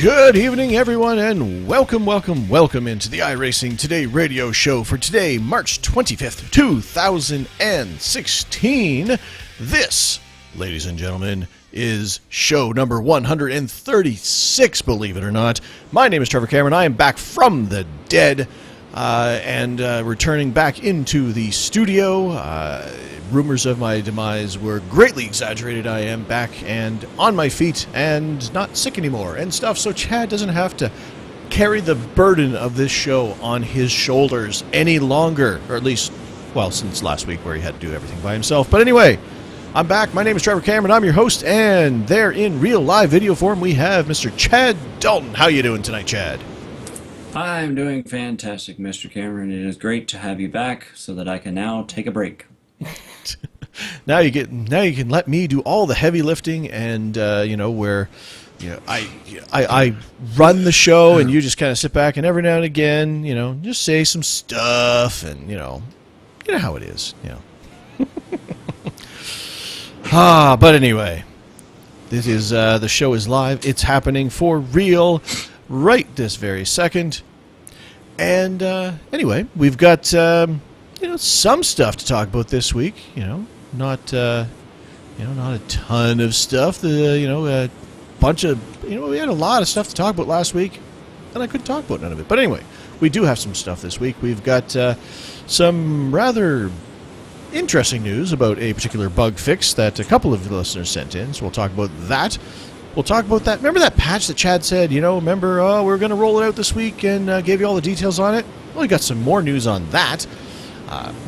Good evening, everyone, and welcome into the iRacing Today radio show for today, March 25th, 2016. This, ladies and gentlemen, is show number 136, believe it or not. My name is Trevor Cameron. I am back from the dead and returning back into the studio. Rumors of my demise were greatly exaggerated. I am back and on my feet and not sick anymore and stuff, so Chad doesn't have to carry the burden of this show on his shoulders any longer, or at least, well, since last week where he had to do everything by himself. But anyway, I'm back. My name is Trevor Cameron. I'm your host, and there in real live video form we have Mr. Chad Dalton. How you doing tonight, Chad? I'm doing fantastic, Mr. Cameron. It is great to have you back so that I can now take a break. Now you can let me do all the heavy lifting, and I run the show, and you just kind of sit back, and every now and again, just say some stuff, and you know how it is, But anyway, this is the show is live. It's happening for real, right this very second. And anyway, we've got some stuff to talk about this week. Not a ton of stuff. A bunch of we had a lot of stuff to talk about last week, and I couldn't talk about none of it. But anyway, we do have some stuff this week. We've got some rather interesting news about a particular bug fix that a couple of listeners sent in. So we'll talk about that. We'll talk about that. Remember that patch that Chad said, remember, we're going to roll it out this week and gave you all the details on it? Well, we got some more news on that.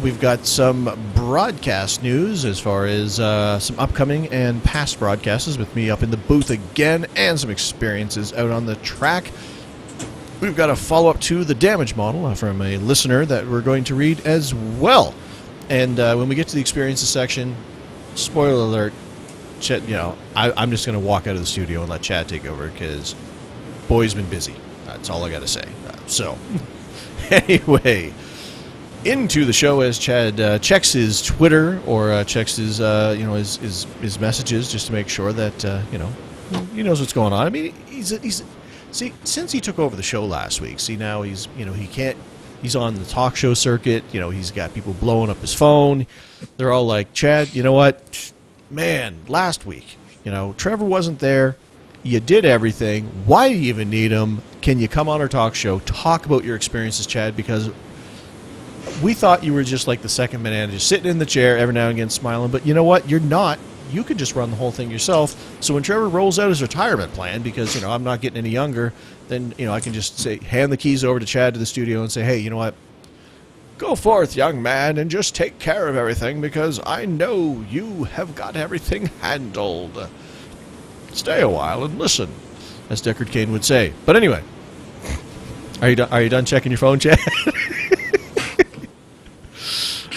We've got some broadcast news as far as some upcoming and past broadcasts with me up in the booth again, and some experiences out on the track. We've got a follow-up to the damage model from a listener that we're going to read as well. And when we get to the experiences section, spoiler alert, Chad, I'm just going to walk out of the studio and let Chad take over because boy's been busy. That's all I got to say. Anyway, into the show as Chad checks his Twitter or checks his his messages just to make sure that he knows what's going on. I mean, he's since he took over the show last week. See, now he's he's on the talk show circuit. He's got people blowing up his phone. They're all like, Chad, you know what? Man, last week, Trevor wasn't there. You did everything. Why do you even need him? Can you come on our talk show, talk about your experiences, Chad? Because we thought you were just like the second banana, just sitting in the chair every now and again smiling. But you know what? You're not. You could just run the whole thing yourself. So when Trevor rolls out his retirement plan, because, I'm not getting any younger, then, I can just hand the keys over to Chad to the studio and say, hey, you know what? Go forth, young man, and just take care of everything, because I know you have got everything handled. Stay a while and listen, as Deckard Cain would say. But anyway, are you done checking your phone, Chad?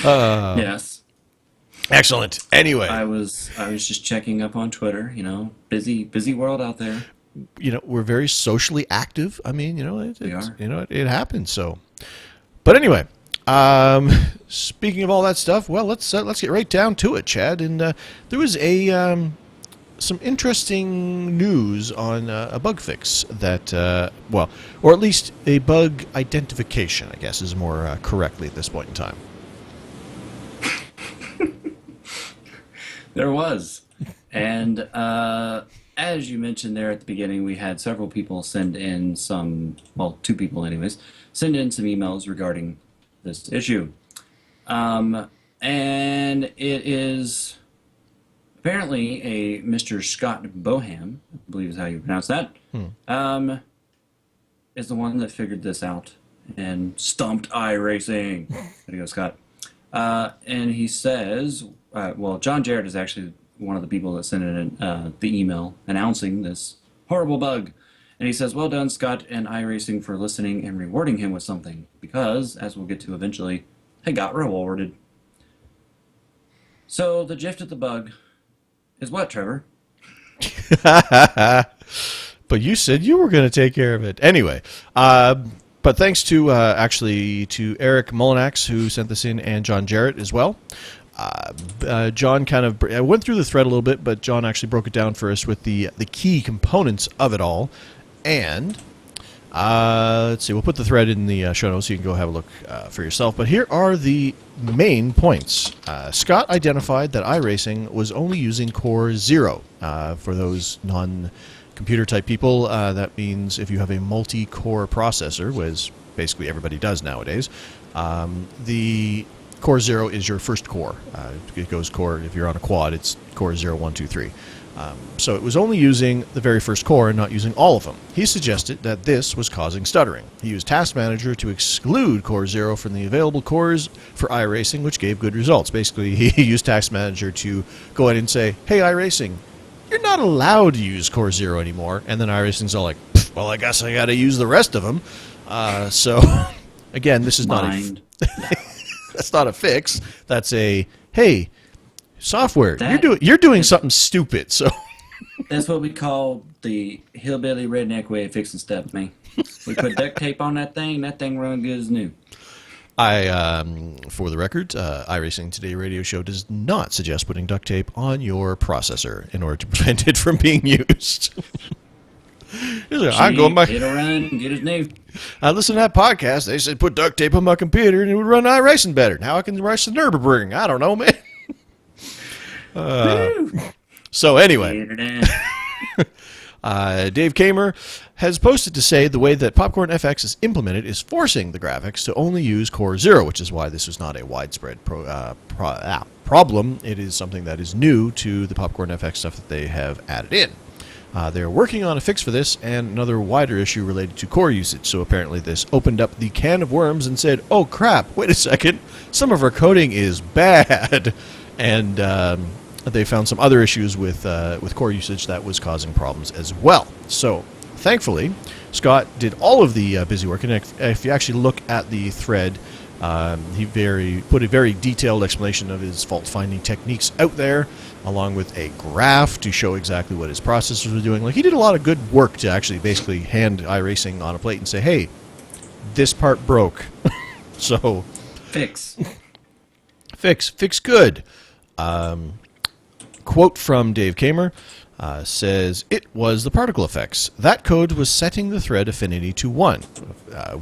Yes. Excellent. Anyway, I was just checking up on Twitter. Busy world out there. We're very socially active. I mean, We are. It happens. So, but anyway. Speaking of all that stuff, well, let's get right down to it, Chad. And there was some interesting news on a bug fix that, or at least a bug identification, I guess, is more correctly at this point in time. There was, and as you mentioned there at the beginning, we had several people send in two people anyways, send in some emails regarding this issue. And it is apparently a Mr. Scott Boham, I believe is how you pronounce that, is the one that figured this out and stumped iRacing. There you go, Scott. And he says, well, John Jarrett is actually one of the people that sent in the email announcing this horrible bug. And he says, well done, Scott and iRacing, for listening and rewarding him with something. Because, as we'll get to eventually, he got rewarded. So, the gist of the bug is what, Trevor? But you said you were going to take care of it. Anyway, but thanks to actually to Eric Mullinax, who sent this in, and John Jarrett as well. John kind of I went through the thread a little bit, but John actually broke it down for us with the key components of it all. And let's see, we'll put the thread in the show notes so you can go have a look for yourself. But here are the main points. Scott identified that iRacing was only using Core 0. For those non-computer type people, that means if you have a multi-core processor, which basically everybody does nowadays, the Core 0 is your first core. It goes core, if you're on a quad, it's Core 0, 1, 2, 3. So it was only using the very first core and not using all of them. He suggested that this was causing stuttering. He used Task Manager to exclude Core 0 from the available cores for iRacing, which gave good results. Basically, he used Task Manager to go in and say, hey, iRacing, you're not allowed to use Core 0 anymore. And then iRacing's all like, well, I guess I got to use the rest of them. So, again, this is that's not a fix. That's a, hey, software, you're doing something stupid. So that's what we call the hillbilly redneck way of fixing stuff, man. We put duct tape on that thing run good as new. For the record, iRacing Today radio show does not suggest putting duct tape on your processor in order to prevent it from being used. I'm going back. It'll run good as new. I listened to that podcast. They said put duct tape on my computer and it would run iRacing better. Now I can race the Nürburgring. I don't know, man. So anyway, Dave Kamer has posted to say the way that Popcorn FX is implemented is forcing the graphics to only use Core 0, which is why this is not a widespread problem. It is something that is new to the Popcorn FX stuff that they have added in. They're working on a fix for this and another wider issue related to core usage. So apparently this opened up the can of worms and said, oh crap, wait a second, some of our coding is bad. And they found some other issues with core usage that was causing problems as well. So, thankfully, Scott did all of the busy work. And if you actually look at the thread, he put a very detailed explanation of his fault-finding techniques out there, along with a graph to show exactly what his processors were doing. Like, he did a lot of good work to actually basically hand iRacing on a plate and say, hey, this part broke. So... Fix good. Quote from Dave Kamer says, it was the particle effects. That code was setting the thread affinity to 1,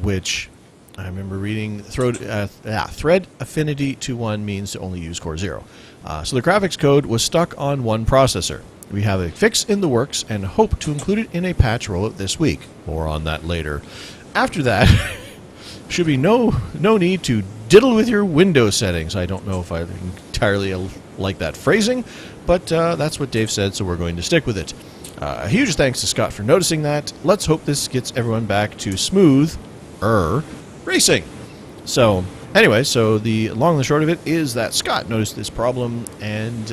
which I remember reading. Thread affinity to 1 means to only use Core 0. So the graphics code was stuck on one processor. We have a fix in the works and hope to include it in a patch rollout this week. More on that later. After that, should be no need to diddle with your Windows settings. I don't know if I entirely like that phrasing, but that's what Dave said, so we're going to stick with it. A huge thanks to Scott for noticing that. Let's hope this gets everyone back to smooth racing. So, anyway, so the long and the short of it is that Scott noticed this problem and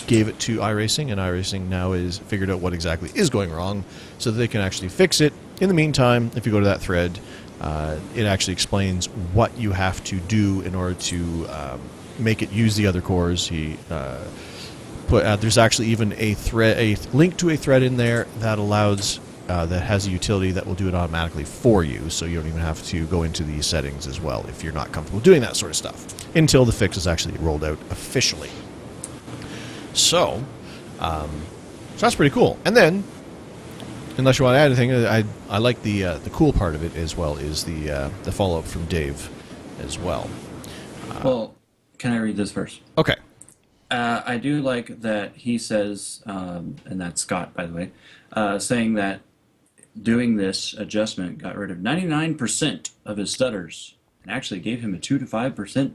gave it to iRacing, and iRacing now is figured out what exactly is going wrong so that they can actually fix it. In the meantime, if you go to that thread, it actually explains what you have to do in order to make it use the other cores. He there's actually even a link to a thread in there that allows that has a utility that will do it automatically for you, so you don't even have to go into the settings as well if you're not comfortable doing that sort of stuff until the fix is actually rolled out officially. So that's pretty cool. And then, unless you want to add anything, I like the cool part of it as well is the follow-up from Dave as well. Well, can I read this first? Okay. I do like that he says, and that's Scott, by the way, saying that doing this adjustment got rid of 99% of his stutters and actually gave him a 2 to 5%,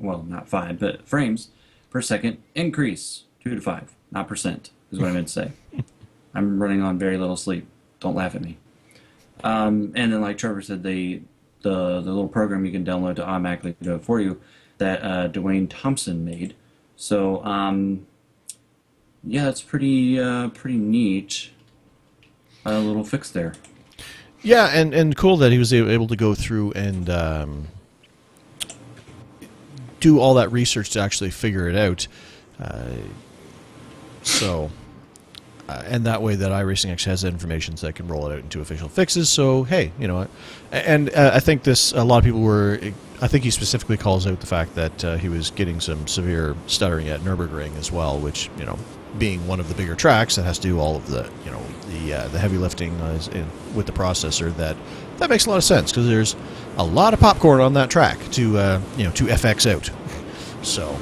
well, not 5, but frames per second increase. 2 to 5, not percent, is what I meant to say. I'm running on very little sleep. Don't laugh at me. And then, like Trevor said, the little program you can download to automatically do it for you that Dwayne Thompson made. So, yeah, it's pretty neat. A little fix there. Yeah, and cool that he was able to go through and do all that research to actually figure it out. Uh, so, and that way that iRacing actually has that information so they can roll it out into official fixes. So, hey, you know what? And I think a lot of people were, I think he specifically calls out the fact that he was getting some severe stuttering at Nürburgring as well, which, you know, being one of the bigger tracks that has to do all of the, you know, the heavy lifting with the processor, that makes a lot of sense because there's a lot of popcorn on that track to, you know, to FX out. So.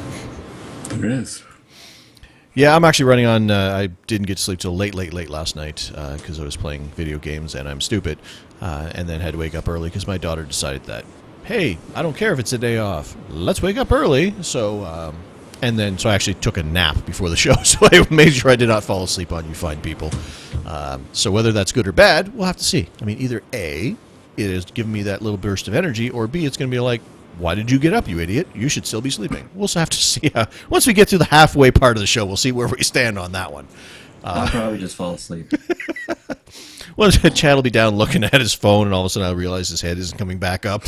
It is. Yeah, I'm actually running on. I didn't get to sleep till late last night because I was playing video games and I'm stupid, and then had to wake up early because my daughter decided that, hey, I don't care if it's a day off, let's wake up early. So, and then so I actually took a nap before the show, so I made sure I did not fall asleep on you fine people. So whether that's good or bad, we'll have to see. I mean, either A, it is giving me that little burst of energy, or B, it's going to be like, why did you get up, you idiot? You should still be sleeping. We'll have to see. Once we get to the halfway part of the show, we'll see where we stand on that one. I'll probably just fall asleep. Well, Chad will be down looking at his phone, and all of a sudden I'll realize his head isn't coming back up.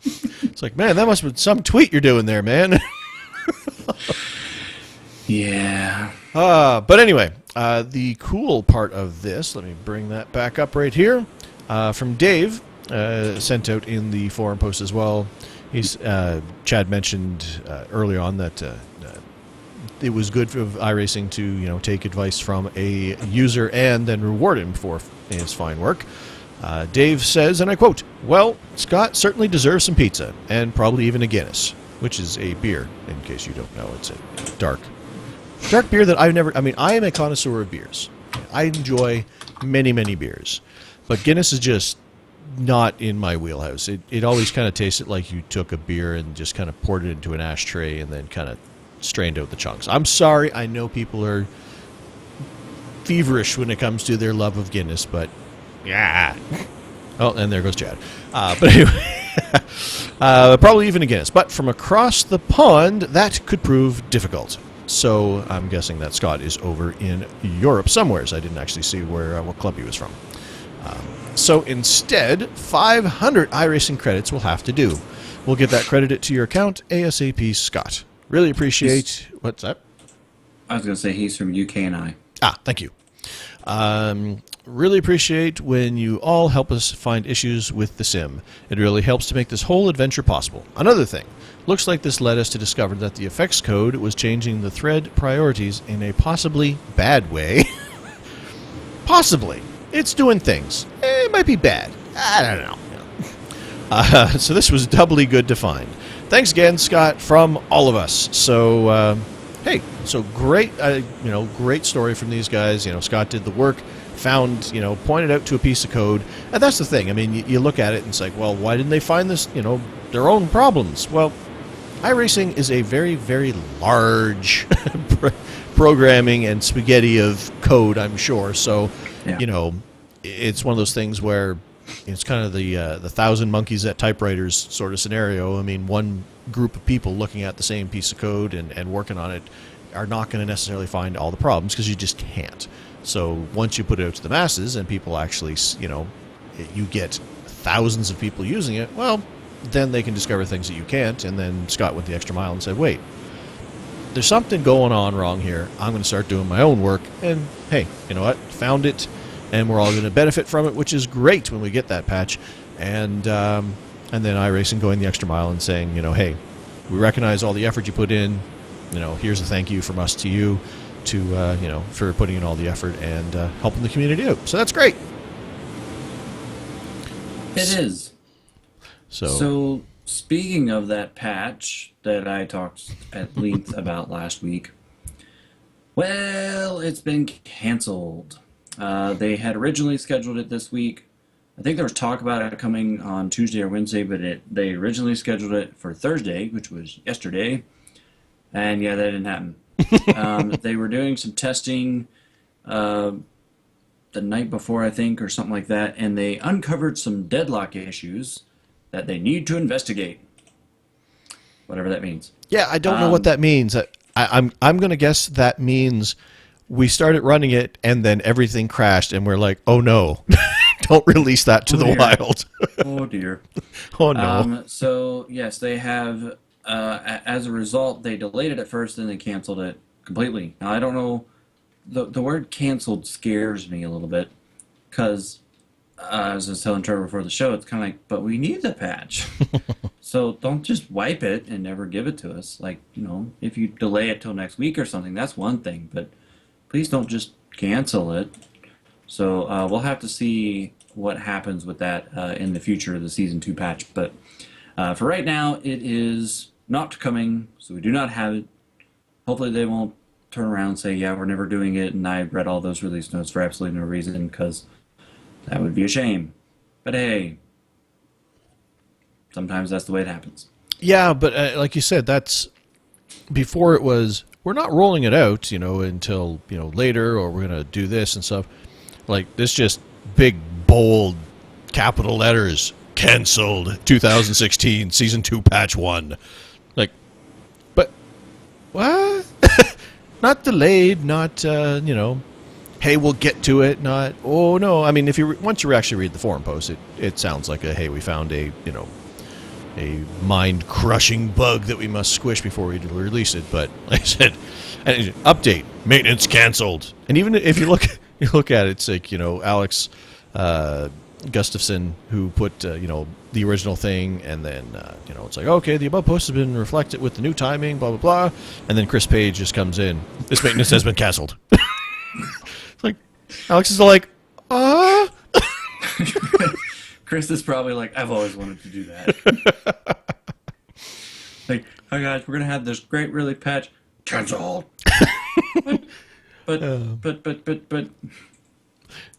It's like, man, that must have been some tweet you're doing there, man. Yeah. But anyway, the cool part of this, let me bring that back up right here, from Dave, sent out in the forum post as well. Chad mentioned early on that it was good for iRacing to, you know, take advice from a user and then reward him for his fine work. Dave says, and I quote, "Well, Scott certainly deserves some pizza and probably even a Guinness," which is a beer, in case you don't know. It's a dark beer that I've never. I mean, I am a connoisseur of beers. I enjoy many beers, but Guinness is just not in my wheelhouse. It always kind of tasted like you took a beer and just kind of poured it into an ashtray and then kind of strained out the chunks. I'm sorry, I know people are feverish when it comes to their love of Guinness, but yeah. Oh, and there goes Chad. But anyway, probably even a Guinness. But from across the pond, that could prove difficult. So I'm guessing that Scott is over in Europe somewheres. I didn't actually see what club he was from. So instead, 500 iRacing credits will have to do. We'll get that credited to your account ASAP, Scott. Really appreciate... What's that? I was going to say he's from UK and I. Thank you. Really appreciate when you all help us find issues with the sim. It really helps to make this whole adventure possible. Another thing, looks like this led us to discover that the effects code was changing the thread priorities in a possibly bad way. Possibly. It's doing things. It might be bad. I don't know. So this was doubly good to find. Thanks again, Scott, from all of us. So, hey, so great, great story from these guys. You know, Scott did the work, found, pointed out to a piece of code. And that's the thing. I mean, you look at it and it's like, well, why didn't they find this, their own problems? Well, iRacing is a very, very large programming and spaghetti of code, I'm sure. So, yeah. It's one of those things where it's kind of the 1,000 monkeys at typewriters sort of scenario. I mean, one group of people looking at the same piece of code and working on it are not going to necessarily find all the problems because you just can't. So once you put it out to the masses and people actually, you get thousands of people using it, well, then they can discover things that you can't. And then Scott went the extra mile and said, wait, there's something going on wrong here. I'm going to start doing my own work. And hey, you know what? Found it. And we're all going to benefit from it, which is great when we get that patch. And then iRacing going the extra mile and saying, hey, we recognize all the effort you put in. Here's a thank you from us to you for putting in all the effort and helping the community out. So that's great. It is. So speaking of that patch that I talked at length about last week, well, it's been canceled. They had originally scheduled it this week. I think there was talk about it coming on Tuesday or Wednesday, but they originally scheduled it for Thursday, which was yesterday. And yeah, that didn't happen. They were doing some testing the night before, I think, or something like that, and they uncovered some deadlock issues that they need to investigate. Whatever that means. Yeah, I don't know what that means. I'm going to guess that means we started running it and then everything crashed and we're like, oh no, don't release that to Oh the dear. wild. Oh dear. Oh no. So yes, they have. As a result, they delayed it at first, and they canceled it completely. Now I don't know. The word canceled scares me a little bit because, as I was telling Trevor before the show, it's kind of like, but we need the patch. So don't just wipe it and never give it to us. Like, if you delay it till next week or something, that's one thing. But please don't just cancel it. So we'll have to see what happens with that in the future of the Season 2 patch. But for right now, it is not coming, so we do not have it. Hopefully they won't turn around and say, yeah, we're never doing it, and I read all those release notes for absolutely no reason, because that would be a shame. But hey, sometimes that's the way it happens. Yeah, but like you said, that's before it was, we're not rolling it out, until, later, or we're going to do this and stuff. Like, this just big, bold, capital letters, canceled 2016, Season 2, Patch 1. Like, but, what? Not delayed, not, hey, we'll get to it, not, oh, no. I mean, once you actually read the forum post, it sounds like hey, we found a mind-crushing bug that we must squish before we release it. But like I said, update, maintenance canceled. And even if you look at it, it's like, Alex Gustafson, who put, the original thing, and then, it's like, okay, the above post has been reflected with the new timing, blah, blah, blah. And then Chris Page just comes in. This maintenance has been canceled. It's like, Alex is like, Chris is probably like, I've always wanted to do that. Like, hi guys, we're gonna have this great really patch canceled. but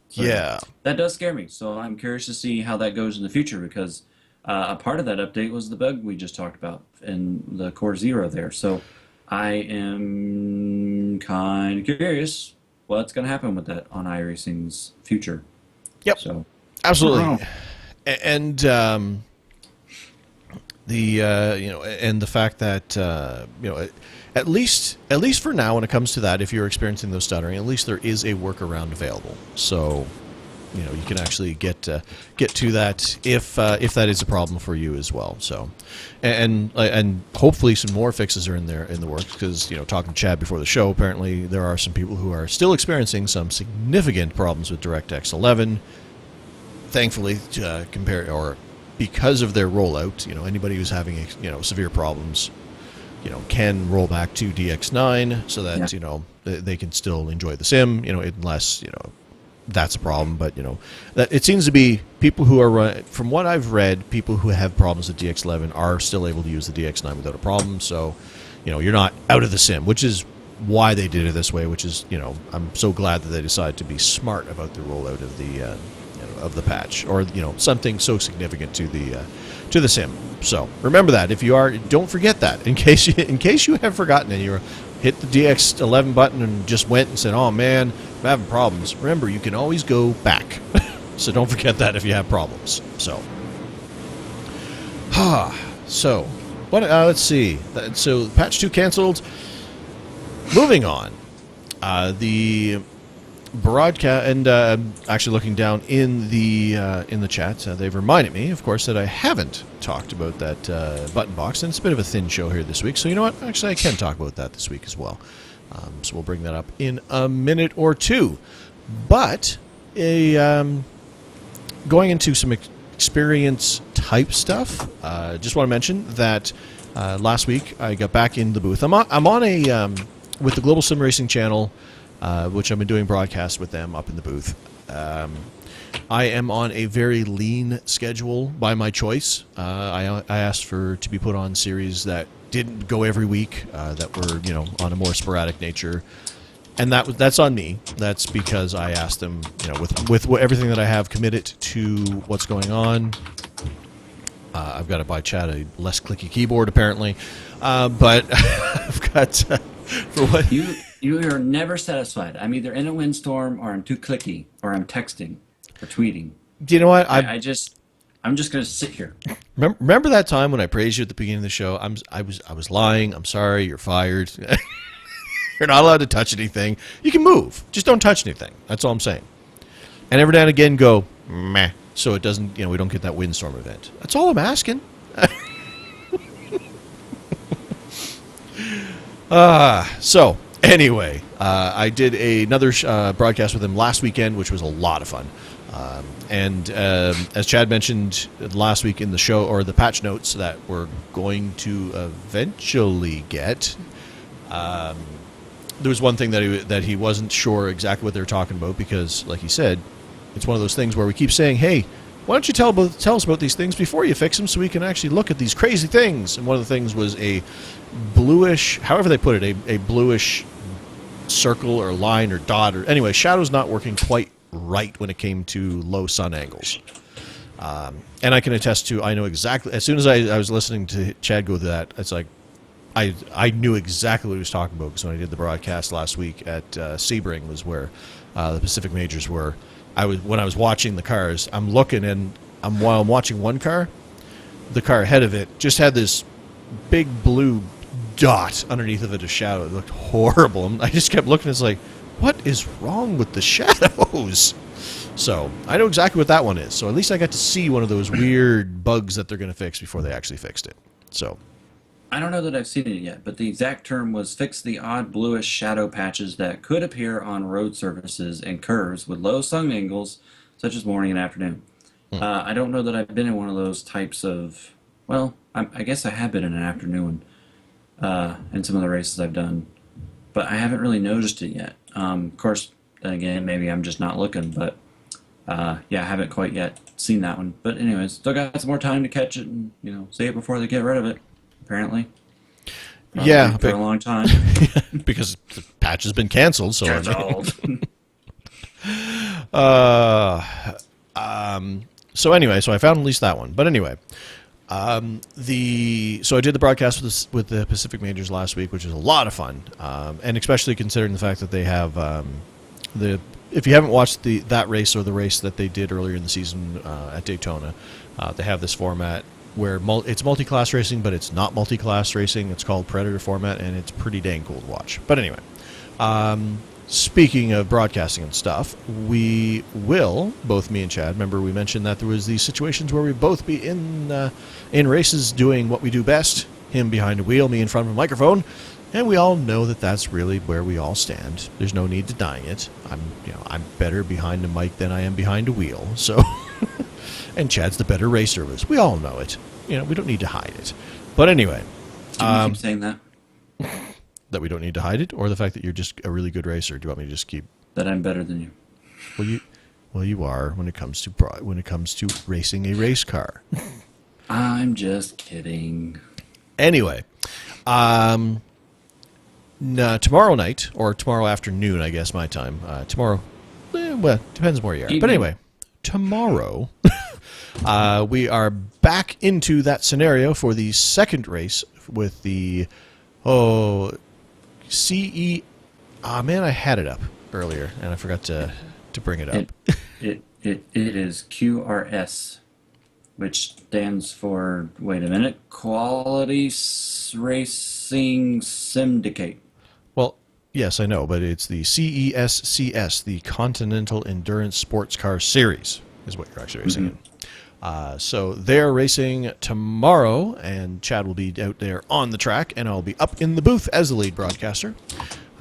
so yeah. that does scare me. So I'm curious to see how that goes in the future, because a part of that update was the bug we just talked about in the Core Zero there. So I am kind of curious what's going to happen with that on iRacing's future. Yep. So Absolutely. And and the fact that at least for now, when it comes to that, if you're experiencing those stuttering, at least there is a workaround available. So you can actually get to that if that is a problem for you as well. So, and hopefully some more fixes are in the works, because talking to Chad before the show, apparently there are some people who are still experiencing some significant problems with DirectX 11. Thankfully, because of their rollout, anybody who's having severe problems, can roll back to DX9 so that they can still enjoy the sim, unless that's a problem. But that it seems to be people who are from what I've read, people who have problems with DX11 are still able to use the DX9 without a problem. So you're not out of the sim, which is why they did it this way. Which is I'm so glad that they decided to be smart about the rollout of the patch, or something so significant to the sim. So remember that. If you are, don't forget that, in case you have forgotten and you hit the DX11 button and just went and said, oh man, I'm having problems. Remember, you can always go back. So don't forget that if you have problems. So so what let's see. So patch 2 canceled. Moving on. The broadcast, and actually looking down in the chat, they've reminded me, of course, that I haven't talked about that button box, and it's a bit of a thin show here this week. So you know what? Actually, I can talk about that this week as well. So we'll bring that up in a minute or two. But going into some experience type stuff, just want to mention that last week I got back in the booth. I'm on a with the Global Sim Racing channel, which I've been doing broadcasts with them up in the booth. I am on a very lean schedule by my choice. I asked to be put on series that didn't go every week, that were on a more sporadic nature, and that's on me. That's because I asked them, with everything that I have committed to what's going on. I've got to buy Chad a less clicky keyboard apparently, but I've got for what you are never satisfied. I'm either in a windstorm, or I'm too clicky, or I'm texting or tweeting. Do you know what? I I'm just gonna sit here. Remember that time when I praised you at the beginning of the show? I was lying. I'm sorry. You're fired. You're not allowed to touch anything. You can move. Just don't touch anything. That's all I'm saying. And every now and again go, meh. So it doesn't, we don't get that windstorm event. That's all I'm asking. So anyway, I did another broadcast with him last weekend, which was a lot of fun. And as Chad mentioned last week in the show, or the patch notes that we're going to eventually get, there was one thing that he wasn't sure exactly what they were talking about because, like he said, it's one of those things where we keep saying, hey, why don't you tell us about these things before you fix them so we can actually look at these crazy things? And one of the things was a bluish, however they put it, a bluish circle or line or dot. Or anyway, shadow's not working quite right when it came to low sun angles. And I can attest to, I know exactly, as soon as I was listening to Chad go through that, it's like, I knew exactly what he was talking about because when I did the broadcast last week at Sebring was where the Pacific Majors were. When I was watching the cars, I'm looking and while I'm watching one car, the car ahead of it just had this big blue dot underneath of it, a shadow. It looked horrible. And I just kept looking. It's like, what is wrong with the shadows? So I know exactly what that one is. So at least I got to see one of those weird bugs that they're going to fix before they actually fixed it. So I don't know that I've seen it yet, but the exact term was fix the odd bluish shadow patches that could appear on road surfaces and curves with low sun angles, such as morning and afternoon. I don't know that I've been in one of those types of. Well, I guess I have been in an afternoon in some of the races I've done, but I haven't really noticed it yet. Of course, then again, maybe I'm just not looking, but yeah, I haven't quite yet seen that one. But anyways, still got some more time to catch it and see it before they get rid of it. Apparently, yeah, for a long time because the patch has been canceled. So so anyway, so I found at least that one. But anyway, so I did the broadcast with the Pacific Majors last week, which was a lot of fun, and especially considering the fact that they have if you haven't watched that race or the race that they did earlier in the season at Daytona, they have this format where it's multi-class racing, but it's not multi-class racing. It's called Predator format, and it's pretty dang cool to watch. But anyway, speaking of broadcasting and stuff, we will, both me and Chad, remember we mentioned that there was these situations where we'd both be in races doing what we do best, him behind a wheel, me in front of a microphone, and we all know that that's really where we all stand. There's no need denying it. I'm better behind a mic than I am behind a wheel, so... And Chad's the better racer. We all know it. We don't need to hide it. But anyway. Do you keep saying that? That we don't need to hide it? Or the fact that you're just a really good racer? Do you want me to just keep... That I'm better than you. Well, you are when it comes to racing a race car. I'm just kidding. Anyway. Tomorrow night, or tomorrow afternoon, I guess, my time. Tomorrow, well, depends where you are. Evening. But anyway, tomorrow... we are back into that scenario for the second race with the CE. Man, I had it up earlier and I forgot to bring it up. It is QRS, which stands for Quality Racing Syndicate. Well, yes, I know, but it's the CESCS, the Continental Endurance Sports Car Series, is what you're actually racing in. So they're racing tomorrow, and Chad will be out there on the track, and I'll be up in the booth as the lead broadcaster.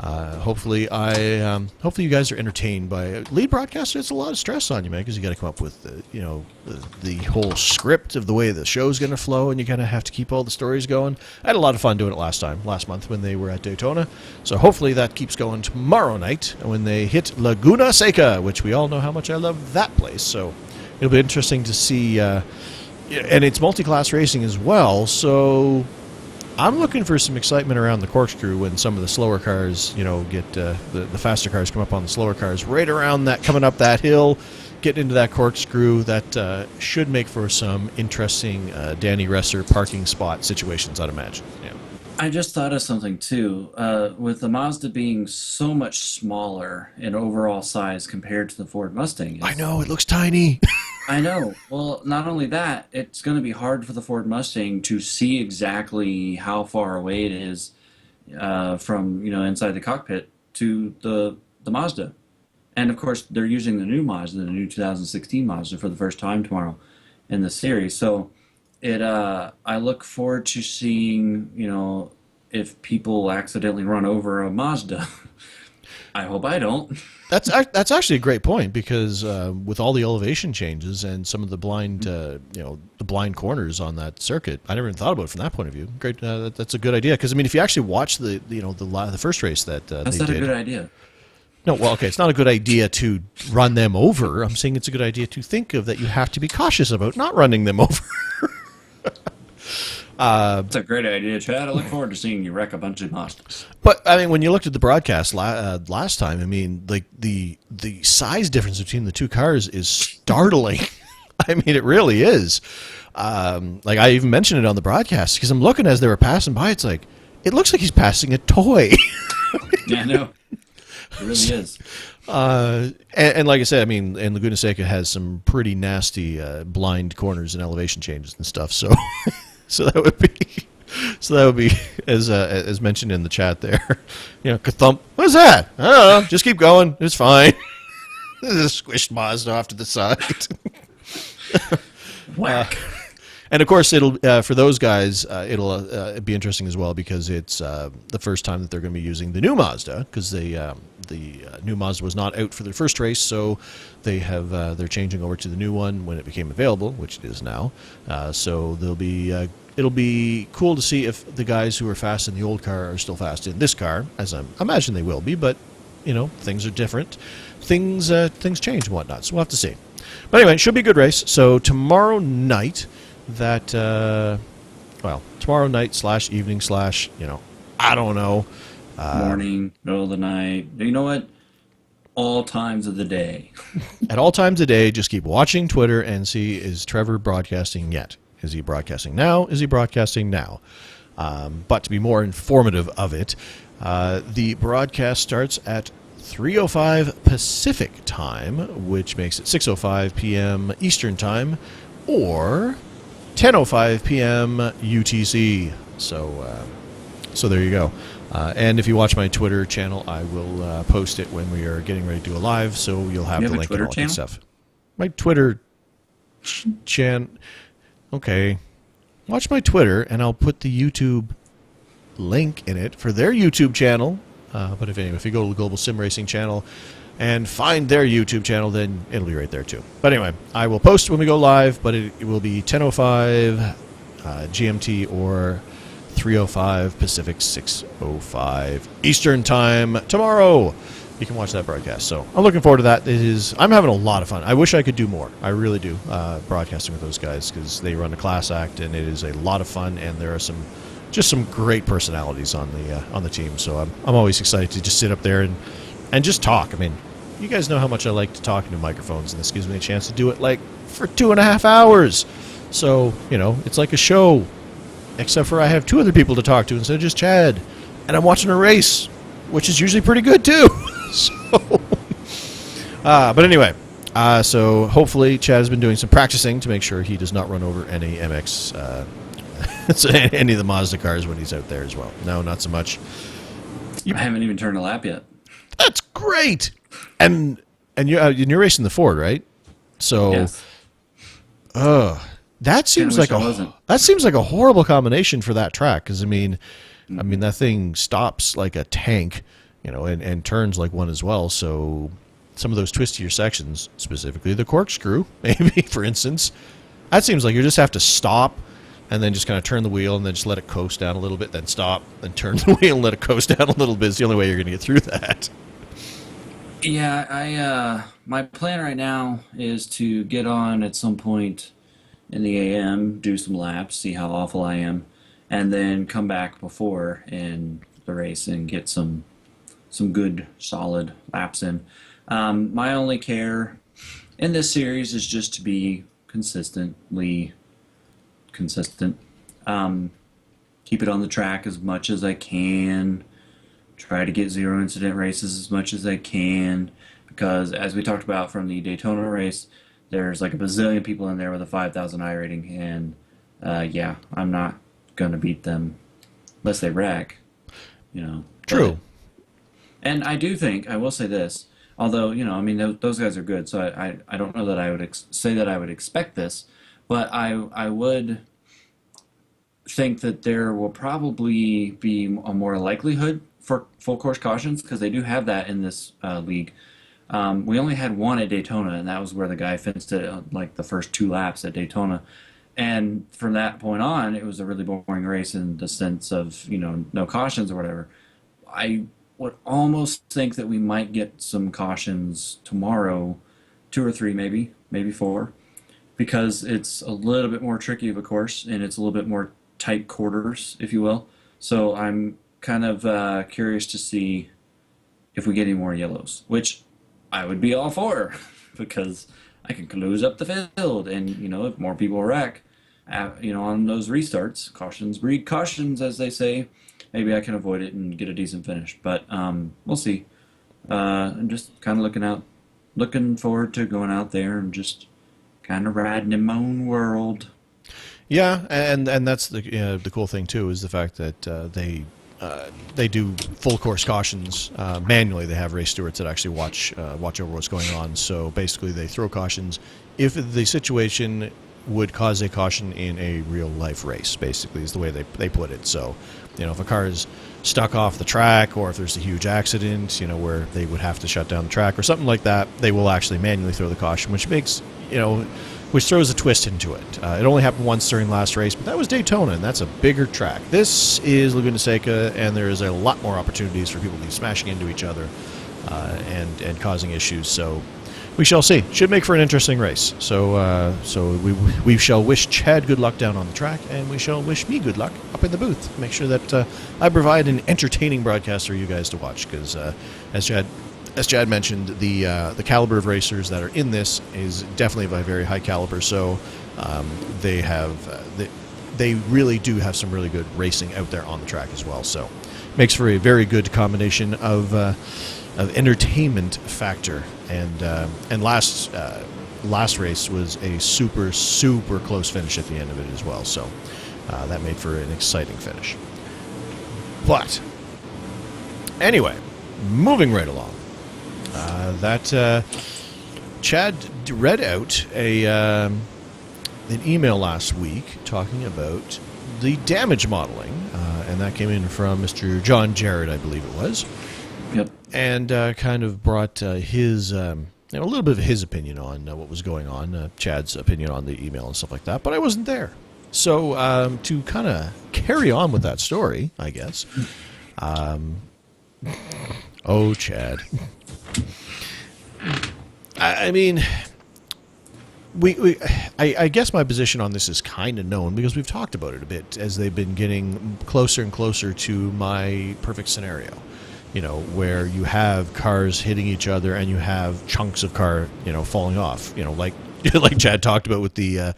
Hopefully you guys are entertained by lead broadcaster. It's a lot of stress on you, man, because you got to come up with the whole script of the way the show's going to flow, and you kind of have to keep all the stories going. I had a lot of fun doing it last month when they were at Daytona. So hopefully that keeps going tomorrow night when they hit Laguna Seca, which we all know how much I love that place. So it'll be interesting to see, and it's multi-class racing as well, so I'm looking for some excitement around the corkscrew when some of the slower cars, get the faster cars come up on the slower cars, right around that, coming up that hill, getting into that corkscrew. That should make for some interesting Danny Resser parking spot situations, I'd imagine. Yeah. I just thought of something too. With the Mazda being so much smaller in overall size compared to the Ford Mustang. I know, it looks tiny. I know. Well, not only that, it's going to be hard for the Ford Mustang to see exactly how far away it is from inside the cockpit to the Mazda. And of course, they're using the new Mazda, the new 2016 Mazda, for the first time tomorrow in the series. So I look forward to seeing if people accidentally run over a Mazda. I hope I don't. That's actually a great point because with all the elevation changes and some of the blind the blind corners on that circuit, I never even thought about it from that point of view. Great, that's a good idea because I mean if you actually watch the first race that That's they not a did. good idea. No, well, okay, it's not a good idea to run them over. I'm saying it's a good idea to think of that you have to be cautious about not running them over. That's a great idea, Chad. I look forward to seeing you wreck a bunch of Mazdas. But I mean, when you looked at the broadcast last time, I mean, like the size difference between the two cars is startling. I mean, it really is. Like I even mentioned it on the broadcast because I'm looking as they were passing by. It's like it looks like he's passing a toy. Yeah, I know. It really is. And like I said, I mean, and Laguna Seca has some pretty nasty blind corners and elevation changes and stuff. So, so that would be as mentioned in the chat there. Kathump. What's that? I don't know. Just keep going. It's fine. This is a squished Mazda off to the side. Whack. And of course, it'll for those guys, it'll be interesting as well because it's the first time that they're going to be using the new Mazda because the new Mazda was not out for their first race, so they're changing over to the new one when it became available, which it is now. So it'll be cool to see if the guys who are fast in the old car are still fast in this car, as I imagine they will be. But things are different, things change and whatnot. So we'll have to see. But anyway, it should be a good race. So tomorrow night. Tomorrow night / evening / I don't know. Morning, middle of the night. You know what? All times of the day. At all times of day, just keep watching Twitter and see, is Trevor broadcasting yet? Is he broadcasting now? Is he broadcasting now? But to be more informative of it, the broadcast starts at 3:05 Pacific time, which makes it 6:05 p.m. Eastern time, or 10:05 p.m. UTC. So there you go. And if you watch my Twitter channel, I will post it when we are getting ready to do a live, so you'll have You the have a link Twitter and all that channel? stuff. My Twitter Okay. Watch my Twitter, and I'll put the YouTube link in it for their YouTube channel. But if you go to the Global Sim Racing channel and find their YouTube channel, then it'll be right there too. But anyway, I will post when we go live, but it will be 10:05 GMT or 3:05 Pacific, 6:05 Eastern time tomorrow. You can watch that broadcast. So I'm looking forward to that. I'm having a lot of fun. I wish I could do more. I really do, broadcasting with those guys because they run a class act and it is a lot of fun. And there are some great personalities on the team. So I'm always excited to just sit up there and just talk. I mean, you guys know how much I like to talk into microphones, and this gives me a chance to do it like for 2.5 hours. So it's like a show, except for I have 2 other people to talk to instead of just Chad, and I'm watching a race, which is usually pretty good too. So, but anyway, so hopefully Chad has been doing some practicing to make sure he does not run over any MX, any of the Mazda cars when he's out there as well. No, not so much. I haven't even turned a lap yet. That's great. And you're racing the Ford, right? So, Yes. that seems wish like I wasn't. that seems like a horrible combination for that track because I mean that thing stops like a tank, and turns like one as well. So some of those twistier sections, specifically the corkscrew, maybe for instance, that seems like you just have to stop and then just kind of turn the wheel and then just let it coast down a little bit, then stop, then turn the wheel and let it coast down a little bit. It's the only way you're going to get through that. Yeah, my plan right now is to get on at some point in the AM, do some laps, see how awful I am, and then come back before in the race and get some good solid laps in. My only care in this series is just to be consistently consistent. Keep it on the track as much as I can. Try to get zero incident races as much as I can, because as we talked about from the Daytona race, there's like a bazillion people in there with a 5,000 I rating, and yeah, I'm not gonna beat them unless they wreck, you know. True. And I do think I will say this, although I mean those guys are good, so I don't know that I would say that I would expect this, but I would think that there will probably be a more likelihood for full course cautions because they do have that in this league. We only had one at Daytona, and that was where the guy fenced it like the first 2 laps at Daytona. And from that point on, it was a really boring race in the sense of no cautions or whatever. I would almost think that we might get some cautions tomorrow, 2 or 3 maybe 4, because it's a little bit more tricky of a course and it's a little bit more tight quarters, if you will. So I'm kind of curious to see if we get any more yellows, which I would be all for because I can close up the field, and if more people wreck, on those restarts, cautions breed cautions, as they say. Maybe I can avoid it and get a decent finish, but we'll see. I'm just kind of looking forward to going out there and just kind of riding in my own world. Yeah, and that's the cool thing too is the fact that they do full course cautions manually. They have race stewards that actually watch over what's going on. So basically, they throw cautions if the situation would cause a caution in a real life race. Basically, is the way they put it. So, if a car is stuck off the track, or if there's a huge accident, where they would have to shut down the track or something like that, they will actually manually throw the caution, which makes which throws a twist into it. It only happened once during last race, but that was Daytona, and that's a bigger track. This is Laguna Seca, and there is a lot more opportunities for people to be smashing into each other and causing issues. So we shall see. Should make for an interesting race. So we shall wish Chad good luck down on the track, and we shall wish me good luck up in the booth. Make sure that I provide an entertaining broadcast for you guys to watch, because as Chad mentioned, the caliber of racers that are in this is definitely of a very high caliber. So they really do have some really good racing out there on the track as well. So makes for a very good combination of entertainment factor. And last race was a super close finish at the end of it as well. So that made for an exciting finish. But anyway, moving right along. Chad read out an email last week talking about the damage modeling, and that came in from Mr. John Jarrett, I believe it was. Yep. And kind of brought his a little bit of his opinion on what was going on, Chad's opinion on the email and stuff like that. But I wasn't there, so to kind of carry on with that story, I guess. Oh, Chad. I mean, I guess my position on this is kind of known because we've talked about it a bit as they've been getting closer and closer to my perfect scenario. Where you have cars hitting each other and you have chunks of car, falling off. Like Chad talked about with the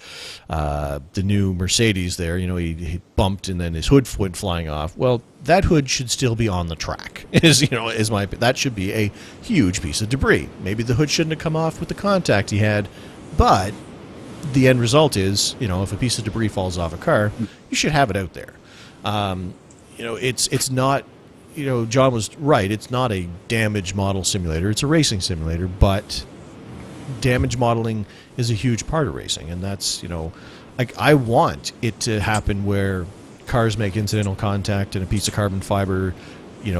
new Mercedes there. He bumped and then his hood went flying off. Well, that hood should still be on the track. That should be a huge piece of debris. Maybe the hood shouldn't have come off with the contact he had, but the end result is, if a piece of debris falls off a car, you should have it out there. It's not. John was right. It's not a damage model simulator. It's a racing simulator, but damage modeling is a huge part of racing, and that's, I want it to happen where cars make incidental contact and a piece of carbon fiber,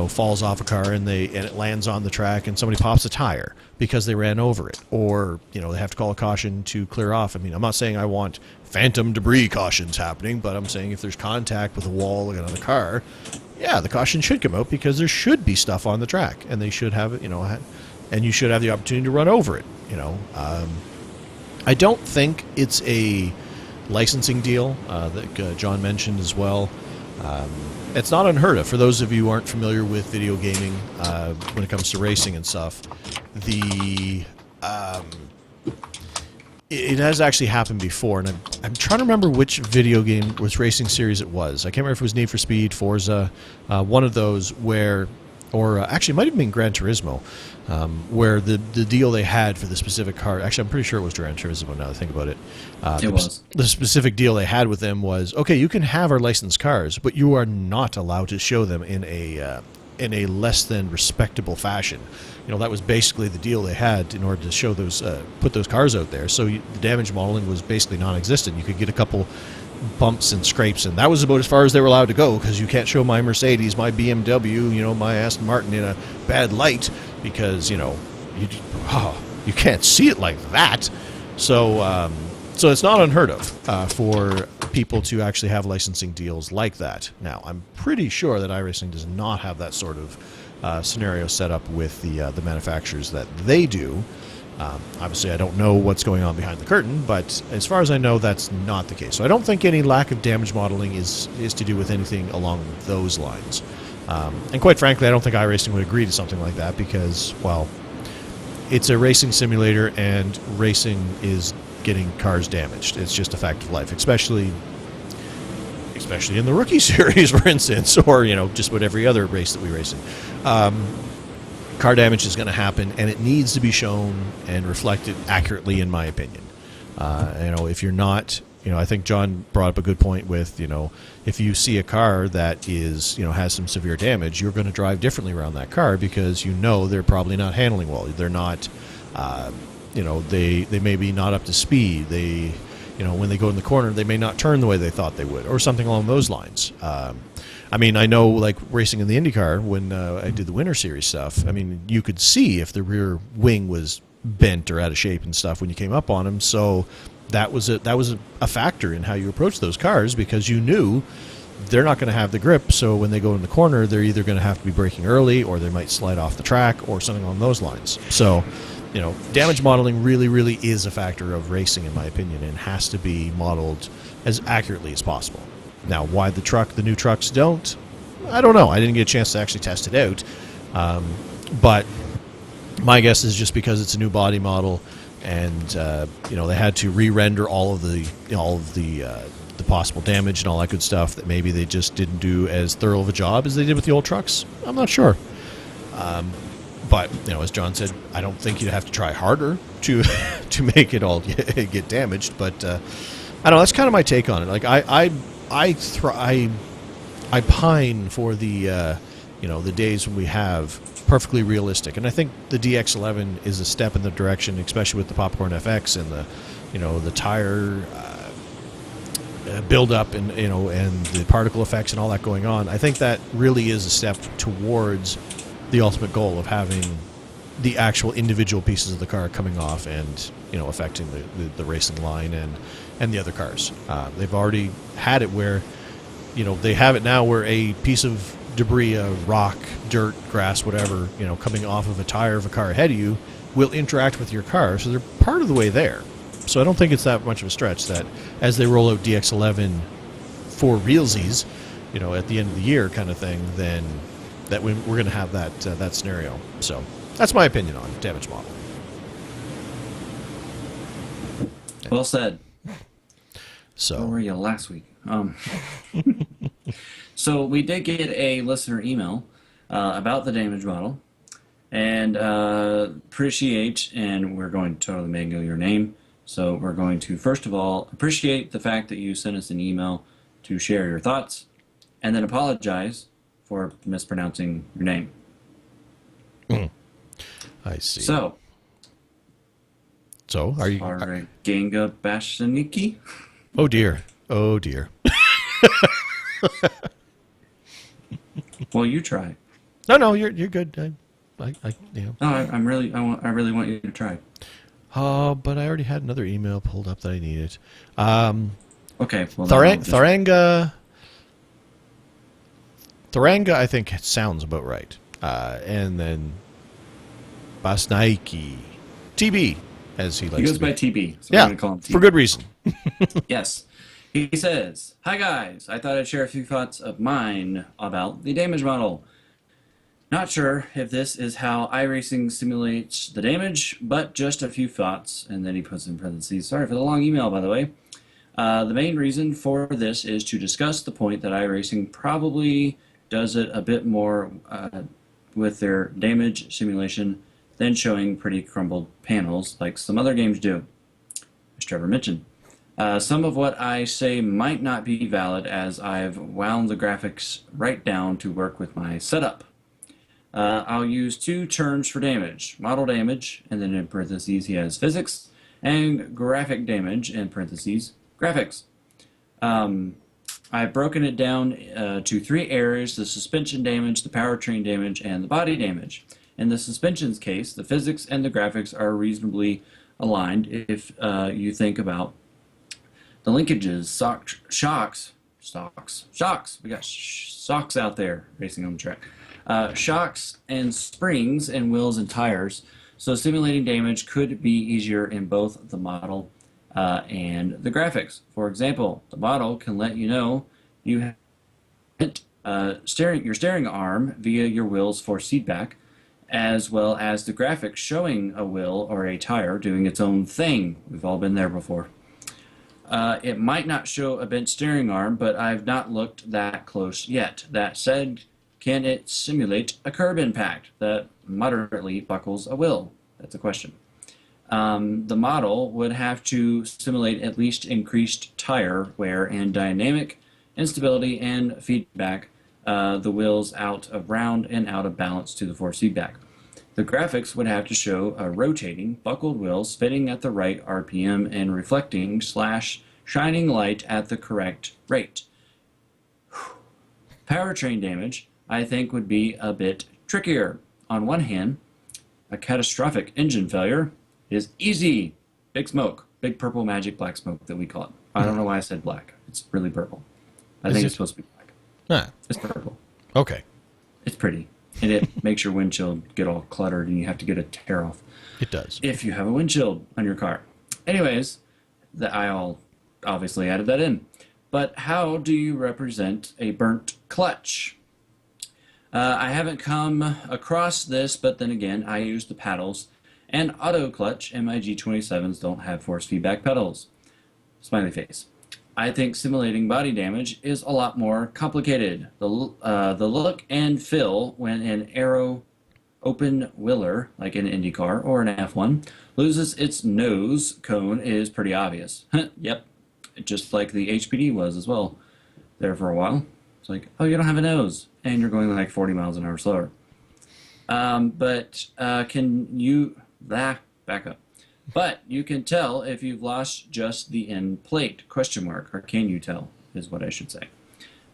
falls off a car and it lands on the track and somebody pops a tire because they ran over it, or they have to call a caution to clear off. I mean, I'm not saying I want phantom debris cautions happening, but I'm saying if there's contact with a wall or another car, yeah, the caution should come out because there should be stuff on the track and they should have it, and you should have the opportunity to run over it. I don't think it's a licensing deal that John mentioned as well. It's not unheard of. For those of you who aren't familiar with video gaming, when it comes to racing and stuff, it has actually happened before, and I'm trying to remember which video game, which racing series it was. I can't remember if it was Need for Speed, Forza, one of those where, or actually it might have been Gran Turismo, where the deal they had for the specific car. Actually, I'm pretty sure it was Gran Turismo. Now that I think about it, It was. the specific deal they had with them was, okay, you can have our licensed cars, but you are not allowed to show them in a less than respectable fashion. That was basically the deal they had in order to show those, put those cars out there. So the damage modeling was basically non-existent. You could get a couple bumps and scrapes, and that was about as far as they were allowed to go, because you can't show my Mercedes, my BMW, my Aston Martin in a bad light, because you can't see it like that. So it's not unheard of for people to actually have licensing deals like that. Now, I'm pretty sure that iRacing does not have that sort of scenario set up with the manufacturers that they do. Obviously, I don't know what's going on behind the curtain, but as far as I know, that's not the case. So I don't think any lack of damage modeling is to do with anything along those lines. And quite frankly, I don't think iRacing would agree to something like that because, well, it's a racing simulator and racing is getting cars damaged. It's just a fact of life, especially in the rookie series, for instance, or, just about every other race that we race in. Car damage is going to happen, and it needs to be shown and reflected accurately, in my opinion. If you're not, I think John brought up a good point with, if you see a car that is, has some severe damage, you're going to drive differently around that car because they're probably not handling well. They're not, they may be not up to speed. They, when they go in the corner, they may not turn the way they thought they would, or something along those lines. I know, like, racing in the IndyCar, when I did the Winter Series stuff, you could see if the rear wing was bent or out of shape and stuff when you came up on them. So that was a factor in how you approach those cars, because you knew they're not going to have the grip. So when they go in the corner, they're either going to have to be braking early, or they might slide off the track, or something along those lines. So, damage modeling really, really is a factor of racing, in my opinion, and has to be modeled as accurately as possible. Now, why the new trucks don't, I don't know. I didn't get a chance to actually test it out. But my guess is just because it's a new body model, and they had to re-render all of the possible damage and all that good stuff, that maybe they just didn't do as thorough of a job as they did with the old trucks. I'm not sure. But as John said, I don't think you'd have to try harder to make it all get damaged. But I don't know. That's kind of my take on it. Like I pine for the the days when we have perfectly realistic, and I think the DX11 is a step in the direction, especially with the Popcorn FX and the tire build up and and the particle effects and all that going on. I think that really is a step towards the ultimate goal of having the actual individual pieces of the car coming off and affecting the racing line and the other cars. They've already had it where they have it now where a piece of debris, a rock, dirt, grass, whatever, coming off of a tire of a car ahead of you will interact with your car. So they're part of the way there. So I don't think it's that much of a stretch that as they roll out DX11 for realsies, at the end of the year kind of thing, then that we're going to have that scenario. So that's my opinion on damage model. Well said. So where were you last week? So we did get a listener email about the damage model, and appreciate, and we're going to totally mangle your name. So we're going to, first of all, appreciate the fact that you sent us an email to share your thoughts, and then apologize for mispronouncing your name. I see. So are you... Ganga Bashaniki? Oh, dear. Oh, dear. Well, you try. No, you're good. No, I really want you to try. Oh, but I already had another email pulled up that I needed. Okay. Well, Tharanga, I think it sounds about right. And then Basnaiki, TB, as he likes to be. He goes by TB. So yeah, I'm going to call him TB. For good reason. Yes. He says, "Hi guys, I thought I'd share a few thoughts of mine about the damage model. Not sure if this is how iRacing simulates the damage, but just a few thoughts." And then he puts in parentheses, sorry for the long email, by the way. The main reason for this is to discuss the point that iRacing probably does it a bit more with their damage simulation than showing pretty crumbled panels like some other games do, as Trevor mentioned. Some of what I say might not be valid as I've wound the graphics right down to work with my setup. I'll use two terms for damage: model damage, and then in parentheses he has physics, and graphic damage, in parentheses, graphics. I've broken it down to three areas: the suspension damage, the powertrain damage, and the body damage. In the suspension's case, the physics and the graphics are reasonably aligned if you think about the linkages, shocks. We got shocks out there racing on the track. Shocks and springs and wheels and tires. So simulating damage could be easier in both the model and the graphics. For example, the model can let you know you have your steering arm via your wheel's force feedback, as well as the graphics showing a wheel or a tire doing its own thing. We've all been there before. It might not show a bent steering arm, but I've not looked that close yet. That said, can it simulate a curb impact that moderately buckles a wheel? That's a question. The model would have to simulate at least increased tire wear and dynamic instability and feedback, the wheels out of round and out of balance to the force feedback. The graphics would have to show rotating, buckled wheels spinning at the right RPM and reflecting / shining light at the correct rate. Powertrain damage, I think, would be a bit trickier. On one hand, a catastrophic engine failure is easy. Big smoke. Big purple magic black smoke that we call it. I don't know why I said black. It's really purple. I think it's supposed to be black. Ah, It's purple. okay. It's pretty. And it makes your windshield get all cluttered and you have to get a tear off. It does. If you have a windshield on your car. Anyways, I all obviously added that in. But how do you represent a burnt clutch? I haven't come across this, but then again, I use the paddles. And auto clutch, and my G27s don't have force feedback pedals. Smiley face. I think simulating body damage is a lot more complicated. The look and feel when an aero open wheeler, like an IndyCar or an F1, loses its nose cone is pretty obvious. Yep, just like the HPD was as well there for a while. It's like, oh, you don't have a nose, and you're going like 40 miles an hour slower. But can you... back up. But you can tell if you've lost just the end plate, ? Or can you tell, is what I should say.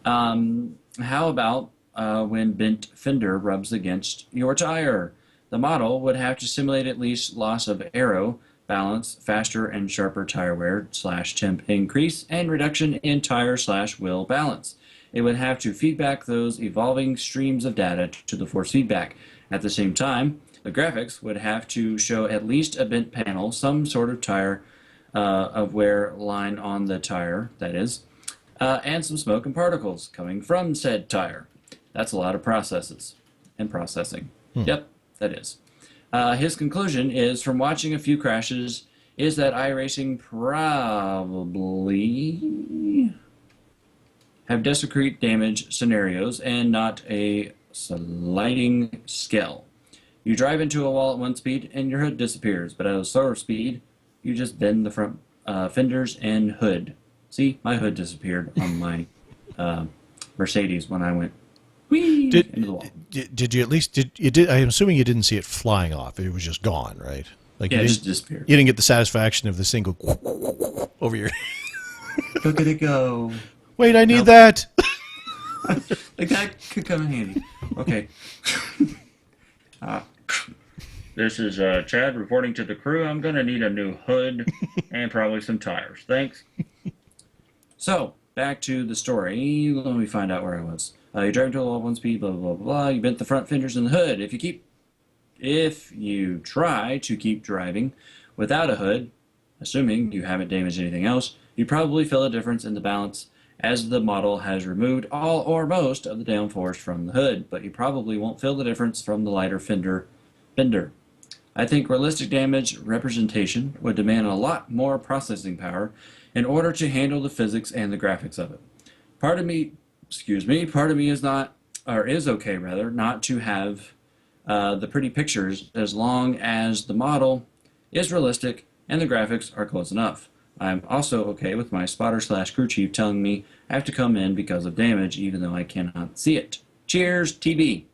How about when bent fender rubs against your tire? The model would have to simulate at least loss of aero, balance, faster and sharper tire wear / temp increase, and reduction in tire / wheel balance. It would have to feedback those evolving streams of data to the force feedback. At the same time, the graphics would have to show at least a bent panel, some sort of tire of wear line on the tire, that is, and some smoke and particles coming from said tire. That's a lot of processes and processing. Yep, that is. His conclusion is, from watching a few crashes, is that iRacing probably have discrete damage scenarios and not a sliding scale. You drive into a wall at one speed and your hood disappears, but at a slower speed, you just bend the front fenders and hood. See, my hood disappeared on my Mercedes when I went into the wall. Did you at least I'm assuming you didn't see it flying off. It was just gone, right? Like Yeah, it just disappeared. You didn't get the satisfaction of the single over your. Look at it go. Wait, I need Nope. that. Like that could come in handy. Okay. This is Chad reporting to the crew. I'm going to need a new hood and probably some tires. Thanks. So, back to the story. Let me find out where I was. You drive to a wall at one speed, blah, blah, blah, blah. You bent the front fenders and the hood. If you try to keep driving without a hood, assuming you haven't damaged anything else, you probably feel a difference in the balance as the model has removed all or most of the downforce from the hood, but you probably won't feel the difference from the lighter fender. I think realistic damage representation would demand a lot more processing power in order to handle the physics and the graphics of it. Part of me is okay rather, not to have the pretty pictures as long as the model is realistic and the graphics are close enough. I'm also okay with my spotter/crew chief telling me I have to come in because of damage, even though I cannot see it. Cheers, TB.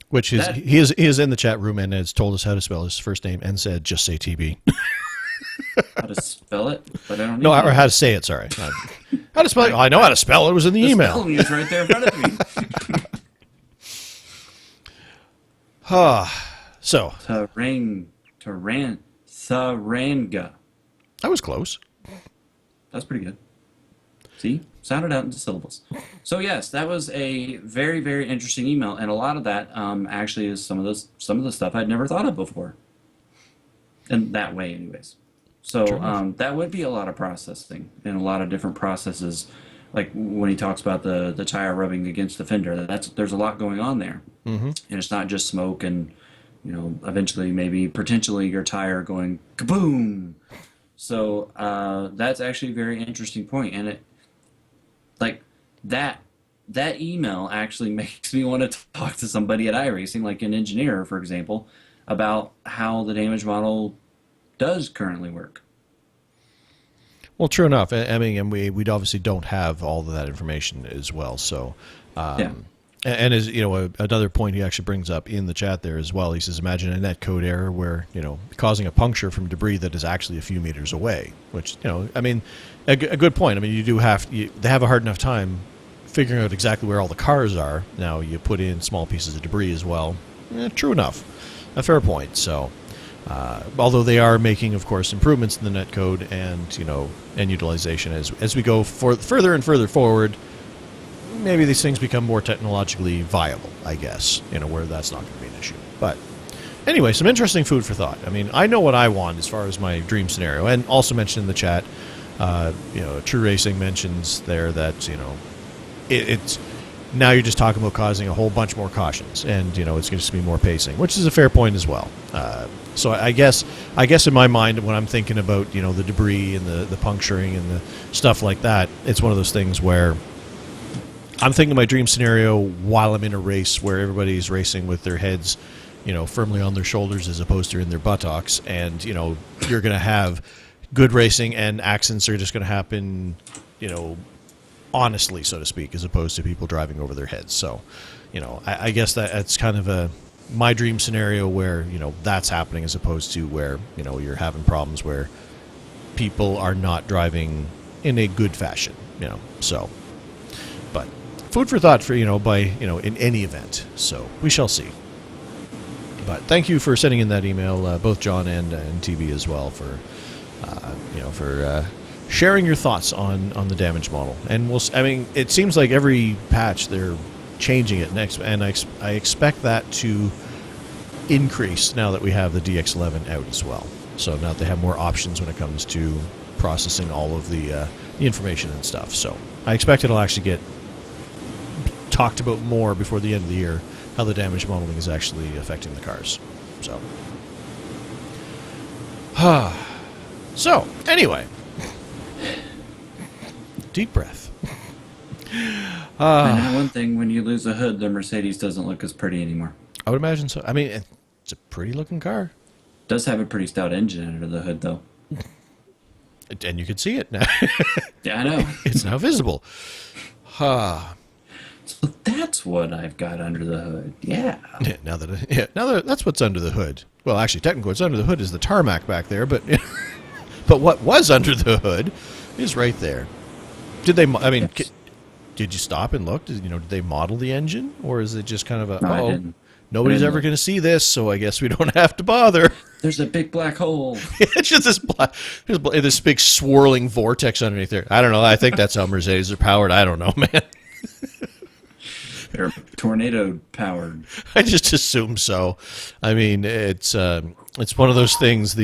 Which is That he is in the chat room and has told us how to spell his first name and said just say TB. how to spell it, but I don't need No, to. or how to say it. Sorry, how to spell it? Oh, I know how to spell it. It was in the The email. spelling is right there in front of me. So Saranga. I was close. That's pretty good. See? Sound it out into syllables. So yes, that was a very, very interesting email, and a lot of that actually is some of the stuff I'd never thought of before. In that way, anyways. So that would be a lot of processing and a lot of different processes. Like when he talks about the tire rubbing against the fender, there's a lot going on there, and it's not just smoke and eventually maybe potentially your tire going kaboom. So that's actually a very interesting point, and it like that email actually makes me want to talk to somebody at iRacing, like an engineer, for example, about how the damage model does currently work. Well, true enough. I mean, and we obviously don't have all of that information as well. So, Yeah. and as another point he actually brings up in the chat there as well. He says, imagine a netcode error where causing a puncture from debris that is actually a few meters away. Which I mean, a good point. I mean, they have a hard enough time figuring out exactly where all the cars are. Now you put in small pieces of debris as well. True enough, a fair point. So. Although they are making, of course, improvements in the netcode and utilization as we go further and further forward, maybe these things become more technologically viable, I guess, where that's not going to be an issue. But anyway, some interesting food for thought. I mean, I know what I want as far as my dream scenario, and also mentioned in the chat, True Racing mentions there that it's now you're just talking about causing a whole bunch more cautions, and it's going to just be more pacing, which is a fair point as well. So I guess in my mind, when I'm thinking about the debris and the puncturing and the stuff like that, it's one of those things where I'm thinking my dream scenario while I'm in a race where everybody's racing with their heads firmly on their shoulders as opposed to in their buttocks, and you're going to have good racing and accidents are just going to happen honestly, so to speak, as opposed to people driving over their heads. So I guess that's kind of my dream scenario where that's happening as opposed to where you're having problems where people are not driving in a good fashion. So but food for thought for by in any event. So we shall see. But thank you for sending in that email, both John and TB as well, for sharing your thoughts on the damage model. And it seems like every patch they're changing it next, and I expect that to increase now that we have the DX11 out as well. So now they have more options when it comes to processing all of the information and stuff. So I expect it'll actually get talked about more before the end of the year, how the damage modeling is actually affecting the cars. So, so anyway, deep breath. I know one thing: when you lose a hood, the Mercedes doesn't look as pretty anymore. I would imagine so. I mean, it's a pretty looking car. Does have a pretty stout engine under the hood, though. And you can see it now. Yeah, I know. It's now visible. So that's what I've got under the hood. Yeah. Now that that's what's under the hood. Well, actually, technically, what's under the hood is the tarmac back there, but but what was under the hood is right there. Did they? I mean, Yes. Did you stop and look? Did they model the engine, or is it just kind of No, I didn't. nobody's I didn't ever look. going to see this, so I guess we don't have to bother. There's a big black hole. It's just this big swirling vortex underneath there. I don't know. I think that's how Mercedes are powered. I don't know, man. They're tornado powered. I just assume so. I mean, it's one of those things.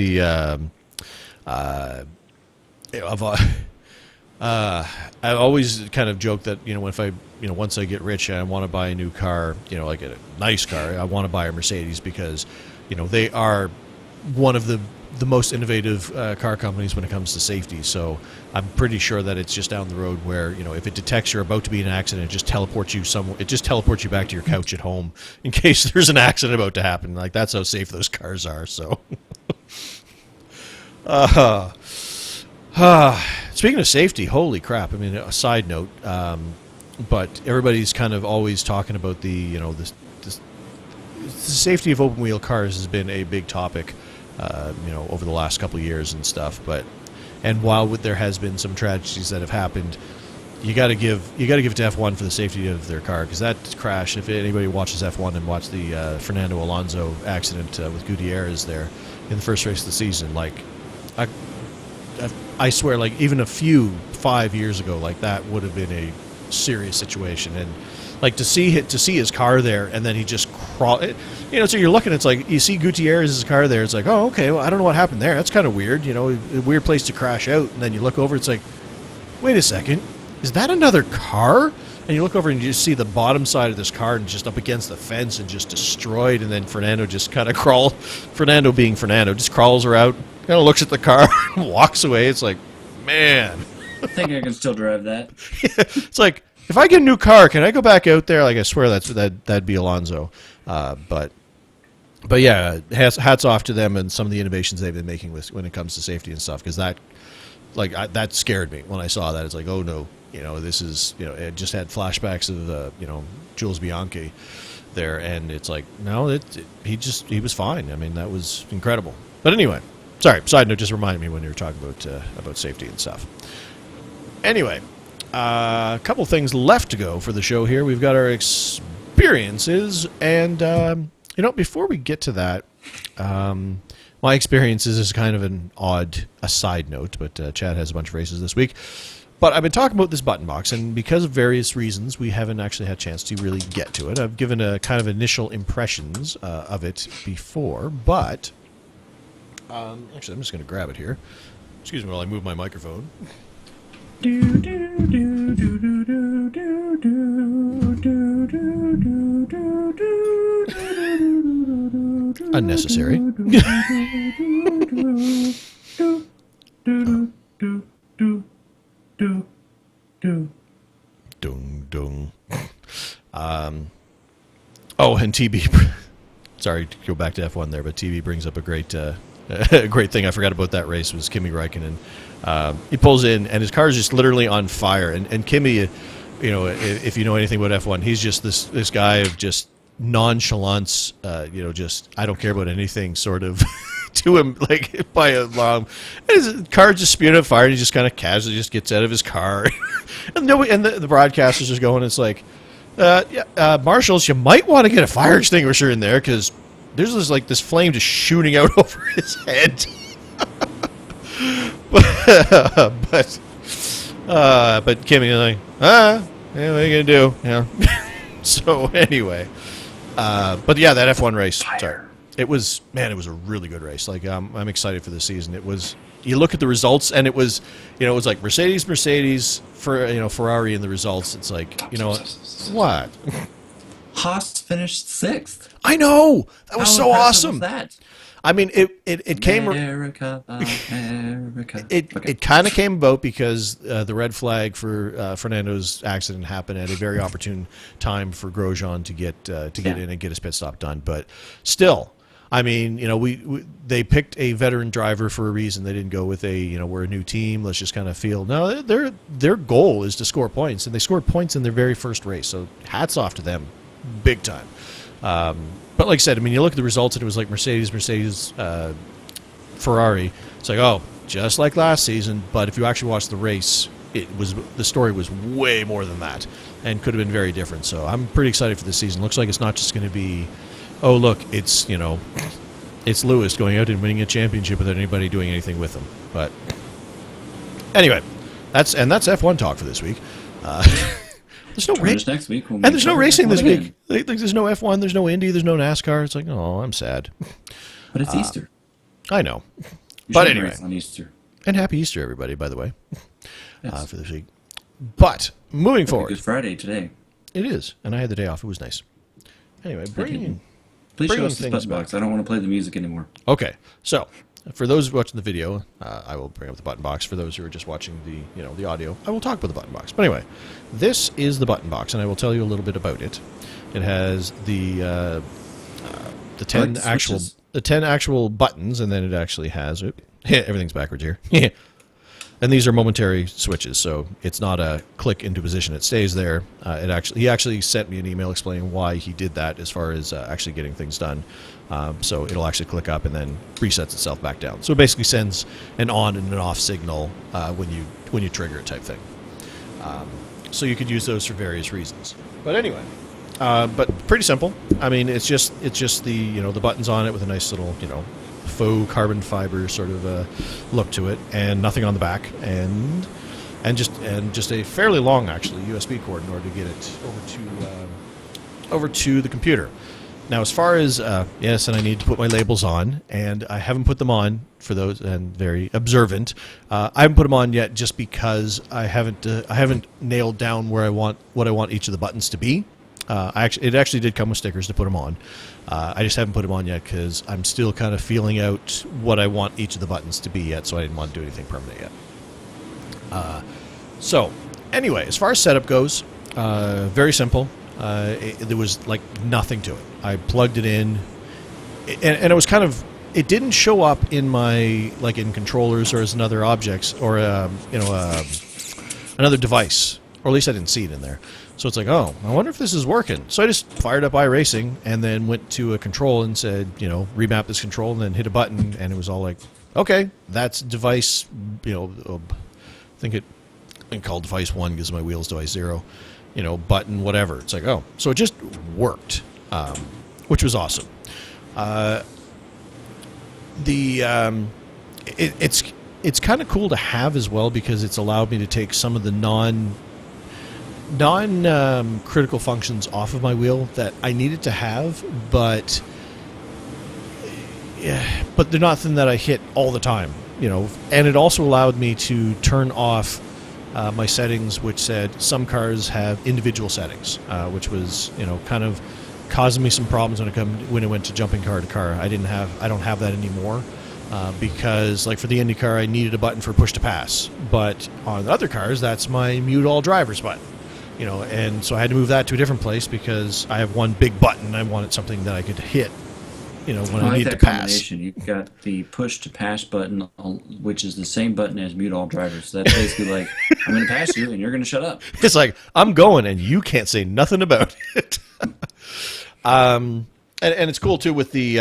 I always kind of joke that if I once I get rich and I want to buy a new car, like a nice car, I want to buy a Mercedes because they are one of the the most innovative car companies when it comes to safety. So I'm pretty sure that it's just down the road where, you know, if it detects you're about to be in an accident, it just teleports you somewhere. It just teleports you back to your couch at home in case there's an accident about to happen. Like, that's how safe those cars are. So, speaking of safety, holy crap! I mean, a side note, but everybody's kind of always talking about the, you know, the safety of open wheel cars has been a big topic, you know, over the last couple of years and stuff. And while there has been some tragedies that have happened, you got to give it to F1 for the safety of their car, because that crash. If anybody watches F1 and watched the Fernando Alonso accident with Gutierrez there in the first race of the season, like I swear, like even 5 years ago, like that would have been a serious situation. And like to see his car there, and then he just crawl. You know, so you're looking. It's like you see Gutierrez's car there. It's like, oh, okay. Well, I don't know what happened there. That's kind of weird. You know, a weird place to crash out. And then you look over. It's like, wait a second, is that another car? And you look over and you just see the bottom side of this car and just up against the fence and just destroyed. And then Fernando just kind of Fernando being Fernando, just crawls around, kind of looks at the car and walks away. It's like, man. I think I can still drive that. It's like, if I get a new car, can I go back out there? Like, I swear that'd be Alonso. But yeah, hats off to them and some of the innovations they've been making when it comes to safety and stuff. Because that scared me when I saw that. It's like, oh no, you know, this is, you know, it just had flashbacks of you know, Jules Bianchi there, and it's like, no, he was fine. I mean, that was incredible. But anyway, sorry. Side note, just reminded me when you were talking about safety and stuff. Anyway. A couple things left to go for the show here. We've got our experiences, and you know, before we get to that, my experiences is kind of a side note, but Chad has a bunch of races this week. But I've been talking about this button box, and because of various reasons, we haven't actually had a chance to really get to it. I've given a kind of initial impressions of it before, but actually, I'm just going to grab it here. Excuse me while I move my microphone. Unnecessary. Dung dung. Oh, and TB. Sorry to go back to F1 there, but TB brings up a great thing. I forgot about that race. Was Kimi Räikkönen. He pulls in, and his car is just literally on fire. And Kimi, you know, if you know anything about F1, he's just this guy of just nonchalance. You know, just I don't care about anything, sort of, to him, like by a long. And his car just spewing up fire. And he just kind of casually just gets out of his car, and the broadcasters just going. It's like, marshals, you might want to get a fire extinguisher in there because there's this flame just shooting out over his head. but Kimmy is like, yeah, what are you gonna do? Yeah. So anyway, but yeah, that F1 race, sorry, it was a really good race. Like, I'm excited for this season. It was. You look at the results, and it was like Mercedes, Ferrari in the results. It's like, you know what? Haas finished 6th. I know, that was so awesome. Was that? I mean, it came. America. It kind of came about because the red flag for Fernando's accident happened at a very opportune time for Grosjean to get in and get his pit stop done. But still, I mean, you know, they picked a veteran driver for a reason. They didn't go with we're a new team. Let's just kind of feel. No, their goal is to score points, and they scored points in their very first race. So hats off to them, big time. But like I said, I mean, you look at the results, and it was like Mercedes, Ferrari. It's like, oh, just like last season. But if you actually watch the race, the story was way more than that, and could have been very different. So I'm pretty excited for this season. Looks like it's not just going to be, oh look, it's Lewis going out and winning a championship without anybody doing anything with him. But anyway, that's F1 talk for this week. There's no racing next week. And there's no racing this week. Like, there's no F1, there's no Indy, there's no NASCAR. It's like, oh, I'm sad. But it's Easter. I know. You But should anyway. race on Easter. And happy Easter, everybody, by the way, Yes. for this week. But moving forward. Good Friday today. It is. And I had the day off. It was nice. Anyway, Please show us the button box. I don't want to play the music anymore. Okay. So, For those watching the video, I will bring up the button box. For those who are just watching the audio, I will talk about the button box. But anyway, this is the button box, and I will tell you a little bit about it. It has the 10 actual buttons, and then it actually has everything's backwards here. And these are momentary switches, so it's not a click into position; it stays there. He actually sent me an email explaining why he did that, as far as actually getting things done. So it'll actually click up and then resets itself back down. So it basically sends an on and an off signal when you trigger it, type thing. So you could use those for various reasons. But anyway, but pretty simple. I mean, it's just the the buttons on it with a nice little faux carbon fiber sort of look to it, and nothing on the back, and just a fairly long actually USB cord in order to get it over to the computer. Now, as far as yes, and I need to put my labels on, and I haven't put them on for those, and very observant. I haven't put them on yet, just because I haven't nailed down what I want each of the buttons to be. It actually did come with stickers to put them on. I just haven't put them on yet because I'm still kind of feeling out what I want each of the buttons to be yet, so I didn't want to do anything permanent yet. So, anyway, as far as setup goes, very simple. There was like nothing to it. I plugged it in, and it was kind of. It didn't show up in my in controllers or as another objects or another device, or at least I didn't see it in there. So it's like, oh, I wonder if this is working. So I just fired up iRacing and then went to a control and said, remap this control, and then hit a button, and it was all like, okay, that's device, I think it called device 1 because my wheel's device 0, button, whatever. It's like, oh, so it just worked, which was awesome. It's kind of cool to have as well, because it's allowed me to take some of the non-critical functions off of my wheel that I needed to have, but they're nothing that I hit all the time, And it also allowed me to turn off my settings, which said some cars have individual settings, which was kind of causing me some problems when it went to jumping car to car. I don't have that anymore. Because, for the Indy car, I needed a button for push to pass, but on the other cars, that's my mute all drivers button, and so I had to move that to a different place because I have one big button. I wanted something that I could hit, when I need to pass. You've got the push to pass button, which is the same button as mute all drivers. So that's basically like, I'm going to pass you, and you're going to shut up. It's like, I'm going, and you can't say nothing about it. And it's cool too with the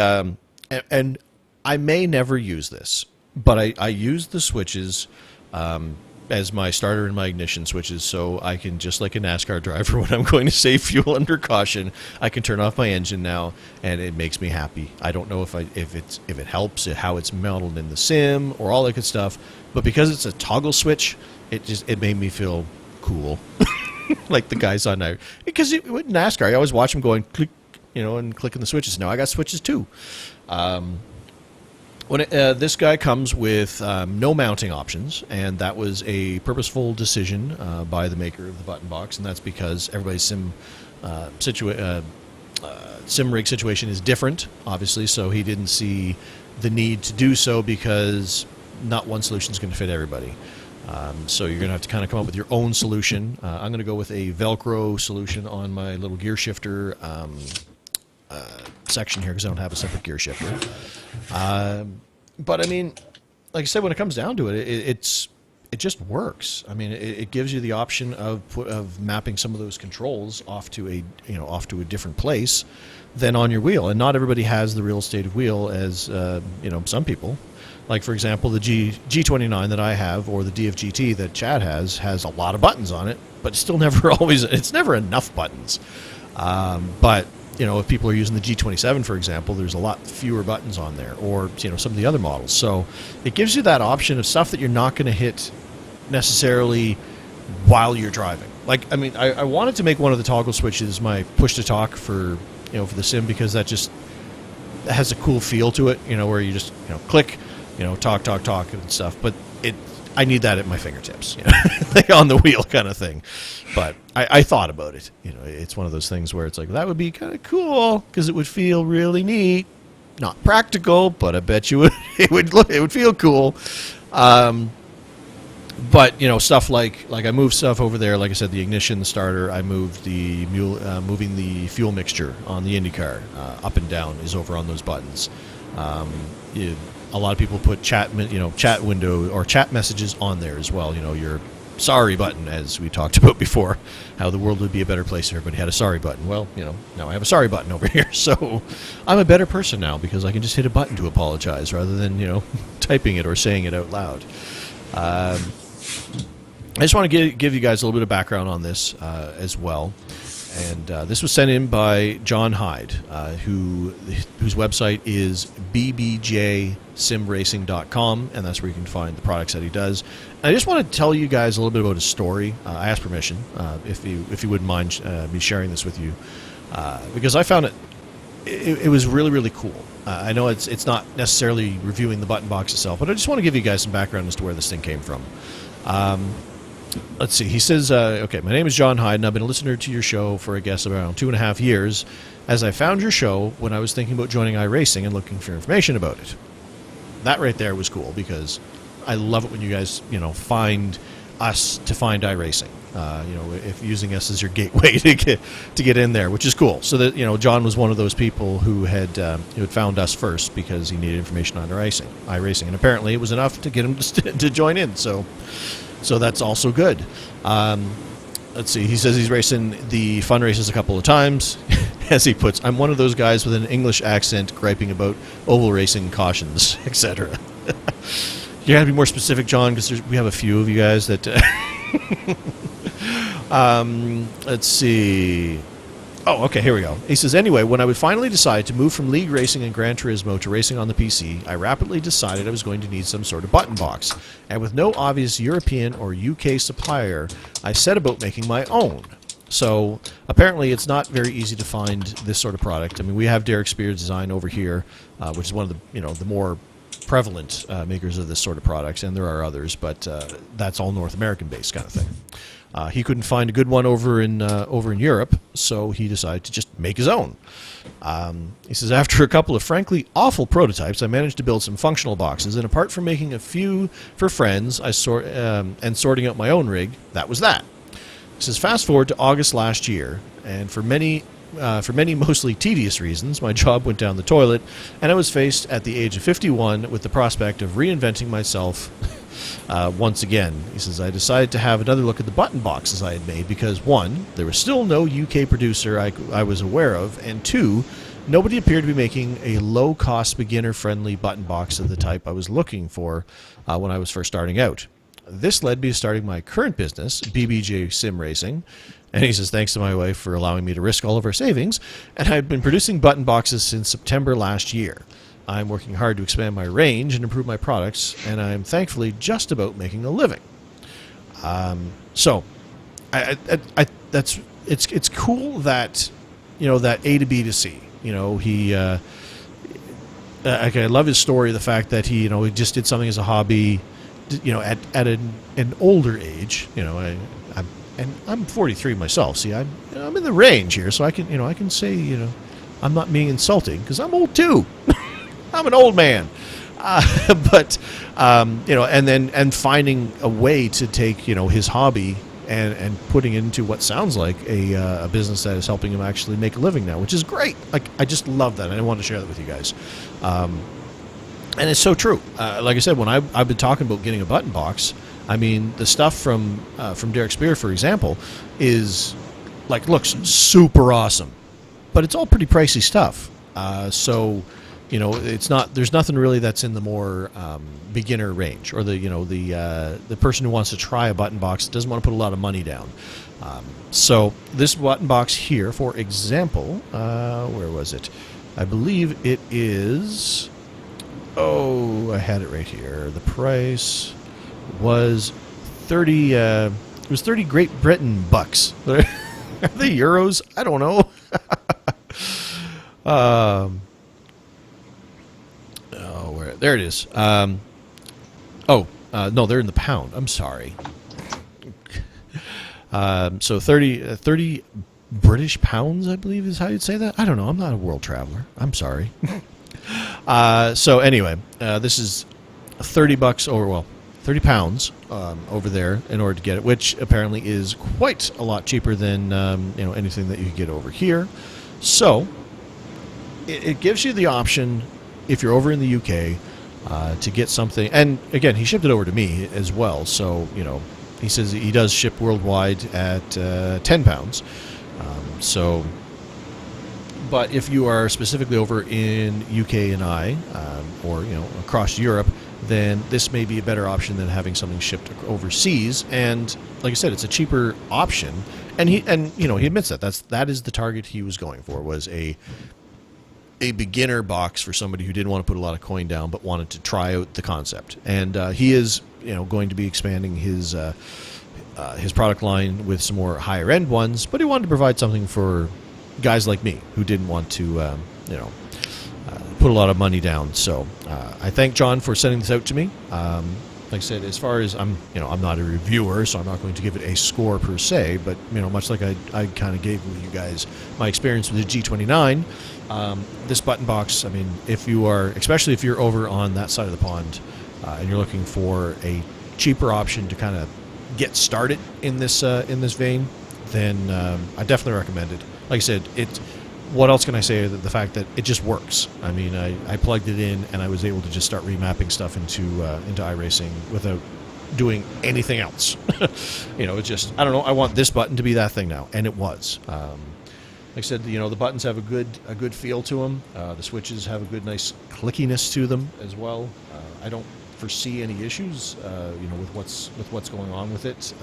and I may never use this, but I use the switches as my starter and my ignition switches, so I can, just like a NASCAR driver, when I'm going to save fuel under caution, I can turn off my engine now, and it makes me happy. I don't know if it helps, how it's modeled in the sim or all that good stuff, but because it's a toggle switch, it made me feel cool, like the guys on there. Because with NASCAR, I always watch them going click, and clicking the switches. Now I got switches too. This guy comes with no mounting options, and that was a purposeful decision by the maker of the button box, and that's because everybody's sim rig situation is different, obviously, so he didn't see the need to do so, because not one solution is going to fit everybody. So you're going to have to kind of come up with your own solution. I'm going to go with a Velcro solution on my little gear shifter section here, because I don't have a separate gear shifter. But I mean, like I said, when it comes down to it, it just works. I mean, it gives you the option of mapping some of those controls off to a different place than on your wheel. And not everybody has the real estate of wheel as some people. Like, for example, the G29 that I have, or the DFGT that Chad has a lot of buttons on it, but it's still it's never enough buttons. But if people are using the G27, for example, there's a lot fewer buttons on there, or some of the other models. So it gives you that option of stuff that you're not going to hit necessarily while you're driving. Like, I mean, I wanted to make one of the toggle switches my push to talk for the sim, because that just has a cool feel to it. Where you just click, talk and stuff. But I need that at my fingertips, like on the wheel kind of thing. But I thought about it. It's one of those things where it's like, that would be kind of cool because it would feel really neat. not practical, but I bet you it would feel cool. But stuff like I moved stuff over there. Like I said, the ignition, the starter. I moved the moving the fuel mixture on the IndyCar up and down is over on those buttons. A lot of people put chat window or chat messages on there as well. Your sorry button, as we talked about before, how the world would be a better place if everybody had a sorry button. Well, now I have a sorry button over here, so I'm a better person now because I can just hit a button to apologize rather than typing it or saying it out loud. I just want to give you guys a little bit of background on this as well. And this was sent in by John Hyde, whose website is bbjsimracing.com, and that's where you can find the products that he does. And I just want to tell you guys a little bit about his story. I asked permission if you wouldn't mind me sharing this with you, because I found it was really, really cool. I know it's not necessarily reviewing the button box itself, but I just want to give you guys some background as to where this thing came from. Let's see. He says, okay, my name is John Hyde, and I've been a listener to your show for, I guess, around 2.5 years, as I found your show when I was thinking about joining iRacing and looking for information about it. That right there was cool, because I love it when you guys, find us to find iRacing. If using us as your gateway to get in there, which is cool. So that, John was one of those people who had found us first because he needed information on iRacing, and apparently it was enough to get him to join in. So that's also good. Let's see. He says he's racing the fun races a couple of times. As he puts, I'm one of those guys with an English accent griping about oval racing cautions, etc. You got to be more specific, John, because we have a few of you guys that... let's see. Oh, okay, here we go. He says, anyway, when I would finally decide to move from league racing and Gran Turismo to racing on the PC, I rapidly decided I was going to need some sort of button box. And with no obvious European or UK supplier, I set about making my own. So apparently it's not very easy to find this sort of product. I mean, we have Derek Spears Design over here, which is one of the more prevalent makers of this sort of products, and there are others, but that's all North American based kind of thing. He couldn't find a good one over in Europe, so he decided to just make his own. He says, after a couple of frankly awful prototypes, I managed to build some functional boxes, and apart from making a few for friends and sorting out my own rig, that was that. He says, fast forward to August last year, and for many mostly tedious reasons, my job went down the toilet, and I was faced at the age of 51 with the prospect of reinventing myself once again. He says, I decided to have another look at the button boxes I had made because, one, there was still no UK producer I was aware of, and two, nobody appeared to be making a low-cost, beginner-friendly button box of the type I was looking for when I was first starting out. This led me to starting my current business, BBJ Sim Racing. And he says, thanks to my wife for allowing me to risk all of our savings. And I've been producing button boxes since September last year. I'm working hard to expand my range and improve my products, and I'm thankfully just about making a living. So, it's cool that that A to B to C. He I love his story. The fact that he just did something as a hobby, at an older age. I'm 43 myself. See, I'm in the range here, so I can say I'm not being insulting because I'm old too. I'm an old man, but and finding a way to take his hobby and putting it into what sounds like a business that is helping him actually make a living now, which is great. Like, I just love that, and I want to share that with you guys. And it's so true. Like I said, when I've been talking about getting a button box, I mean, the stuff from Derek Spear, for example, looks super awesome, but it's all pretty pricey stuff. So, it's not. There's nothing really that's in the more beginner range, or the person who wants to try a button box doesn't want to put a lot of money down. So this button box here, for example, where was it? I believe it is. Oh, I had it right here. The price was 30. It was 30 Great Britain bucks. Are they euros? I don't know. There it is. No, they're in the pound. I'm sorry. So 30 British pounds, I believe, is how you'd say that. I don't know. I'm not a world traveler. I'm sorry. So anyway, this is $30 or well, £30 over there in order to get it, which apparently is quite a lot cheaper than anything that you could get over here. So it gives you the option if you're over in the UK to get something. And again, he shipped it over to me as well. So he says he does ship worldwide at £10. So. But if you are specifically over in UK and or across Europe, then this may be a better option than having something shipped overseas. And like I said, it's a cheaper option. And he admits that is the target he was going for, was a beginner box for somebody who didn't want to put a lot of coin down but wanted to try out the concept. And he is going to be expanding his product line with some more higher end ones, but he wanted to provide something for guys like me who didn't want to put a lot of money down. So I thank John for sending this out to me. Like I said, as far as I'm not a reviewer, so I'm not going to give it a score per se, but much like I kind of gave you guys my experience with the G29, this button box, I mean, especially if you're over on that side of the pond and you're looking for a cheaper option to kind of get started in this vein, then I definitely recommend it. Like I said, what else can I say? The fact that it just works. I mean, I plugged it in and I was able to just start remapping stuff into iRacing without doing anything else. It's just, I don't know, I want this button to be that thing now, and it was. Like I said, the buttons have a good feel to them. The switches have a good, nice clickiness to them as well. I don't foresee any issues, with what's going on with it.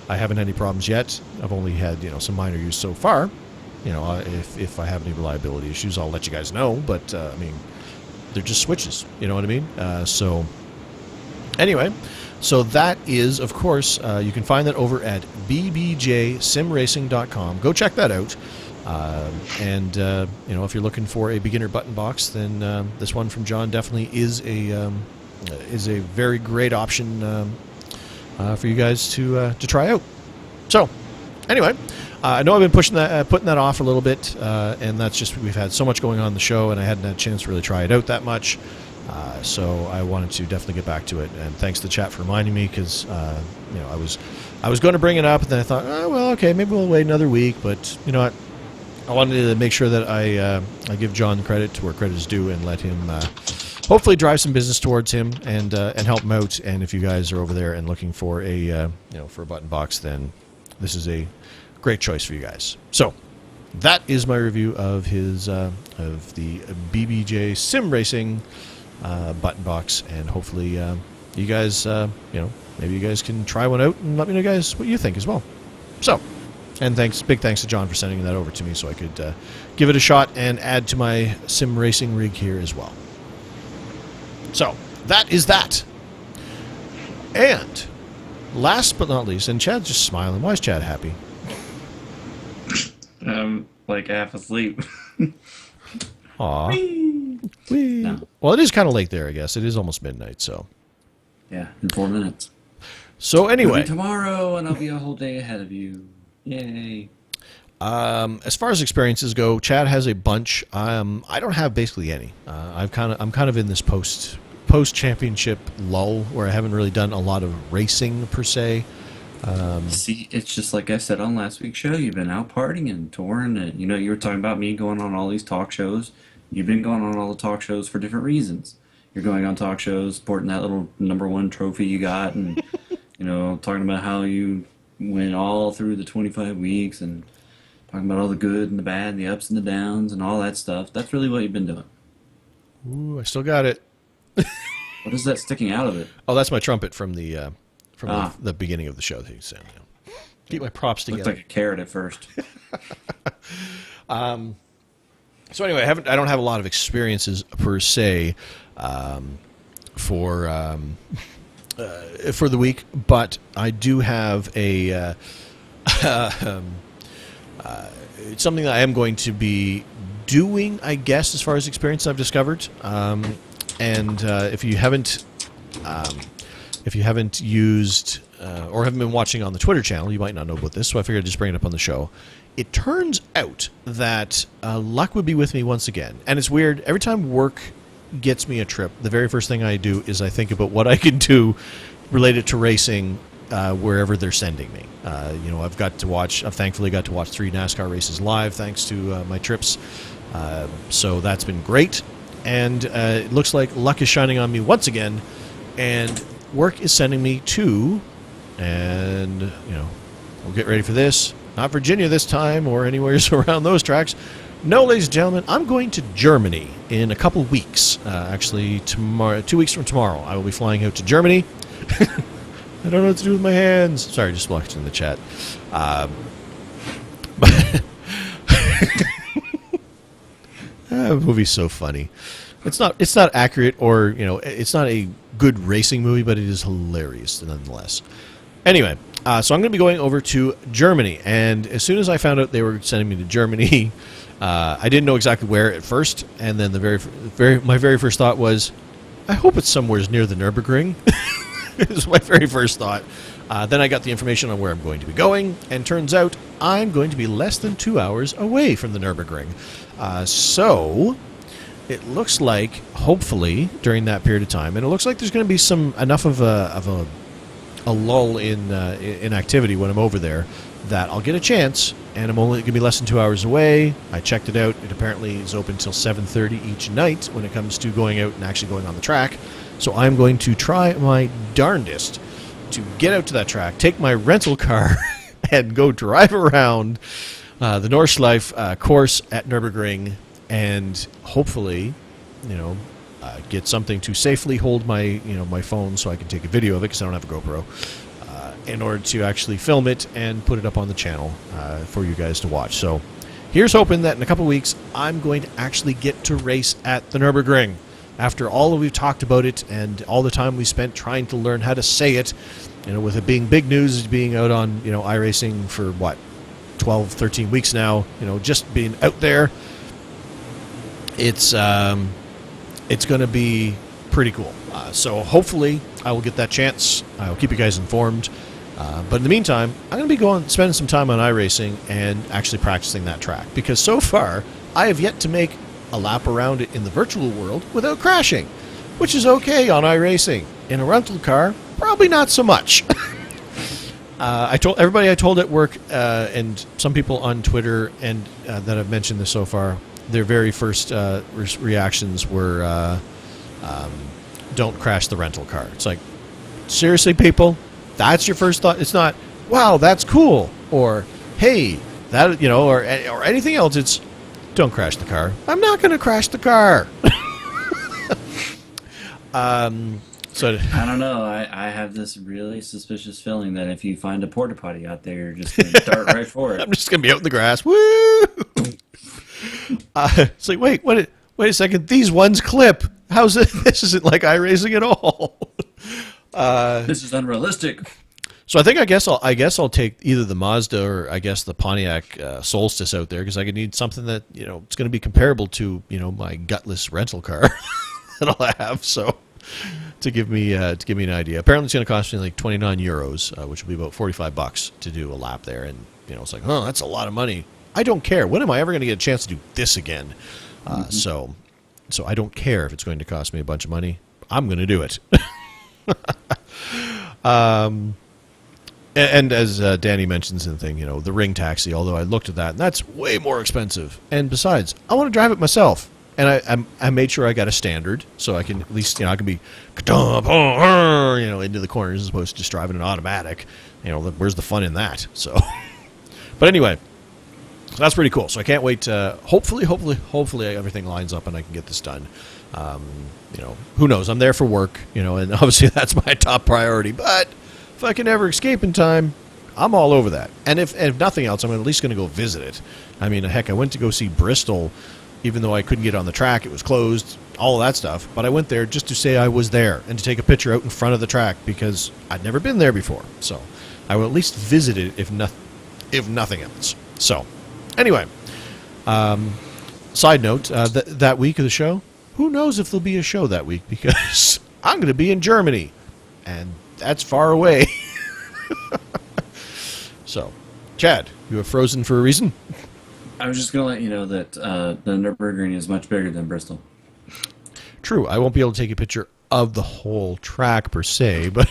I haven't had any problems yet. I've only had some minor use so far. If I have any reliability issues, I'll let you guys know. But I mean, they're just switches. You know what I mean? So anyway, so that is, of course, you can find that over at bbjsimracing.com. Go check that out. And if you're looking for a beginner button box, then this one from John definitely is a very great option. For you guys to try out. So, anyway, I know I've been putting that off a little bit, and that's just we've had so much going on in the show, and I hadn't had a chance to really try it out that much. So I wanted to definitely get back to it, and thanks to the chat for reminding me, because I was going to bring it up, and then I thought, oh, well, okay, maybe we'll wait another week, but you know what? I wanted to make sure that I give John credit to where credit is due, and let him hopefully drive some business towards him and help him out. And if you guys are over there and looking for a button box, then this is a great choice for you guys. So that is my review of his of the BBJ Sim Racing button box, and hopefully you guys maybe you guys can try one out and let me know, guys, what you think as well. So, and big thanks to John for sending that over to me so I could give it a shot and add to my sim racing rig here as well. So, that is that. And last but not least, and Chad's just smiling. Why is Chad happy? Like half asleep. Aw. Whee! No. Well, it is kind of late there, I guess. It is almost midnight, so. Yeah, in 4 minutes. So anyway. Tomorrow, and I'll be a whole day ahead of you. Yay. As far as experiences go, Chad has a bunch. I don't have basically any. I'm kind of in this post championship lull where I haven't really done a lot of racing per se. See, it's just like I said on last week's show. You've been out partying and touring, and you were talking about me going on all these talk shows. You've been going on all the talk shows for different reasons. You're going on talk shows, sporting that little #1 trophy you got, and talking about how you went all through the 25 weeks and talking about all the good and the bad and the ups and the downs and all that stuff. That's really what you've been doing. Ooh, I still got it. What is that sticking out of it? Oh, that's my trumpet from the beginning of the show that he sent. Keep my props together. Looked like a carrot at first. So anyway, I don't have a lot of experiences per se for the week, but I do have a it's something that I am going to be doing, I guess, as far as experience I've discovered. And if you haven't used or haven't been watching on the Twitter channel, you might not know about this, so I figured I'd just bring it up on the show. It turns out that luck would be with me once again. And it's weird. Every time work gets me a trip, the very first thing I do is I think about what I can do related to racing wherever they're sending me. I've thankfully got to watch 3 NASCAR races live thanks to my trips. So that's been great. And it looks like luck is shining on me once again. And work is sending me to, and, we'll get ready for this. Not Virginia this time or anywhere around those tracks. No, ladies and gentlemen, I'm going to Germany in a couple weeks. Actually, tomorrow, 2 weeks from tomorrow, I will be flying out to Germany. I don't know what to do with my hands. Sorry, just watching the chat. The movie's so funny. It's not accurate, or it's not a good racing movie, but it is hilarious nonetheless. Anyway, so I'm going to be going over to Germany, and as soon as I found out they were sending me to Germany, I didn't know exactly where at first, and then my very first thought was, I hope it's somewhere near the Nürburgring. It was my very first thought. Then I got the information on where I'm going to be going, and turns out I'm going to be less than 2 hours away from the Nürburgring. So it looks like, hopefully, during that period of time, and it looks like there's going to be enough of a lull in activity when I'm over there, that I'll get a chance, and I'm only going to be less than 2 hours away. I checked it out. It apparently is open till 7:30 each night when it comes to going out and actually going on the track. So I'm going to try my darndest to get out to that track, take my rental car, and go drive around the Nordschleife course at Nürburgring, and hopefully, get something to safely hold my phone so I can take a video of it, because I don't have a GoPro, in order to actually film it and put it up on the channel for you guys to watch. So here's hoping that in a couple of weeks I'm going to actually get to race at the Nürburgring. After all that we've talked about it and all the time we spent trying to learn how to say it, with it being big news, being out on iRacing for 12, 13 weeks now, just being out there, it's going to be pretty cool. So hopefully I will get that chance. I'll keep you guys informed. But in the meantime, I'm going to be spending some time on iRacing and actually practicing that track, because so far I have yet to make a lap around it in the virtual world without crashing, which is okay on iRacing. In a rental car, probably not so much. I told everybody I told at work, and some people on Twitter and that have mentioned this so far, their very first reactions were, don't crash the rental car. It's like, seriously, people? That's your first thought? It's not, wow, that's cool, or hey, that, or anything else. It's, don't crash the car. I'm not going to crash the car. So I don't know. I have this really suspicious feeling that if you find a porta potty out there, you're just going to start right for it. I'm just going to be out in the grass. Woo! It's like, wait a second. These ones clip. How's it? This isn't like iRacing at all. This is unrealistic. So I guess I'll take either the Mazda or I guess the Pontiac Solstice out there, because I could need something that it's going to be comparable to my gutless rental car that I'll have. So to give me an idea, apparently it's going to cost me like 29 euros, which will be about $45 to do a lap there. And it's like, oh, that's a lot of money. I don't care. When am I ever going to get a chance to do this again? So I don't care if it's going to cost me a bunch of money. I'm going to do it. And as Danny mentions in the thing, the ring taxi, although I looked at that, and that's way more expensive. And besides, I want to drive it myself. And I made sure I got a standard, so I can at least, I can be, into the corners as opposed to just driving an automatic. Where's the fun in that? So, but anyway, that's pretty cool. So I can't wait. Hopefully everything lines up and I can get this done. Who knows? I'm there for work, and obviously that's my top priority. But if I can ever escape in time, I'm all over that. And if nothing else, I'm at least going to go visit it. I mean, heck, I went to go see Bristol, even though I couldn't get on the track. It was closed, all of that stuff. But I went there just to say I was there and to take a picture out in front of the track because I'd never been there before. So I will at least visit it if nothing else. So anyway, side note, that week of the show, who knows if there'll be a show that week, because I'm going to be in Germany, and that's far away. So, Chad, you have frozen for a reason? I was just going to let you know that the Nürburgring is much bigger than Bristol. True, I won't be able to take a picture of the whole track per se, but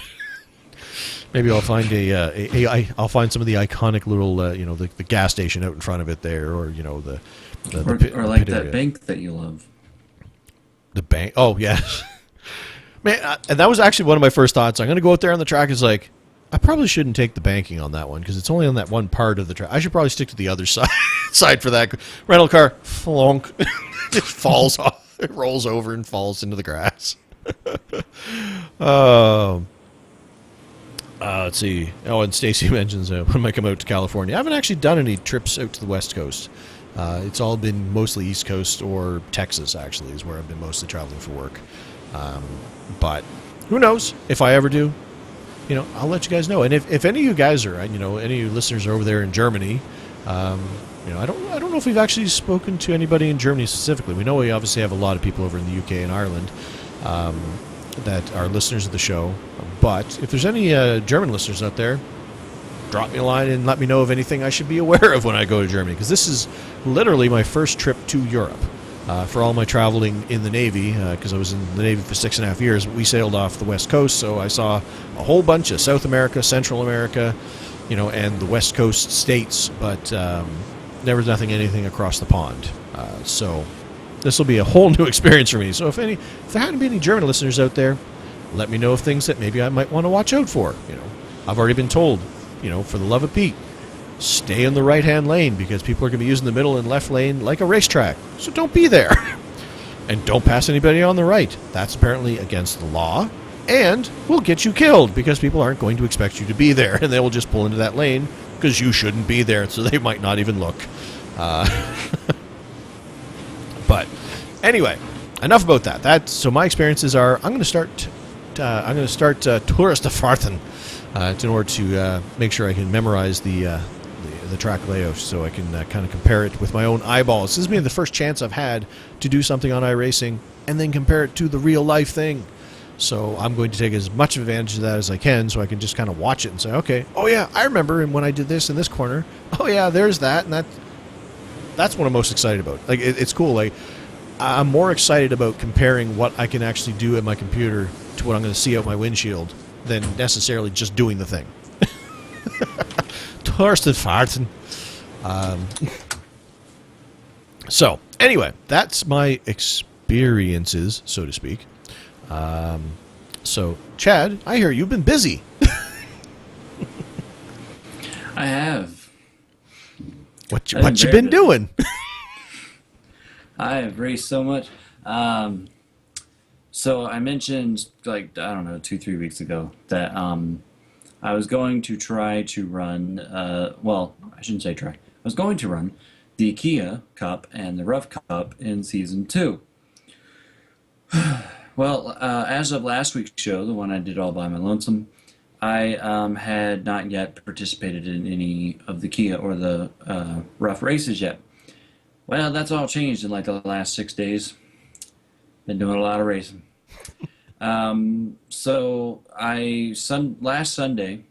maybe I'll find I'll find some of the iconic little the gas station out in front of it there, or Or like that bank that you love. The bank. Oh yes, man. And that was actually one of my first thoughts. I'm going to go out there on the track. Is like, I probably shouldn't take the banking on that one because it's only on that one part of the track. I should probably stick to the other side for that. Rental car, flonk, it falls off. It rolls over and falls into the grass. Let's see. Oh, and Stacy mentions when I come out to California. I haven't actually done any trips out to the West Coast. It's all been mostly East Coast or Texas, actually, is where I've been mostly traveling for work. But who knows? If I ever do, I'll let you guys know. And if any of you guys are, any of you listeners are over there in Germany, I don't know if we've actually spoken to anybody in Germany specifically. We know we obviously have a lot of people over in the UK and Ireland that are listeners of the show. But if there's any German listeners out there, drop me a line and let me know of anything I should be aware of when I go to Germany. Because this is literally my first trip to Europe. For all my traveling in the Navy, because I was in the Navy for 6.5 years, we sailed off the West Coast, so I saw a whole bunch of South America, Central America, and the West Coast states, but there was anything across the pond. So this will be a whole new experience for me. So if there hadn't been any German listeners out there, let me know of things that maybe I might want to watch out for. I've already been told, for the love of Pete, stay in the right-hand lane because people are going to be using the middle and left lane like a racetrack. So don't be there. And don't pass anybody on the right. That's apparently against the law and will get you killed because people aren't going to expect you to be there and they will just pull into that lane because you shouldn't be there, so they might not even look. But anyway, enough about that. So my experiences are I'm going to start Touristerfahrten in order to make sure I can memorize the track layout so I can kind of compare it with my own eyeballs. This has been the first chance I've had to do something on iRacing and then compare it to the real life thing. So I'm going to take as much advantage of that as I can so I can just kind of watch it and say, okay, oh yeah, I remember when I did this in this corner. Oh yeah, there's that. And that's what I'm most excited about. Like, it's cool. Like, I'm more excited about comparing what I can actually do at my computer to what I'm going to see out my windshield than necessarily just doing the thing. Touristerfahrten. So, anyway, that's my experiences, so to speak. So, Chad, I hear you've been busy. I have. What you been doing? I have raced so much. So I mentioned, 2-3 weeks ago that I was going to try to run, I shouldn't say try. I was going to run the Kia Cup and the Rough Cup in Season 2. Well, as of last week's show, the one I did all by my lonesome, I had not yet participated in any of the Kia or the Rough races yet. Well, that's all changed in the last 6 days. Been doing a lot of racing. So last Sunday,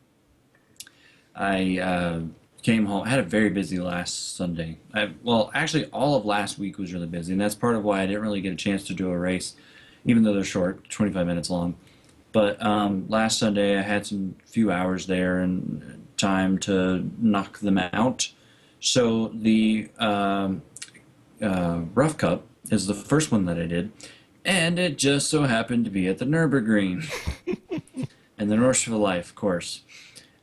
I came home. I had a very busy last Sunday. Actually, all of last week was really busy, and that's part of why I didn't really get a chance to do a race, even though they're short, 25 minutes long. But last Sunday, I had some few hours there and time to knock them out. So the Rough Cup is the first one that I did, and it just so happened to be at the Nürburgring, and the North for Life, of course.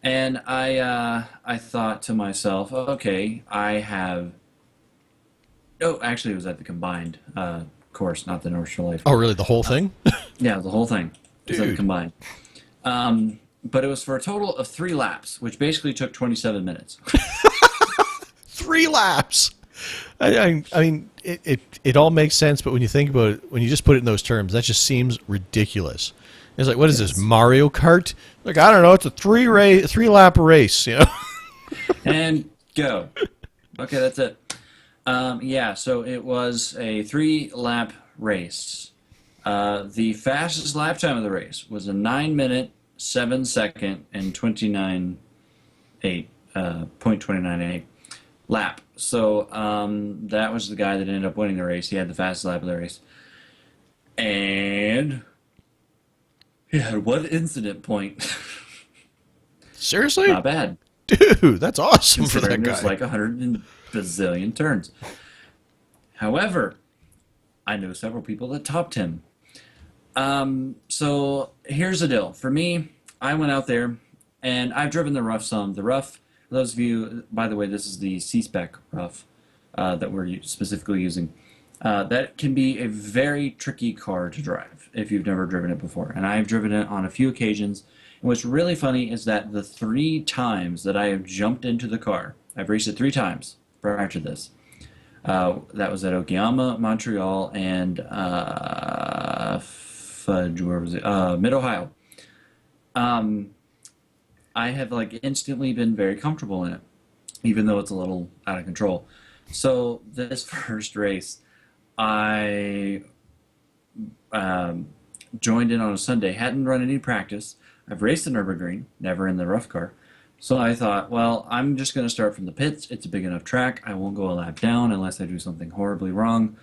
And I thought to myself, okay, actually, it was at the combined course, not the North for Life. Oh, really? The whole thing? Yeah, the whole thing. It was at the combined. But it was for a total of 3 laps, which basically took 27 minutes. 3 laps. I mean, it all makes sense, but when you think about it, when you just put it in those terms, that just seems ridiculous. It's like, what is this, Mario Kart? Like, I don't know, it's a 3-lap race, And go. Okay, that's it. So it was a 3-lap race. The fastest lap time of the race was a 9-minute, 7-second, and 0.298 lap. So that was the guy that ended up winning the race. He had the fastest lap of the race. And he had one incident point. Seriously? Not bad, Dude, that's awesome for that considering there's guy. like 100 bazillion turns. However, I know several people that topped him. So here's the deal. For me, I went out there and I've driven the rough some. The rough, for those of you, by the way, this is the C-Spec rough that we're specifically using. That can be a very tricky car to drive if you've never driven it before. And I've driven it on a few occasions. And what's really funny is that the 3 times that I have jumped into the car, I've raced it 3 times prior to this. That was at Okayama, Montreal, and fudge, where was it? Mid Ohio. Um, I have like instantly been very comfortable in it, even though it's a little out of control. So this first race, I um, joined in on a Sunday. Hadn't run any practice. I've raced the Nürburgring, never in the rough car. So I thought, well, I'm just going to start from the pits. It's a big enough track. I won't go a lap down unless I do something horribly wrong.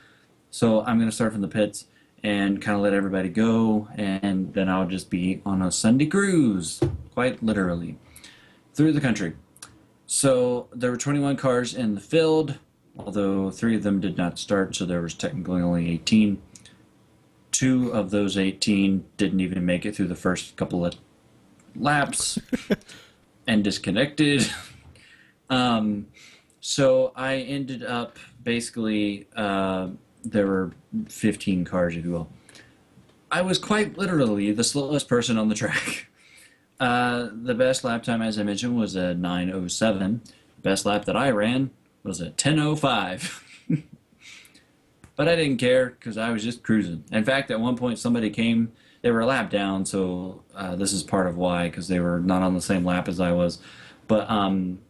So I'm going to start from the pits and kind of let everybody go, and then I'll just be on a Sunday cruise, quite literally, through the country. So there were 21 cars in the field, although 3 of them did not start, so there was technically only 18. 2 of those 18 didn't even make it through the first couple of laps and disconnected. Um, so I ended up basically, there were 15 cars, if you will. I was quite literally the slowest person on the track. The best lap time, as I mentioned, was a 9:07. The best lap that I ran was a 10:05. But I didn't care because I was just cruising. In fact, at one point somebody came, they were a lap down, so this is part of why, because they were not on the same lap as I was. But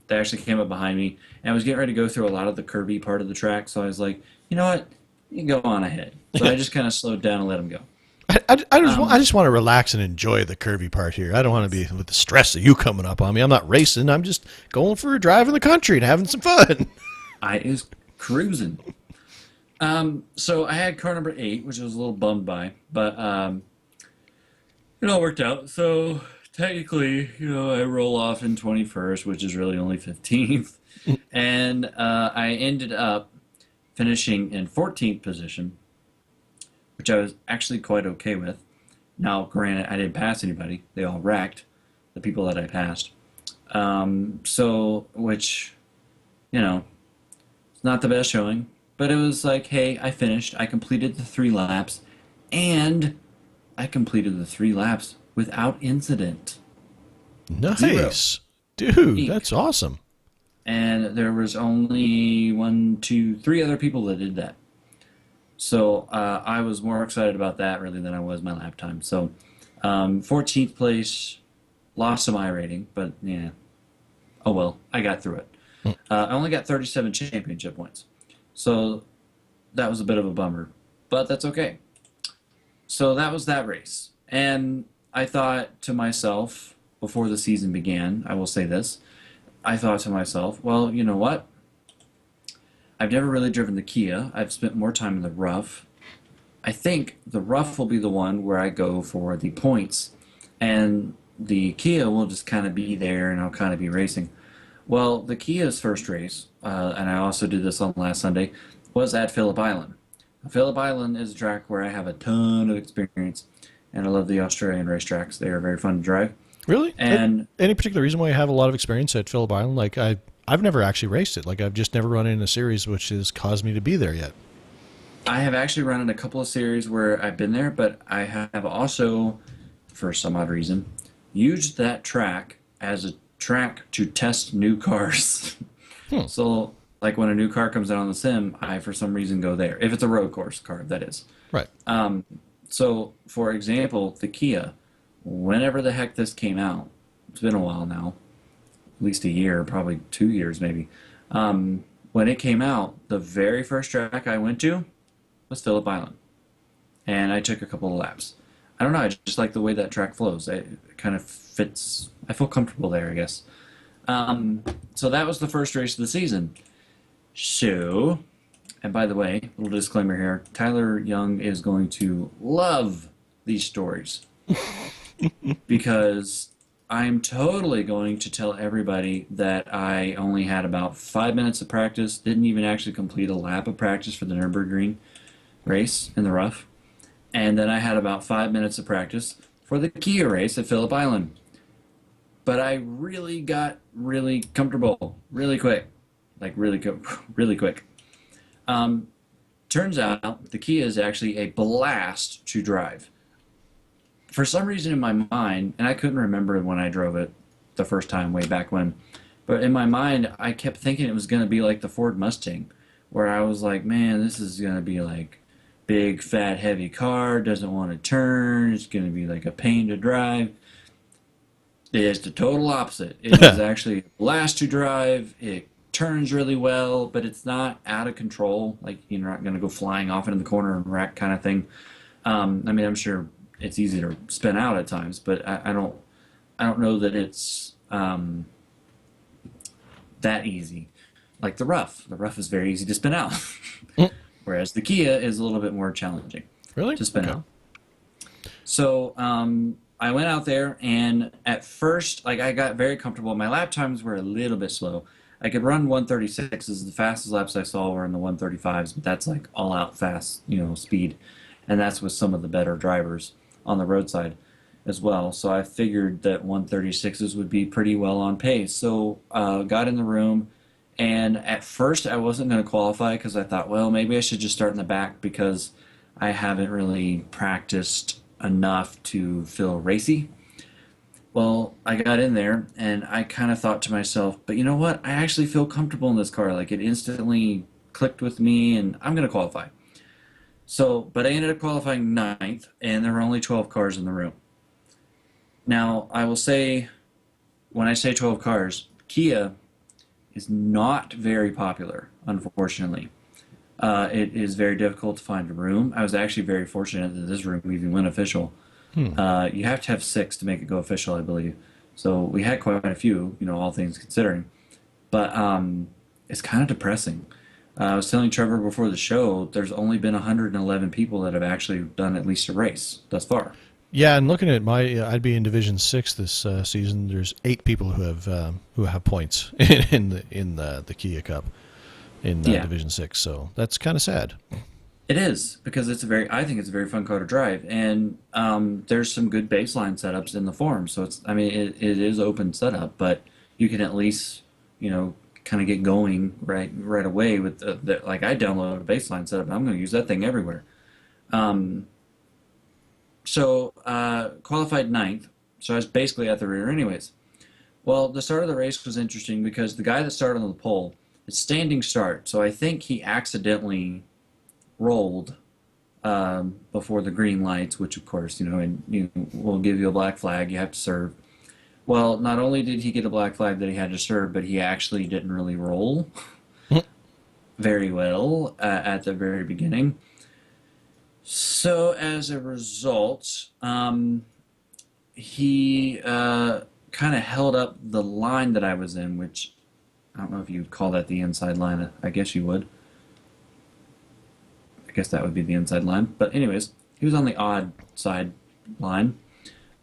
they actually came up behind me, and I was getting ready to go through a lot of the curvy part of the track, so I was like, you know what, you can go on ahead. So I just kind of slowed down and let them go. I Um, just want to relax and enjoy the curvy part here. I don't want to be with the stress of you coming up on me. I'm not racing. I'm just going for a drive in the country and having some fun. I is cruising. So I had car number 8, which I was a little bummed by, but it all worked out. So technically, I roll off in 21st, which is really only 15th. And I ended up finishing in 14th position, which I was actually quite okay with. Now, granted, I didn't pass anybody. They all wrecked, the people that I passed. Which, it's not the best showing, but it was like, hey, I finished. I completed the 3 laps, and I completed the 3 laps without incident. Zero. Nice. Dude, Eek. that's awesome. And there was only 1, 2, 3 other people that did that. So I was more excited about that really than I was my lap time. So 14th place, lost some iRating, but yeah, oh well, I got through it. I only got 37 championship points. So that was a bit of a bummer, but that's okay. So that was that race. And I thought to myself, before the season began, I will say this, I thought to myself, well, you know what? I've never really driven the Kia. I've spent more time in the rough. I think the rough will be the one where I go for the points, and the Kia will just kind of be there, and I'll kind of be racing. Well, the Kia's first race, and I also did this on last Sunday, was at Phillip Island. Phillip Island is a track where I have a ton of experience, and I love the Australian racetracks. They are very fun to drive. Really? And Any particular reason why you have a lot of experience at Phillip Island? Like I've never actually raced it. Like I've just never run in a series which has caused me to be there yet. I have actually run in a couple of series where I've been there, but I have also, for some odd reason, used that track as a track to test new cars. Hmm. So, like when a new car comes out on the sim, I for some reason go there. If it's a road course car, that is. Right. So, for example, the Kia, whenever the heck this came out, it's been a while now, at least a year, probably 2 years maybe. When it came out, the very first track I went to was Phillip Island, and I took a couple of laps. I don't know, I just like the way that track flows. It kind of fits. I feel comfortable there, I guess. So that was the first race of the season. So And by the way, little disclaimer here: Tyler Young is going to love these stories because I'm totally going to tell everybody that I only had about 5 minutes of practice, didn't even actually complete a lap of practice for the Nürburgring race in the rough, and then I had about 5 minutes of practice for the Kia race at Phillip Island. But I really got really comfortable really quick, like really quick. Um, Turns out the Kia is actually a blast to drive. For some reason in my mind, and I couldn't remember when I drove it the first time way back when, but in my mind I kept thinking it was going to be like the Ford Mustang, where I was like, man, this is going to be like big, fat, heavy car, doesn't want to turn, it's going to be like a pain to drive. It's the total opposite. It is actually a blast to drive. It turns really well, but it's not out of control. Like you're not going to go flying off into the corner and wreck kind of thing. I mean, I'm sure it's easy to spin out at times, but I don't know that it's that easy. Like the rough is very easy to spin out, Mm. whereas the Kia is a little bit more challenging Really? to spin Okay. out. So I went out there, and at first, like I got very comfortable. My lap times were a little bit slow. I could run 136s. The fastest laps I saw were in the 135s, but that's like all out fast, speed, and that's with some of the better drivers on the roadside as well. So I figured that 136s would be pretty well on pace. So got in the room, and at first I wasn't going to qualify because I thought, well, maybe I should just start in the back because I haven't really practiced enough to feel racy. Well, I got in there and I kind of thought to myself, but you know what? I actually feel comfortable in this car. Like it instantly clicked with me and I'm going to qualify. So, but I ended up qualifying ninth and there were only 12 cars in the room. Now, I will say, when I say 12 cars, Kia is not very popular, unfortunately. It is very difficult to find a room. I was actually very fortunate that this room even went official. Hmm. You have to have six to make it go official, I believe. So we had quite a few, all things considering. But it's kind of depressing. I was telling Trevor before the show, there's only been 111 people that have actually done at least a race thus far. Yeah, and looking at I'd be in Division 6 this season. There's 8 people who have points in the Kia Cup in Yeah, Division 6. So that's kind of sad. it is because I think it's a very fun car to drive, and there's some good baseline setups in the forum. So I mean, it is open setup, but you can at least, kind of get going right away with like I downloaded a baseline setup, and I'm going to use that thing everywhere. Um, so qualified ninth, so I was basically at the rear anyways. Well, the start of the race was interesting because the guy that started on the pole, it's standing start, so I think he accidentally rolled before the green lights, which of course, and will give you a black flag. You have to serve. Well, not only did he get a black flag that he had to serve, but he actually didn't really roll very well at the very beginning. So as a result, he kind of held up the line that I was in, which I don't know if you'd call that the inside line. I guess you would. I guess that would be the inside line. But anyways, he was on the odd side line.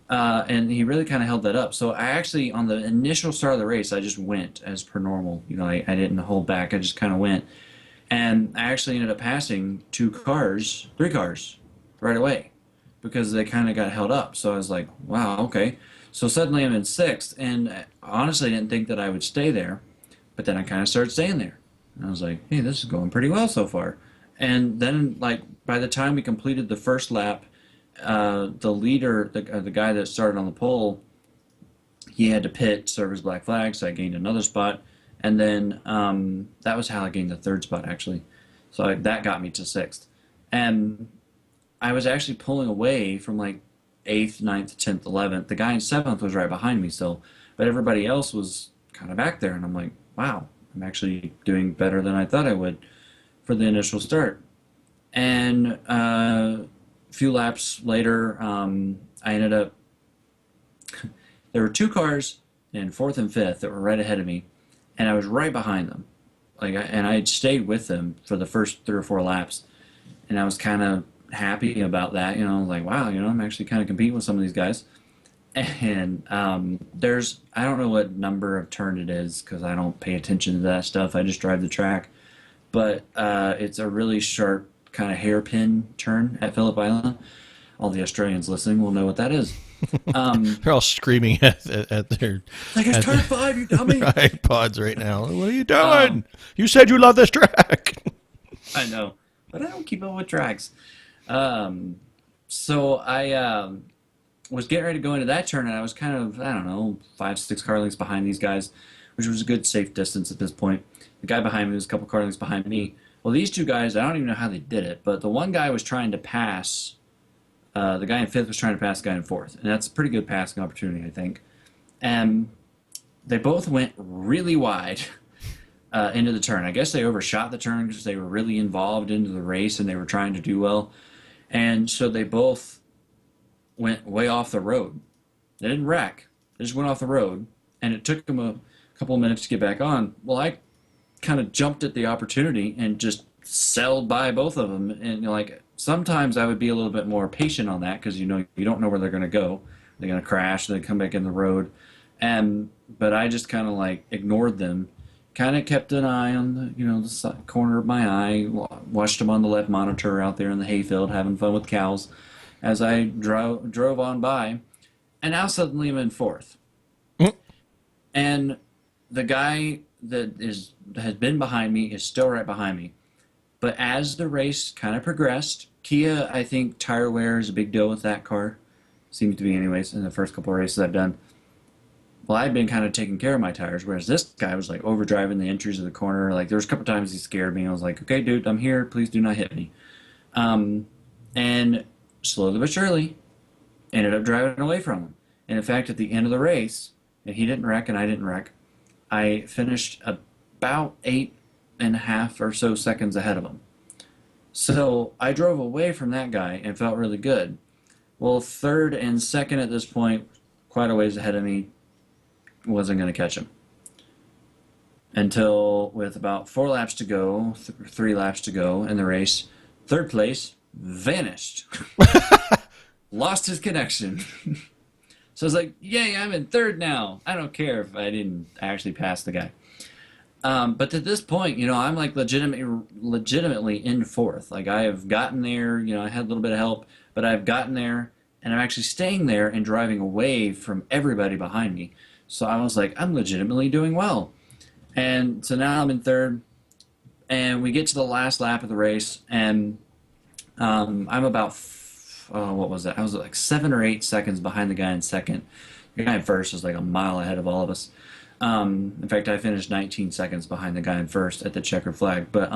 And he really kind of held that up. So I actually, on the initial start of the race, I just went as per normal. I didn't hold back. I just kind of went. And I actually ended up passing three cars, right away because they kind of got held up. So I was like, wow, okay. So suddenly I'm in sixth. And honestly, I didn't think that I would stay there. But then I kind of started staying there. And I was like, hey, this is going pretty well so far. And then, like, by the time we completed the first lap, the leader, the guy that started on the pole, he had to pit, serve his black flag, so I gained another spot. And then that was how I gained the third spot, actually. So that got me to sixth. And I was actually pulling away from like eighth, ninth, 10th, 11th. The guy in seventh was right behind me, so, but everybody else was kind of back there. And I'm like, wow, I'm actually doing better than I thought I would for the initial start. And a few laps later, I ended up, there were two cars in fourth and fifth that were right ahead of me, and I was right behind them. and I stayed with them for the first 3 or 4 laps, and I was kind of happy about that. Like, wow, I'm actually kind of competing with some of these guys. And there's I don't know what number of turn it is because I don't pay attention to that stuff. I just drive the track, but it's a really sharp kind of hairpin turn at Phillip Island. All the Australians listening will know what that is. They're all screaming at their Like, it's at turn their, 5, you dummy! their iPods right now. What are you Um, doing? You said you love this track. I know, but I don't keep up with tracks. Um, so I was getting ready to go into that turn, and I was kind of, I don't know, 5, 6 car lengths behind these guys, which was a good safe distance at this point. The guy behind me was a couple car lengths behind me. Well, these two guys, I don't even know how they did it, but the one guy was trying to pass. The guy in fifth was trying to pass the guy in fourth, and that's a pretty good passing opportunity, I think. And they both went really wide into the turn. I guess they overshot the turn because they were really involved into the race and they were trying to do well. And so they both went way off the road. They didn't wreck. They just went off the road, and it took them a couple of minutes to get back on. Well, I kind of jumped at the opportunity and just sailed by both of them. And like sometimes I would be a little bit more patient on that because you don't know where they're going to go. They're going to crash. They come back in the road, and but I just kind of like ignored them. Kind of kept an eye on the corner of my eye. Watched them on the left monitor out there in the hayfield having fun with cows as I drove on by, and now suddenly I'm in fourth. And the guy that has been behind me is still right behind me. But as the race kind of progressed, Kia, I think tire wear is a big deal with that car. Seems to be anyways in the first couple of races I've done. Well, I've been kind of taking care of my tires, whereas this guy was like overdriving the entries of the corner. Like there was a couple times he scared me. I was like, okay, dude, I'm here. Please do not hit me. And slowly but surely, ended up driving away from him. And in fact, at the end of the race, and he didn't wreck and I didn't wreck, I finished about 8.5 or so seconds ahead of him. So I drove away from that guy and felt really good. Well, third and second at this point, quite a ways ahead of me, wasn't going to catch him. Until with about 4 laps to go, 3 laps to go in the race, third place vanished. Lost his connection. So I was like, yay, I'm in third now. I don't care if I didn't actually pass the guy. But to this point, I'm like legitimately in fourth. Like I have gotten there, I had a little bit of help, but I've gotten there and I'm actually staying there and driving away from everybody behind me. So I was like, I'm legitimately doing well. And so now I'm in third, and we get to the last lap of the race, and I'm about, what was that? I was like 7 or 8 seconds behind the guy in second. The guy in first was like a mile ahead of all of us. In fact, I finished 19 seconds behind the guy in first at the checkered flag. But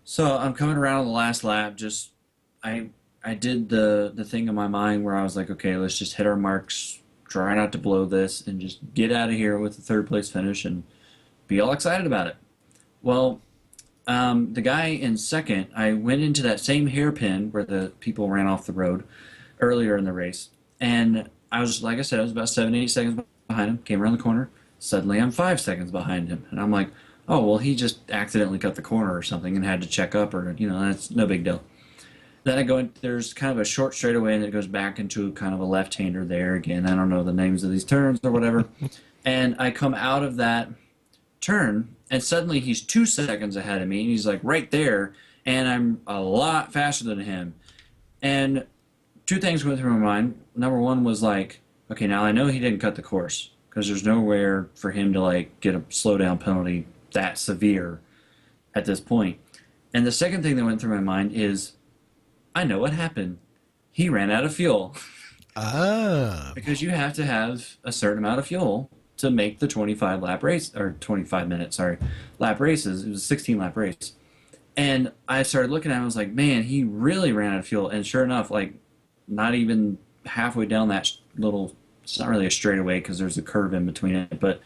so I'm coming around on the last lap. Just I did the thing in my mind where I was like, okay, let's just hit our marks, try not to blow this, and just get out of here with the third place finish and be all excited about it. Well, the guy in second, I went into that same hairpin where the people ran off the road earlier in the race, and I was, like I said, I was about 7, 8 seconds behind him. Came around the corner. Suddenly, I'm 5 seconds behind him, and I'm like, oh well, he just accidentally cut the corner or something and had to check up, or that's no big deal. Then I go in, there's kind of a short straightaway, and it goes back into kind of a left-hander there again. I don't know the names of these turns or whatever. And I come out of that turn, and suddenly he's 2 seconds ahead of me, and he's like right there, and I'm a lot faster than him. And two things went through my mind. Number one was like, okay, now I know he didn't cut the course because there's nowhere for him to like get a slowdown penalty that severe at this point. And the second thing that went through my mind is, I know what happened. He ran out of fuel. Ah. Because you have to have a certain amount of fuel to make the 25 lap race, or 25 minute, sorry, lap races. It was a 16 lap race. And I started looking at him, I was like, man, he really ran out of fuel. And sure enough, like not even halfway down that little, it's not really a straightaway because there's a curve in between it, but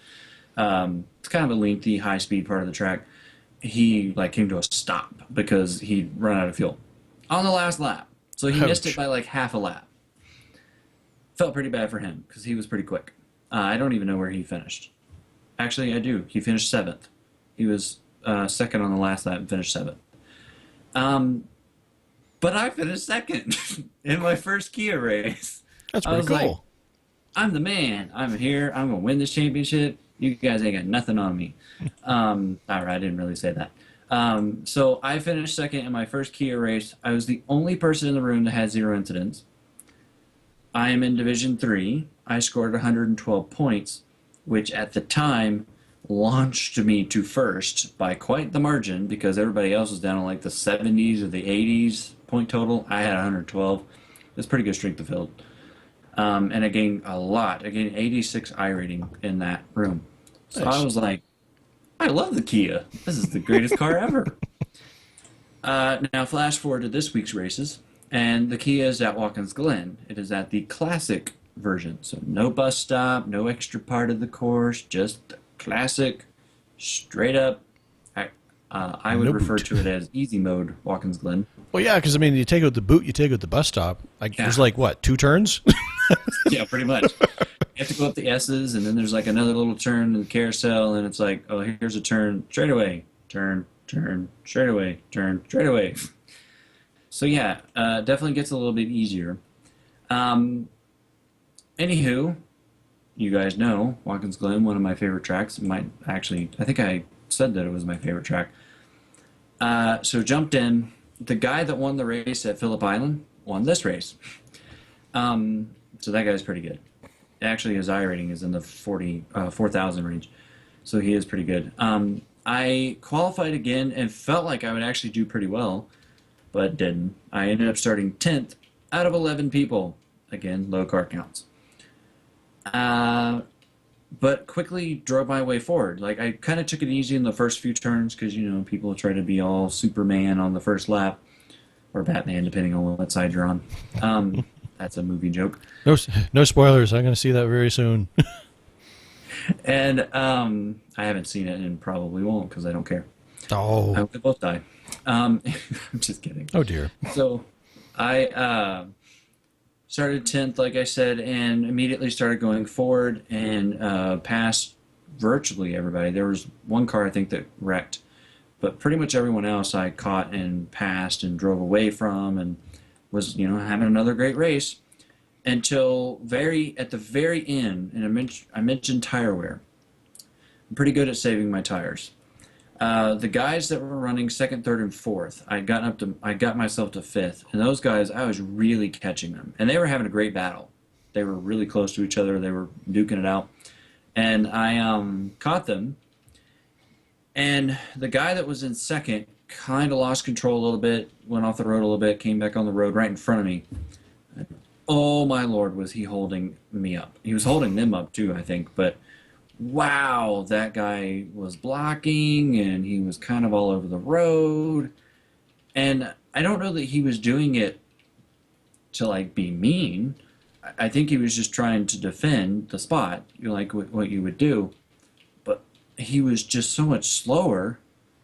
it's kind of a lengthy, high speed part of the track. He like came to a stop because he'd run out of fuel on the last lap. So he missed it by like half a lap. Felt pretty bad for him because he was pretty quick. I don't even know where he finished. Actually, I do. He finished 7th. He was second on the last lap and finished seventh. Um, but I finished second in my first Kia race. That's I pretty was like, cool. I'm the man. I'm here. I'm gonna win this championship. You guys ain't got nothing on me. All right, I didn't really say that. So I finished second in my first Kia race. I was the only person in the room that had zero incidents. I am in Division 3. I scored 112 points, which at the time launched me to first by quite the margin because everybody else was down in like the 70s or the 80s point total. I had 112. That's pretty good strength of field. And I gained a lot. I gained 86 I rating in that room. So I Nice. was like, I love the Kia. This is the greatest car ever. Now, flash forward to this week's races, and the Kia is at Watkins Glen. It is at the classic version, so no bus stop, no extra part of the course, just the classic, straight up. I would No refer boot. to it as easy mode Watkins Glen. Well, yeah, because I mean, you take out the boot, you take out the bus stop. Like, Yeah, there's like what, 2 turns? yeah, pretty much. You have to go up the S's, and then there's like another little turn in the carousel, and it's like, oh, here's a turn, straight away, turn, straight away, turn, straight away. So yeah, definitely gets a little bit easier. Um, Anywho, you guys know Watkins Glen, one of my favorite tracks. Might actually, I think I said that it was my favorite track. So jumped in. The guy that won the race at Phillip Island won this race. So that guy's pretty good. Actually, his I rating is in the 4,000 range, so he is pretty good. I qualified again and felt like I would actually do pretty well, but didn't. I ended up starting 10th out of 11 people. Again, low car counts. Uh, but quickly drove my way forward. Like I kind of took it easy in the first few turns because people try to be all Superman on the first lap or Batman, depending on what side you're on. That's a movie joke. No, no spoilers. I'm going to see that very soon. And I haven't seen it and probably won't because I don't care. I Oh, hope they both die. I'm just kidding. oh dear. So I started 10th, like I said, and immediately started going forward and passed virtually everybody. There was one car I think that wrecked, but pretty much everyone else I caught and passed and drove away from and was having another great race until at the very end. And I mentioned tire wear. I'm pretty good at saving my tires. The guys that were running second, third, and fourth, I got myself to fifth, and those guys, I was really catching them, and they were having a great battle. They were really close to each other. They were duking it out, and I caught them. And the guy that was in second kind of lost control a little bit, went off the road a little bit, came back on the road right in front of me. Oh my Lord, was he holding me up? He was holding them up too, I think, but. Wow, that guy was blocking and he was kind of all over the road. And I don't know that he was doing it to like be mean. I think he was just trying to defend the spot, like what you would do. But he was just so much slower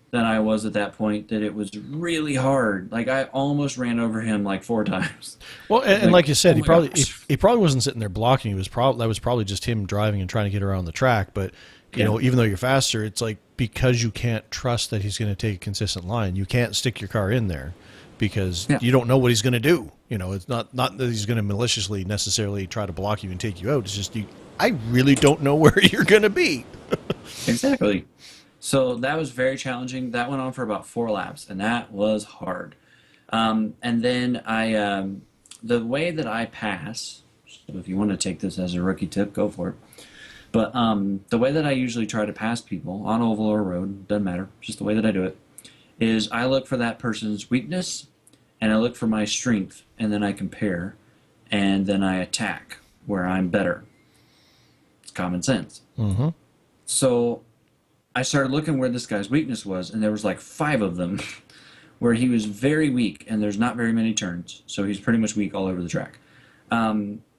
than I was at that point that it was really hard. Like I almost ran over him like 4 times. Well, and Like, like you oh said, he my probably gosh. he probably wasn't sitting there blocking. That was probably just him driving and trying to get around the track. But Yeah. even though you're faster, it's like because you can't trust that he's going to take a consistent line, you can't stick your car in there because Yeah. you don't know what he's going to do. It's not that he's going to maliciously necessarily try to block you and take you out. It's just I really don't know where you're going to be. Exactly. So that was very challenging. That went on for about 4 laps, and that was hard. And then the way that I pass, so if you want to take this as a rookie tip, go for it. But the way that I usually try to pass people on oval or road, doesn't matter, just the way that I do it, is I look for that person's weakness and I look for my strength, and then I compare, and then I attack where I'm better. It's common sense. Mm-hmm. So I started looking where this guy's weakness was, and there was like 5 of them where he was very weak, and there's not very many turns, so he's pretty much weak all over the track.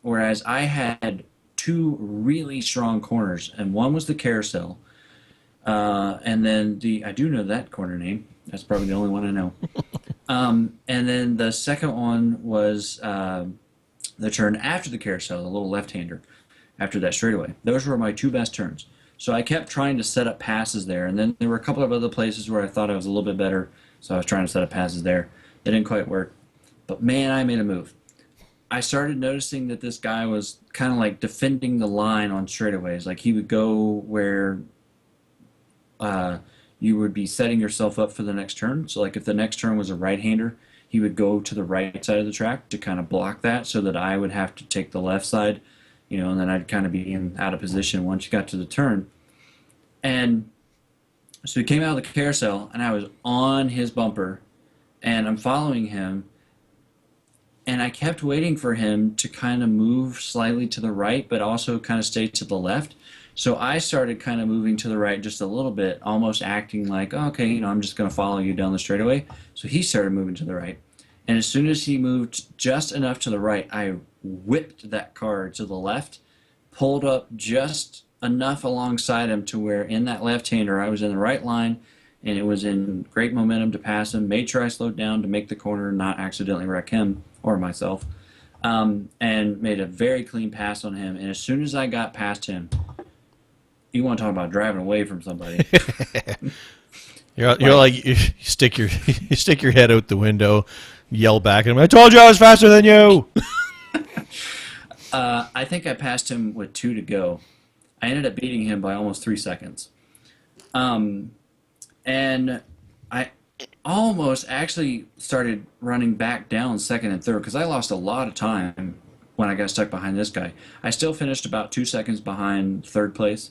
Whereas I had 2 really strong corners, and one was the carousel, and then I do know that corner name. That's probably the only one I know. And then the second one was the turn after the carousel, the little left-hander, after that straightaway. Those were my 2 best turns. So I kept trying to set up passes there, and then there were a couple of other places where I thought I was a little bit better, so I was trying to set up passes there. It didn't quite work, but man, I made a move. I started noticing that this guy was kind of like defending the line on straightaways. Like he would go where uh, you would be setting yourself up for the next turn. So like if the next turn was a right-hander, he would go to the right side of the track to kind of block that, so that I would have to take the left side, and then I'd kind of be out of position once you got to the turn. And so he came out of the carousel, and I was on his bumper, and I'm following him, and I kept waiting for him to kind of move slightly to the right, but also kind of stay to the left. So I started kind of moving to the right just a little bit, almost acting like, "Oh, okay, I'm just going to follow you down the straightaway." So he started moving to the right. And as soon as he moved just enough to the right, I whipped that car to the left, pulled up just enough alongside him to where in that left-hander I was in the right line, and it was in great momentum to pass him, made sure I slowed down to make the corner, not accidentally wreck him or myself, and made a very clean pass on him. And as soon as I got past him, you want to talk about driving away from somebody. You're like you stick your you stick your head out the window, yell back at him. I told you I was faster than you. I think I passed him with 2 to go. I ended up beating him by almost 3 seconds. And I almost actually started running back down second and third because I lost a lot of time when I got stuck behind this guy. I still finished about 2 seconds behind third place,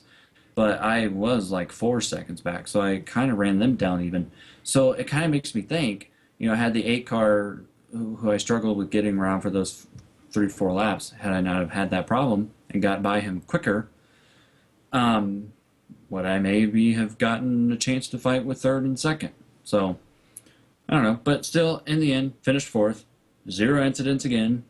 but I was like 4 seconds back, so I kind of ran them down even. So it kind of makes me think, I had the 8 car who I struggled with getting around for those 3 4 laps. Had I not have had that problem and got by him quicker, would I maybe have gotten a chance to fight with third and second? So I don't know, but still, in the end, finished fourth, 0 incidents again,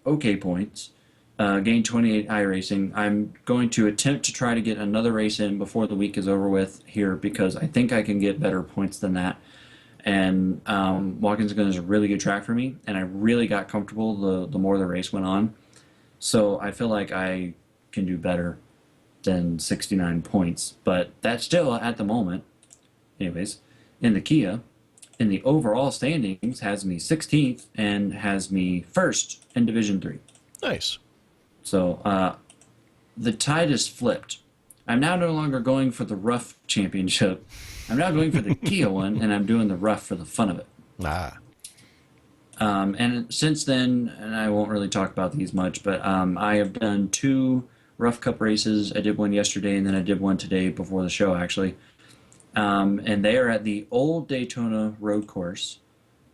okay points, gained 28 iRacing. I'm going to attempt to try to get another race in before the week is over with here because I think I can get better points than that. And Watkins Glen is a really good track for me, and I really got comfortable the more the race went on. So I feel like I can do better than 69 points, but that's still at the moment. Anyways, in the Kia, in the overall standings, has me 16th and has me first in Division 3. Nice. So the tide is flipped. I'm now no longer going for the rough championship. I'm now going for the Kia one, and I'm doing the rough for the fun of it. Ah. And since then, and I won't really talk about these much, but I have done 2 Rough Cup races. I did one yesterday, and then I did one today before the show, actually. And they are at the old Daytona road course,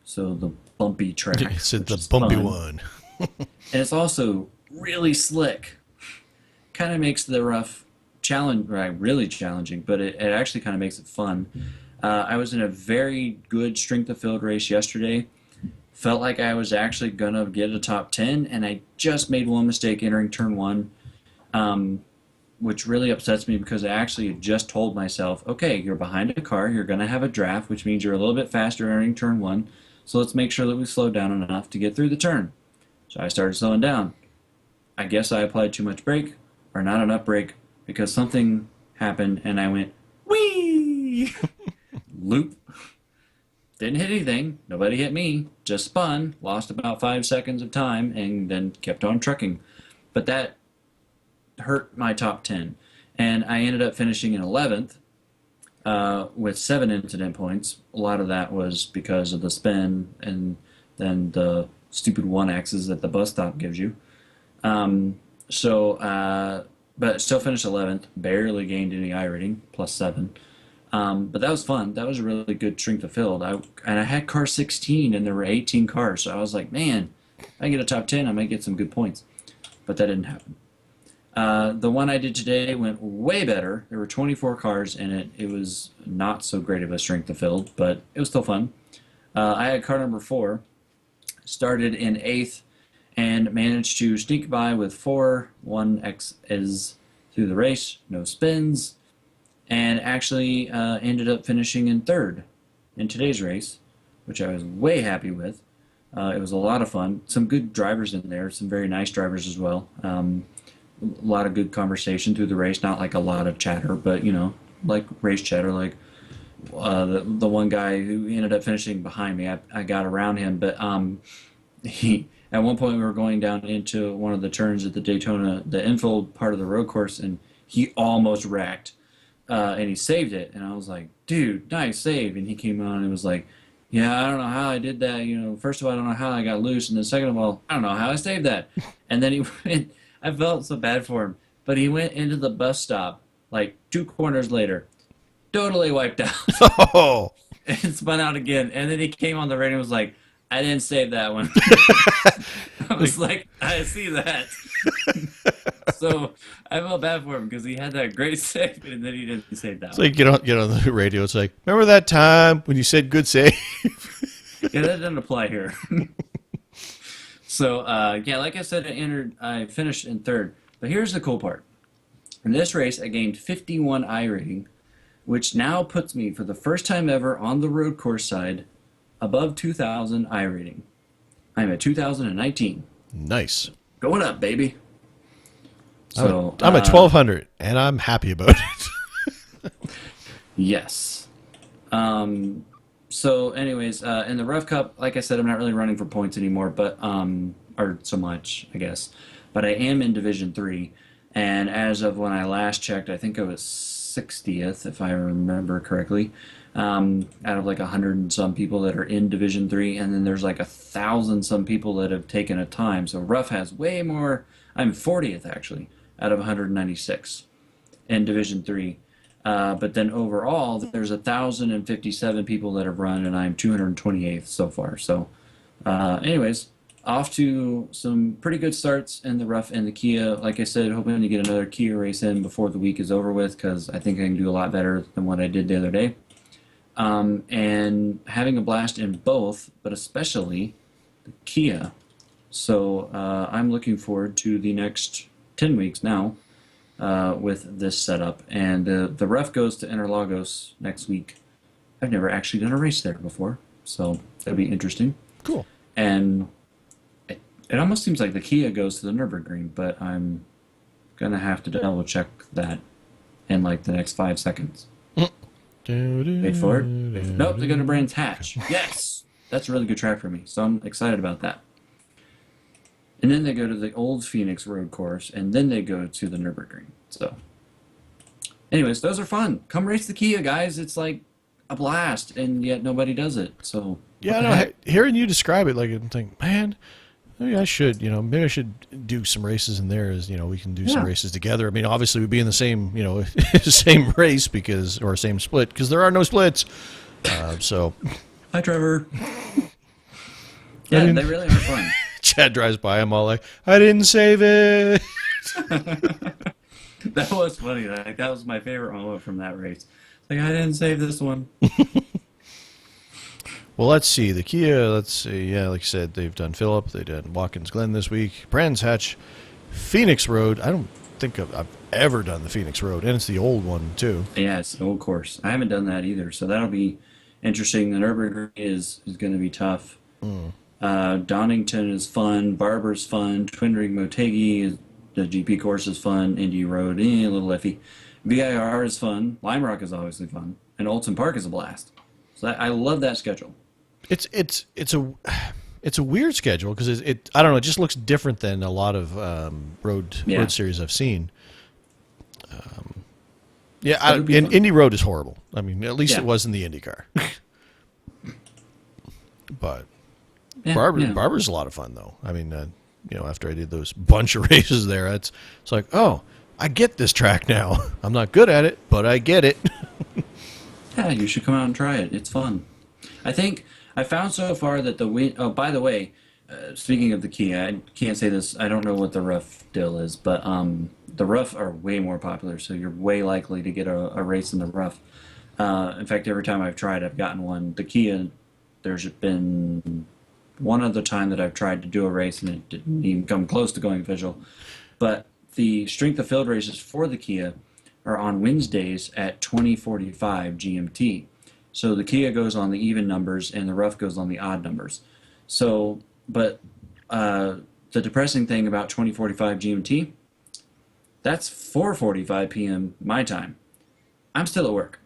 so the bumpy track. It's the bumpy one. And it's also really slick. Kind of makes the rough really challenging, but it actually kind of makes it fun. I was in a very good strength of field race yesterday. Felt like I was actually going to get a top 10, and I just made one mistake entering turn 1, which really upsets me because I actually had just told myself, okay, you're behind a car, you're going to have a draft, which means you're a little bit faster entering turn 1, so let's make sure that we slow down enough to get through the turn. So I started slowing down. I guess I applied too much brake, or not enough brake, because something happened and I went, whee! Loop. Didn't hit anything. Nobody hit me. Just spun. Lost about 5 seconds of time and then kept on trucking. But that hurt my top 10. And I ended up finishing in 11th with 7 incident points. A lot of that was because of the spin and then the stupid 1Xs that the bus stop gives you. But still finished 11th. Barely gained any I rating, plus 7. But that was fun. That was a really good strength of field. And I had car 16, and there were 18 cars. So I was like, man, if I get a top 10, I might get some good points. But that didn't happen. The one I did today went way better. There were 24 cars in it. It was not so great of a strength of field, but it was still fun. I had car number 4. Started in 8th and managed to sneak by with 4 1Xs through the race. No spins. And actually ended up finishing in 3rd in today's race, which I was way happy with. It was a lot of fun. Some good drivers in there, some very nice drivers as well. a lot of good conversation through the race. Not like a lot of chatter, but like race chatter. Like the one guy who ended up finishing behind me, I got around him, but he at one point we were going down into one of the turns at the Daytona, the infield part of the road course, and he almost wrecked, and he saved it, and I was like, dude, nice save, and he came on and was like, yeah, I don't know how I did that, first of all, I don't know how I got loose, and then second of all, I don't know how I saved that, and then he went, I felt so bad for him, but he went into the bus stop like two corners later, totally wiped out, Oh, and spun out again, and then he came on the radio and was like, I didn't save that one. I was like, I see that. So I felt bad for him because he had that great save, and then he didn't save that it's one. like get on the radio. It's like, remember that time when you said good save? Yeah, that doesn't apply here. So yeah, like I said, I finished in third. But here's the cool part. In this race, I gained 51 I rating, which now puts me for the first time ever on the road course side above 2,000 I rating. I'm at 2019. Nice. Going up, baby. So I'm at 1,200, and I'm happy about it. yes. So, anyways, in the Rough Cup, like I said, I'm not really running for points anymore, but or so much, I guess. But I am in Division 3, and as of when I last checked, I think I was 60th, if I remember correctly, out of like 100 and some people that are in Division 3, and then there's like 1,000 some people that have taken a time. So Rough has way more. I'm 40th actually, out of 196 in Division 3. But then overall, there's 1,057 people that have run, and I'm 228th so far. So, anyways, off to some pretty good starts in the Rough and the Kia. Like I said, hoping to get another Kia race in before the week is over with, because I think I can do a lot better than what I did the other day. And having a blast in both, but especially the Kia. So I'm looking forward to the next 10 weeks now with this setup. And the Rough goes to Interlagos next week. I've never actually done a race there before, so that'll be interesting. Cool. And it almost seems like the Kia goes to the Nürburgring, but I'm going to have to double check that in like the next 5 seconds. Wait for it. Nope, they go to Brands Hatch. Yes! That's a really good track for me, so I'm excited about that. And then they go to the old Phoenix road course, and then they go to the Nürburgring. So, anyways, those are fun. Come race the Kia, guys. It's like a blast, and yet nobody does it. So Yeah, no, hearing you describe it, like, I think, man, maybe I should, maybe I should do some races in there. As we can do some races together. I mean, obviously we'd be in the same, same race or same split, because there are no splits. So, hi, Trevor. Yeah, they really are fun. Chad drives by, I'm all like, I didn't save it. That was funny. Like, that was my favorite moment from that race. Like, I didn't save this one. Well, let's see. The Kia, let's see. Yeah, like you said, they've done Phillip. They did Watkins Glen this week. Brands Hatch, Phoenix Road. I don't think I've ever done the Phoenix Road, and it's the old one, too. Yeah, it's an old course. I haven't done that either, so that'll be interesting. The Nürburgring is going to be tough. Donington is fun. Barber's fun. Twin Ring Motegi, the GP course is fun. Indy Road, a little iffy. VIR is fun. Lime Rock is obviously fun. And Olson Park is a blast. So I love that schedule. It's a weird schedule because I don't know, it just looks different than a lot of road series I've seen. Indy Road is horrible. I mean, at least it was in the IndyCar. But Barber's a lot of fun though. I mean, after I did those bunch of races there, it's like, oh, I get this track now. I'm not good at it, but I get it. Yeah, you should come out and try it. It's fun. I think I found so far that the wind. Oh, by the way, speaking of the Kia, I can't say this. I don't know what the Rough deal is, but the Rough are way more popular, so you're way likely to get a race in the Rough. In fact, every time I've tried, I've gotten one. The Kia, there's been one other time that I've tried to do a race, and it didn't even come close to going official. But the strength of field races for the Kia are on Wednesdays at 20:45 GMT. So the Kia goes on the even numbers and the Rough goes on the odd numbers. So, but the depressing thing about 20:45 GMT, That's 4:45 p.m. my time. I'm still at work.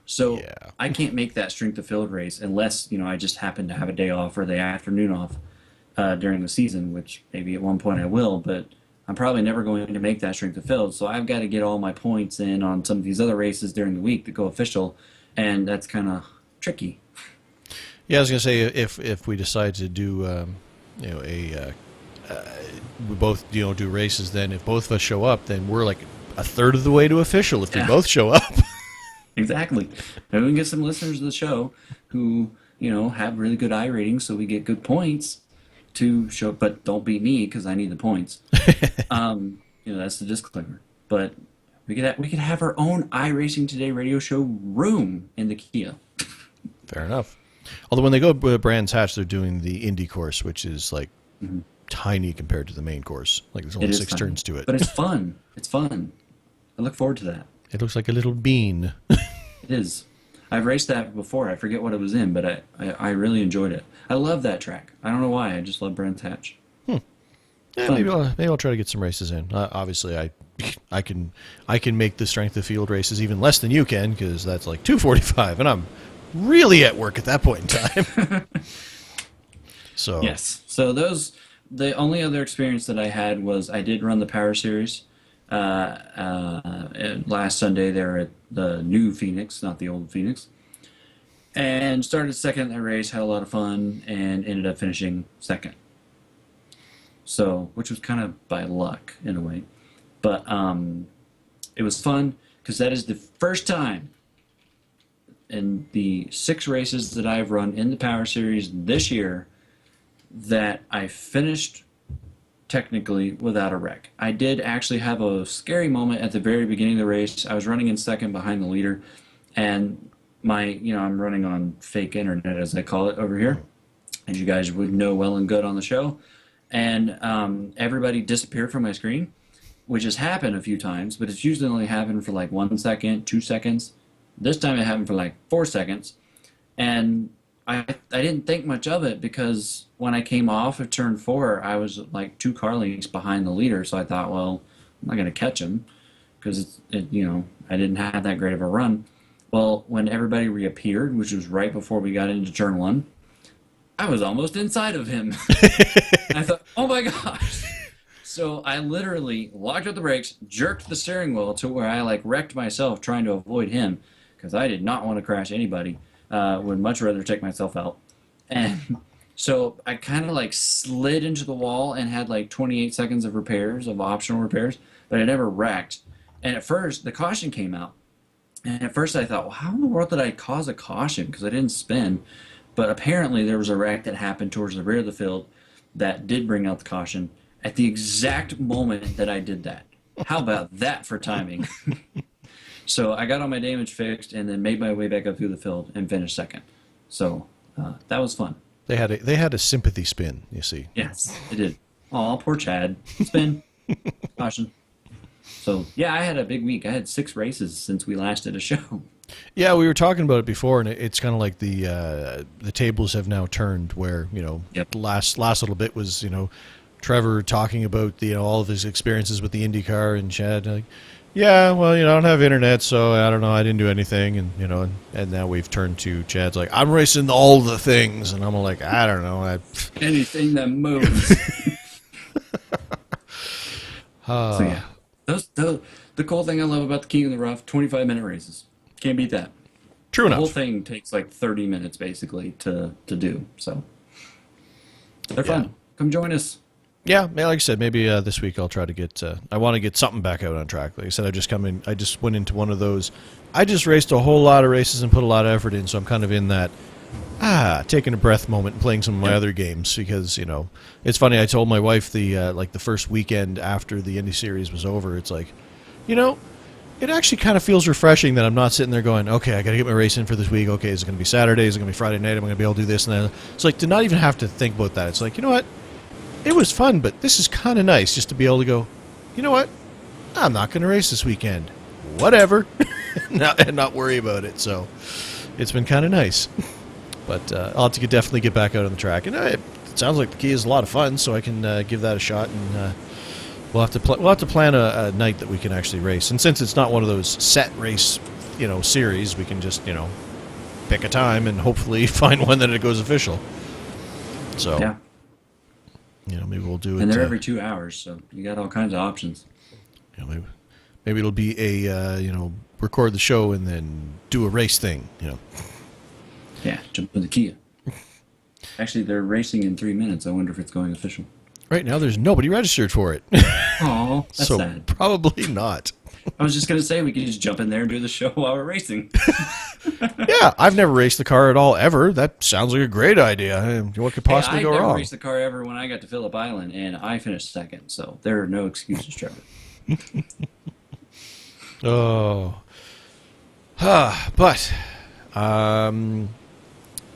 So Yeah. I can't make that strength of field race unless, I just happen to have a day off or the afternoon off during the season, which maybe at one point I will, but I'm probably never going to make that strength of field. So I've got to get all my points in on some of these other races during the week that go official, and that's kind of tricky. Yeah, I was gonna say if we decide to do we both do races, then if both of us show up, then we're like a third of the way to official if we Yeah, both show up. exactly. Maybe we can get some listeners of the show who, have really good I ratings so we get good points to show, but don't beat me because I need the points. That's the disclaimer. But we could have our own iRacing Today radio show room in the Kia. Fair enough. Although when they go to Brands Hatch, they're doing the Indy course, which is like tiny compared to the main course. Like there's It only is 6 fun, turns to it. but it's fun. It's fun. I look forward to that. It looks like a little bean. It is. I've raced that before. I forget what it was in, but I really enjoyed it. I love that track. I don't know why. I just love Brands Hatch. Yeah, Fun. maybe I'll try to get some races in. Obviously, I can make the strength of field races even less than you can because that's like 2:45, and I'm really at work at that point in time. So Yes. So the only other experience that I had was I did run the Power Series last Sunday there at the new Phoenix, not the old Phoenix, and started second in that race, had a lot of fun, and ended up finishing second. So, which was kind of by luck in a way, but it was fun because that is the first time in the 6 races that I've run in the Power Series this year that I finished technically without a wreck. I did actually have a scary moment at the very beginning of the race. I was running in second behind the leader, and I'm running on fake internet, as I call it over here, as you guys would know well and good on the show. And everybody disappeared from my screen, which has happened a few times, but it's usually only happened for like 1 second, 2 seconds. This time it happened for like 4 seconds. And I didn't think much of it because when I came off of turn 4, I was like 2 car lengths behind the leader. So I thought, well, I'm not going to catch him because I didn't have that great of a run. Well, when everybody reappeared, which was right before we got into turn 1, I was almost inside of him. I thought, oh my gosh. So I literally locked up the brakes, jerked the steering wheel to where I like wrecked myself trying to avoid him because I did not want to crash anybody. Would much rather take myself out. And so I kind of like slid into the wall and had like 28 seconds of optional repairs, but I never wrecked. And at first, the caution came out. And at first I thought, well, how in the world did I cause a caution? Because I didn't spin. But apparently there was a wreck that happened towards the rear of the field that did bring out the caution at the exact moment that I did that. How about that for timing? So I got all my damage fixed and then made my way back up through the field and finished second. So that was fun. they had a sympathy spin. You see. Yes, it did. Oh, poor Chad. Spin. Caution. So yeah, I had a big week. I had 6 races since we last did a show. Yeah, we were talking about it before, and it's kind of like the tables have now turned. Where Yep. the last little bit was Trevor talking about all of his experiences with the IndyCar, and Chad like, yeah, well, I don't have internet, so I don't know, I didn't do anything, and and now we've turned to Chad's like, I'm racing all the things, and I'm like, I don't know, Anything that moves. So yeah, those the cool thing I love about the King of the Rough, 25-minute races. Can't beat that. True The whole enough. thing takes like 30 minutes basically to do. So they're Yeah. fun. Come join us. Yeah, like I said, maybe this week I'll try to get. I want to get something back out on track. Like I said, I just went into one of those. I just raced a whole lot of races and put a lot of effort in, so I'm kind of in that taking a breath moment and playing some of my other games because it's funny. I told my wife the first weekend after the Indy Series was over, it's like, it actually kind of feels refreshing that I'm not sitting there going, okay, I got to get my race in for this week. Okay, is it going to be Saturday? Is it going to be Friday night? Am I going to be able to do this and that? It's like to not even have to think about that. It's like, you know what? It was fun, but this is kind of nice just to be able to go, you know what? I'm not going to race this weekend. Whatever. and not worry about it. So it's been kind of nice. But I'll have to definitely get back out on the track. And it sounds like the Kia is a lot of fun, so I can give that a shot and we'll have to plan a night that we can actually race. And since it's not one of those set race, series, we can just pick a time and hopefully find one that it goes official. So Yeah. Maybe we'll do it. And they're every 2 hours, so you got all kinds of options. Maybe it'll be a record the show and then do a race thing. Yeah, jump in the Kia. Actually, they're racing in 3 minutes. I wonder if it's going official. Right now, there's nobody registered for it. Oh, that's so sad. Probably not. I was just going to say we could just jump in there and do the show while we're racing. Yeah, I've never raced the car at all ever. That sounds like a great idea. What could possibly go I wrong? never raced the car ever when I got to Phillip Island, and I finished second, so there are no excuses, Trevor. Oh. But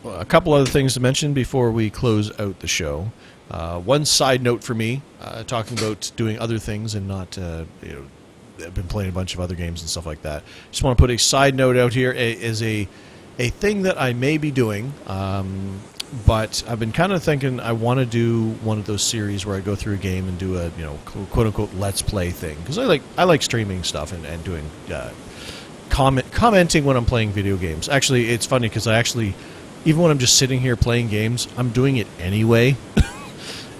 a couple other things to mention before we close out the show. One side note for me, talking about doing other things and not, I've been playing a bunch of other games and stuff like that. Just want to put a side note out here as a thing that I may be doing, but I've been kind of thinking I want to do one of those series where I go through a game and do a quote unquote let's play thing, because I like streaming stuff and doing commenting when I'm playing video games. Actually, it's funny because even when I'm just sitting here playing games, I'm doing it anyway.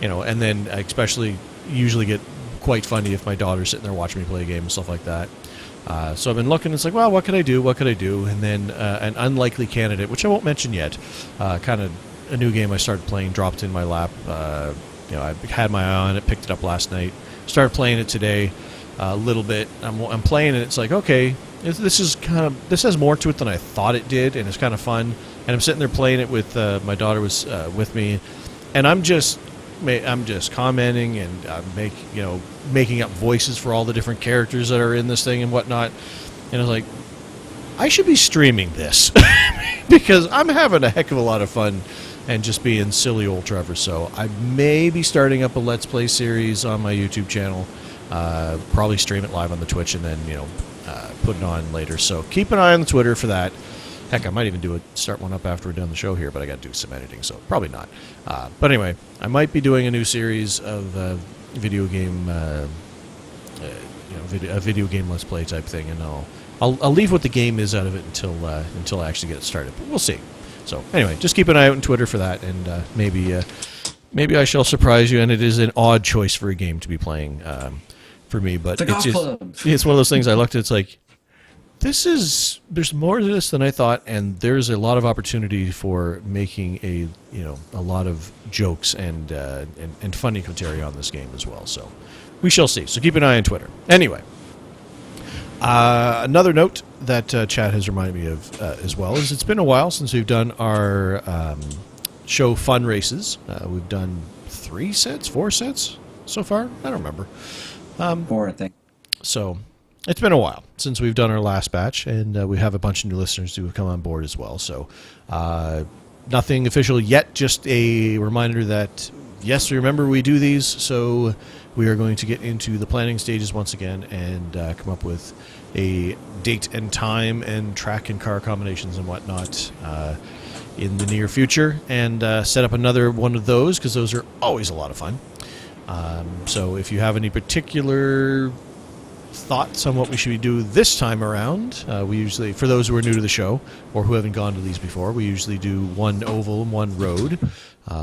And then I especially usually get quite funny if my daughter's sitting there watching me play a game and stuff like that. So I've been looking, it's like, well, what could I do? And then an unlikely candidate, which I won't mention yet, kind of a new game I started playing, dropped in my lap. I had my eye on it, picked it up last night, started playing it today a little bit. I'm playing it, it's like, okay, this has more to it than I thought it did, and it's kind of fun. And I'm sitting there playing it with my daughter was with me, and I'm just commenting and making up voices for all the different characters that are in this thing and whatnot. And I was like, I should be streaming this because I'm having a heck of a lot of fun and just being silly old Trevor. So I may be starting up a Let's Play series on my YouTube channel. Probably stream it live on the Twitch and then put it on later. So keep an eye on the Twitter for that. Heck, I might even start one up after we're done the show here, but I got to do some editing, so probably not. But anyway, I might be doing a new series of video game, a video game Let's Play type thing, and I'll leave what the game is out of it until I actually get it started. But we'll see. So anyway, just keep an eye out on Twitter for that, and maybe I shall surprise you. And it is an odd choice for a game to be playing for me, but it's one of those things I looked at. It's like, there's more to this than I thought, and there's a lot of opportunity for making a lot of jokes and funny commentary on this game as well. So we shall see. So keep an eye on Twitter. Anyway, another note that Chad has reminded me of as well is it's been a while since we've done our show fun races. We've done 4 sets so far. I don't remember. 4, I think. So it's been a while since we've done our last batch, and we have a bunch of new listeners who have come on board as well. So nothing official yet, just a reminder that, yes, remember we do these, so we are going to get into the planning stages once again and come up with a date and time and track and car combinations and whatnot in the near future, and set up another one of those, because those are always a lot of fun. So if you have any particular thoughts on what we should do this time around, we usually, for those who are new to the show or who haven't gone to these before, we usually do one oval and one road.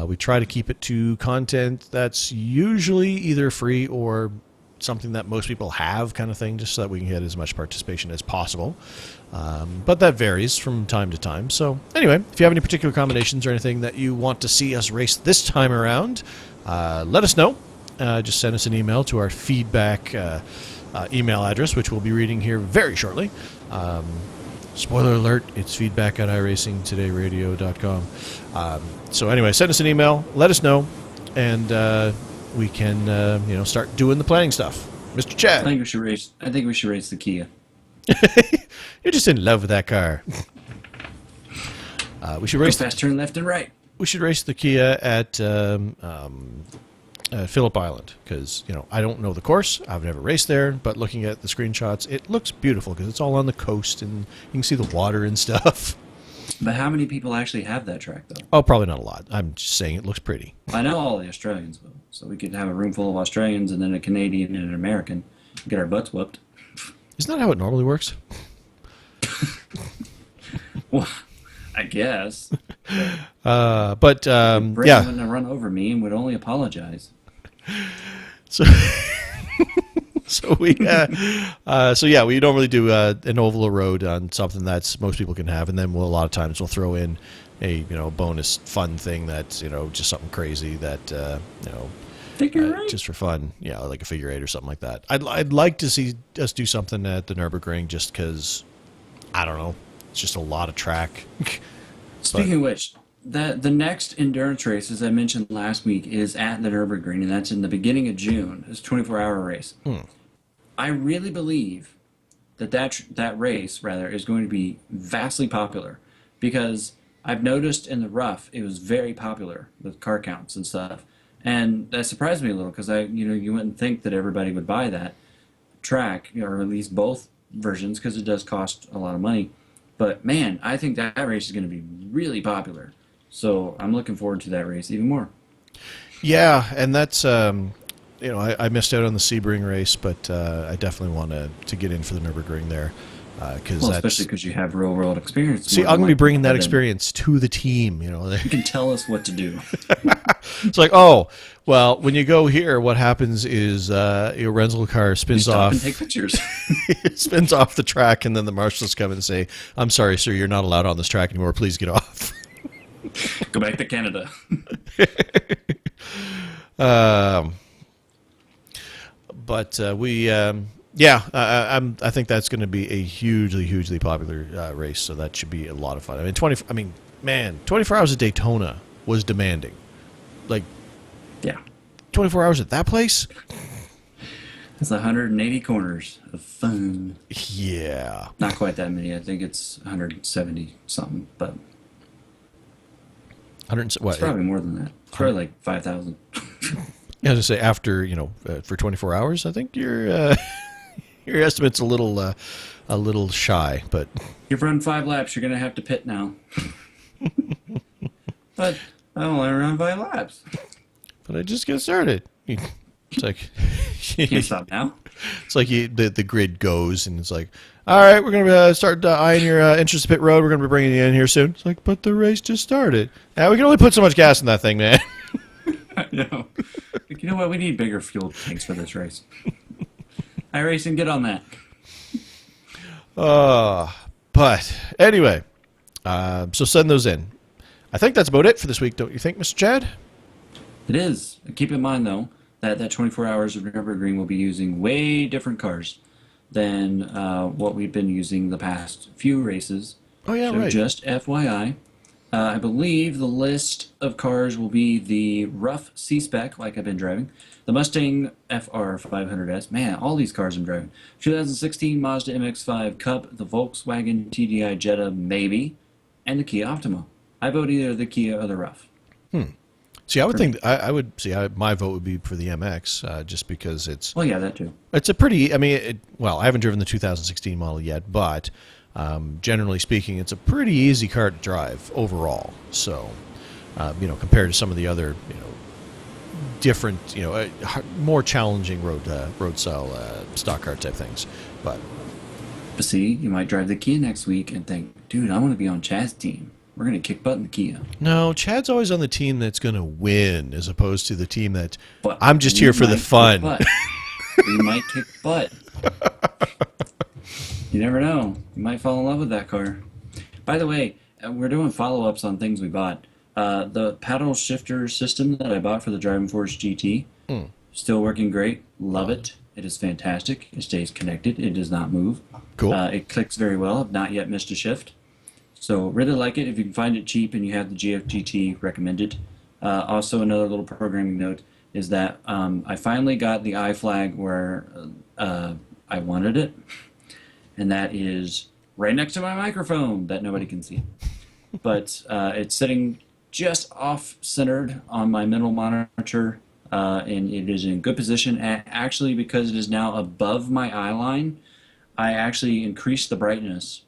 We try to keep it to content that's usually either free or something that most people have, kind of thing, just so that we can get as much participation as possible. But that varies from time to time. So anyway, if you have any particular combinations or anything that you want to see us race this time around, let us know. Just send us an email to our feedback email address, which we'll be reading here very shortly. Spoiler alert, it's feedback at iRacingTodayRadio.com. So anyway, send us an email, let us know, and we can start doing the planning stuff. Mr. Chad. I think we should race the Kia. You're just in love with that car. We should race. Go fast, turn left and right. We should race the Kia at Phillip Island, because I don't know the course. I've never raced there, but looking at the screenshots, it looks beautiful because it's all on the coast and you can see the water and stuff. But how many people actually have that track, though? Oh, probably not a lot. I'm just saying it looks pretty. I know all the Australians will. So we could have a room full of Australians and then a Canadian and an American. Get our butts whooped. Isn't that how it normally works? Well, I guess. But Britain yeah. wouldn't have run over me and would only apologize. So so yeah, we normally do an oval road on something that's most people can have, and then a lot of times we'll throw in a bonus fun thing that's just something crazy that Figure right. just for fun, like a figure eight or something like that. I'd like to see us do something at the Nürburgring just because I don't know, it's just a lot of track. Speaking of which, the next endurance race, as I mentioned last week, is at the Nürburgring, and that's in the beginning of June. It's a 24-hour race. I really believe that race rather is going to be vastly popular because I've noticed in the rough it was very popular with car counts and stuff, and that surprised me a little because you wouldn't think that everybody would buy that track or at least both versions because it does cost a lot of money. But man, I think that race is going to be really popular. So I'm looking forward to that race even more. Yeah, and that's I missed out on the Sebring race, but I definitely want to get in for the Nürburgring there because especially because you have real world experience. See, I'm going to be bringing that experience to the team. You can tell us what to do. It's like, oh, well, when you go here, what happens is your rental car spins off and take pictures. spins off the track, and then the marshals come and say, "I'm sorry, sir, you're not allowed on this track anymore. Please get off." Go back to Canada. But I think that's going to be a hugely popular race. So that should be a lot of fun. 24 hours at Daytona was demanding. Like, yeah, 24 hours at that place. It's 180 corners of fun. Yeah, not quite that many. I think it's 170 something, but 100. What? It's probably more than that. It's probably like 5,000. As I say, after for 24 hours, I think your estimate's a little shy. But you've run 5 laps. You're gonna have to pit now. But I only run 5 laps. But I just get started. It's like can't stop now. It's like the grid goes, and it's like, all right, we're going to start eyeing your entrance to pit road. We're going to be bringing you in here soon. It's like, but the race just started. Yeah, we can only put so much gas in that thing, man. I know. Like, you know what? We need bigger fuel tanks for this race. iRacing, get on that. But anyway, so send those in. I think that's about it for this week, don't you think, Mr. Chad? It is. Keep in mind, though, that 24 hours of Nürburgring will be using way different cars than what we've been using the past few races. Oh, yeah, so right. Just FYI. I believe the list of cars will be the rough C-Spec, like I've been driving, the Mustang FR 500S, man, all these cars I'm driving, 2016 Mazda MX-5 Cup, the Volkswagen TDI Jetta, maybe, and the Kia Optima. I vote either the Kia or the rough. See, I would think I would see. My vote would be for the MX, just because it's. Well, yeah, that too. It's a pretty. I mean, I haven't driven the 2016 model yet, but generally speaking, it's a pretty easy car to drive overall. So, compared to some of the other, different, more challenging road style stock car type things, but see, you might drive the Kia next week and think, dude, I want to be on Chad's team. We're going to kick butt in the Kia. No, Chad's always on the team that's going to win, as opposed to the team that but I'm just here for the fun. You might kick butt. You never know. You might fall in love with that car. By the way, we're doing follow-ups on things we bought. The paddle shifter system that I bought for the Driving Force GT, still working great. Love it. It is fantastic. It stays connected. It does not move. Cool. It clicks very well. I've not yet missed a shift. So really like it. If you can find it cheap and you have the GFGT, recommended. Also, another little programming note is that I finally got the iFlag where I wanted it, and that is right next to my microphone that nobody can see. But it's sitting just off-centered on my middle monitor, and it is in good position. And actually, because it is now above my eye line, I actually increased the brightness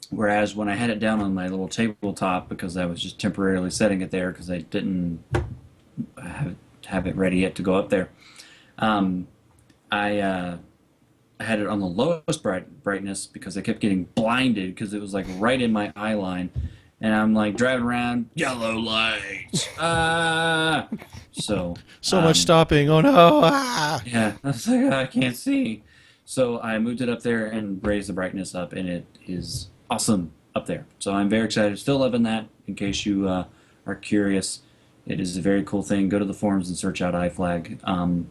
Whereas when I had it down on my little tabletop, because I was just temporarily setting it there because I didn't have it ready yet to go up there, um, I had it on the lowest brightness because I kept getting blinded because it was like right in my eye line, and I'm like driving around, yellow lights, ah. So So much stopping. Oh no! Ah! yeah, I was like, I can't see. So I moved it up there and raised the brightness up, and it is awesome up there. So I'm very excited. Still loving that. In case you are curious, it is a very cool thing. Go to the forums and search out iFlag.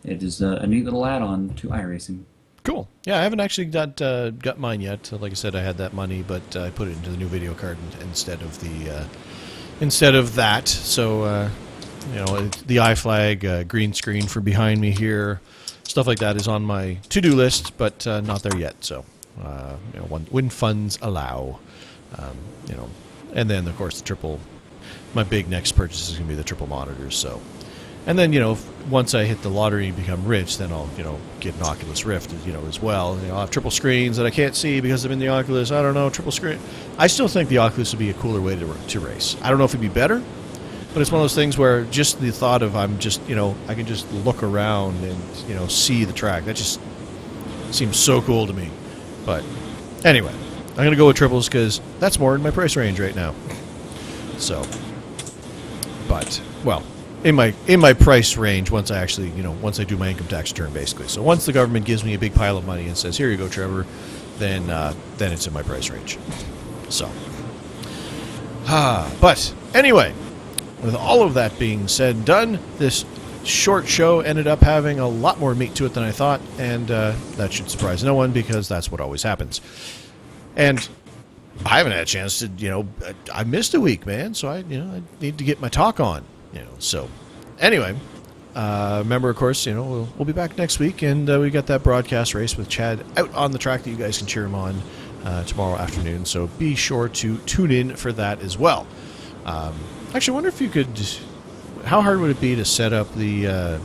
It is a neat little add-on to iRacing. Cool. Yeah, I haven't actually got mine yet. Like I said, I had that money, but I put it into the new video card instead of that. So the iFlag green screen for behind me here, stuff like that is on my to-do list, but not there yet. So when funds allow, and then of course the triple. My big next purchase is going to be the triple monitors. So. And then, once I hit the lottery and become rich, then I'll, get an Oculus Rift, as well. I'll have triple screens that I can't see because I'm in the Oculus. I don't know, triple screen. I still think the Oculus would be a cooler way to race. I don't know if it'd be better, but it's one of those things where just the thought of I can just look around and, see the track. That just seems so cool to me. But anyway, I'm going to go with triples because that's more in my price range right now. So, but, well... In my price range, once I actually, once I do my income tax return, basically. So once the government gives me a big pile of money and says, "Here you go, Trevor," then it's in my price range. So, but anyway, with all of that being said and done, this short show ended up having a lot more meat to it than I thought, and that should surprise no one because that's what always happens. And I haven't had a chance to, I missed a week, man. So I need to get my talk on. So anyway, remember, of course, we'll be back next week, and we got that broadcast race with Chad out on the track that you guys can cheer him on tomorrow afternoon. So be sure to tune in for that as well. Actually, I wonder if you could. How hard would it be to set up the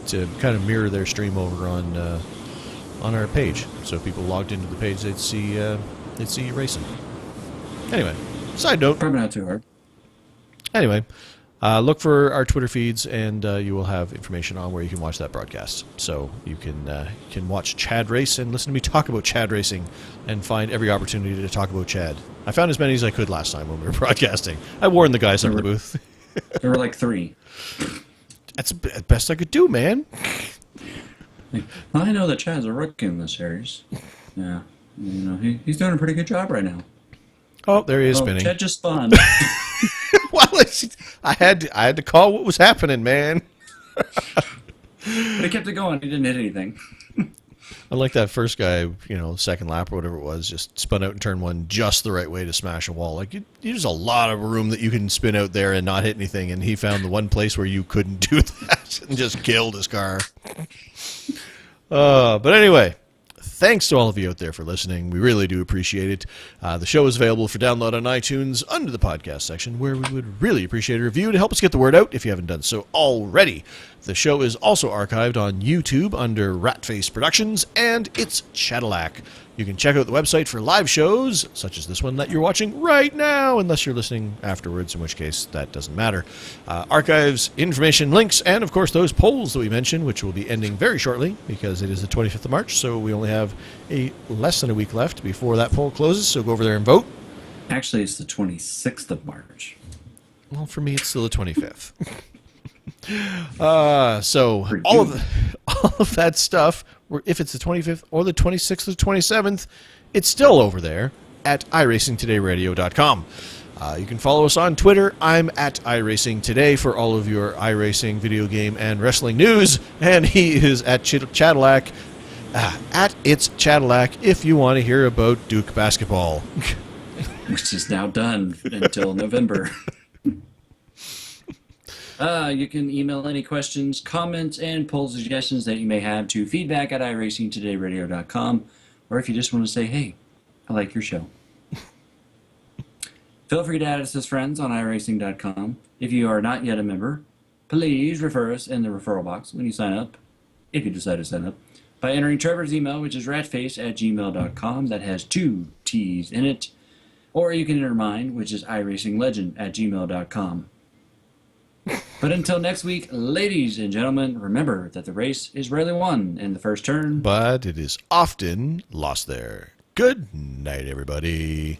to kind of mirror their stream over on our page, so if people logged into the page, they'd see you racing. Anyway, side note. Probably not too hard. Anyway. Look for our Twitter feeds, and you will have information on where you can watch that broadcast. So you can watch Chad race and listen to me talk about Chad racing and find every opportunity to talk about Chad. I found as many as I could last time when we were broadcasting. I warned the guys up in the booth. There were like 3. That's the best I could do, man. I know that Chad's a rookie in this series. Yeah. He's doing a pretty good job right now. Oh, there he is spinning. Chad just spun. Well, I had to call what was happening, man. But he kept it going. He didn't hit anything. I like that first guy, second lap or whatever it was, just spun out in turn 1 just the right way to smash a wall. Like, there's a lot of room that you can spin out there and not hit anything, and he found the one place where you couldn't do that and just killed his car. But anyway, thanks to all of you out there for listening. We really do appreciate it. The show is available for download on iTunes under the podcast section, where we would really appreciate a review to help us get the word out if you haven't done so already. The show is also archived on YouTube under Ratface Productions, and it's Cadillac. You can check out the website for live shows, such as this one that you're watching right now, unless you're listening afterwards, in which case that doesn't matter. Archives, information, links, and of course those polls that we mentioned, which will be ending very shortly because it is the 25th of March, so we only have less than a week left before that poll closes, so go over there and vote. Actually, it's the 26th of March. Well, for me, it's still the 25th. So all of that stuff, if it's the 25th or the 26th or the 27th, it's still over there at iRacingTodayRadio.com. You can follow us on Twitter. I'm at iRacingToday for all of your iRacing video game and wrestling news, and he is at Cadillac, at It's Cadillac, if you want to hear about Duke basketball. Which is now done until November. You can email any questions, comments, and poll suggestions that you may have to feedback at iRacingTodayRadio.com, or if you just want to say, hey, I like your show. Feel free to add us as friends on iRacing.com. If you are not yet a member, please refer us in the referral box when you sign up, if you decide to sign up, by entering Trevor's email, which is ratface@gmail.com. That has 2 T's in it. Or you can enter mine, which is iRacingLegend@gmail.com. But until next week, ladies and gentlemen, remember that the race is rarely won in the first turn. But it is often lost there. Good night, everybody.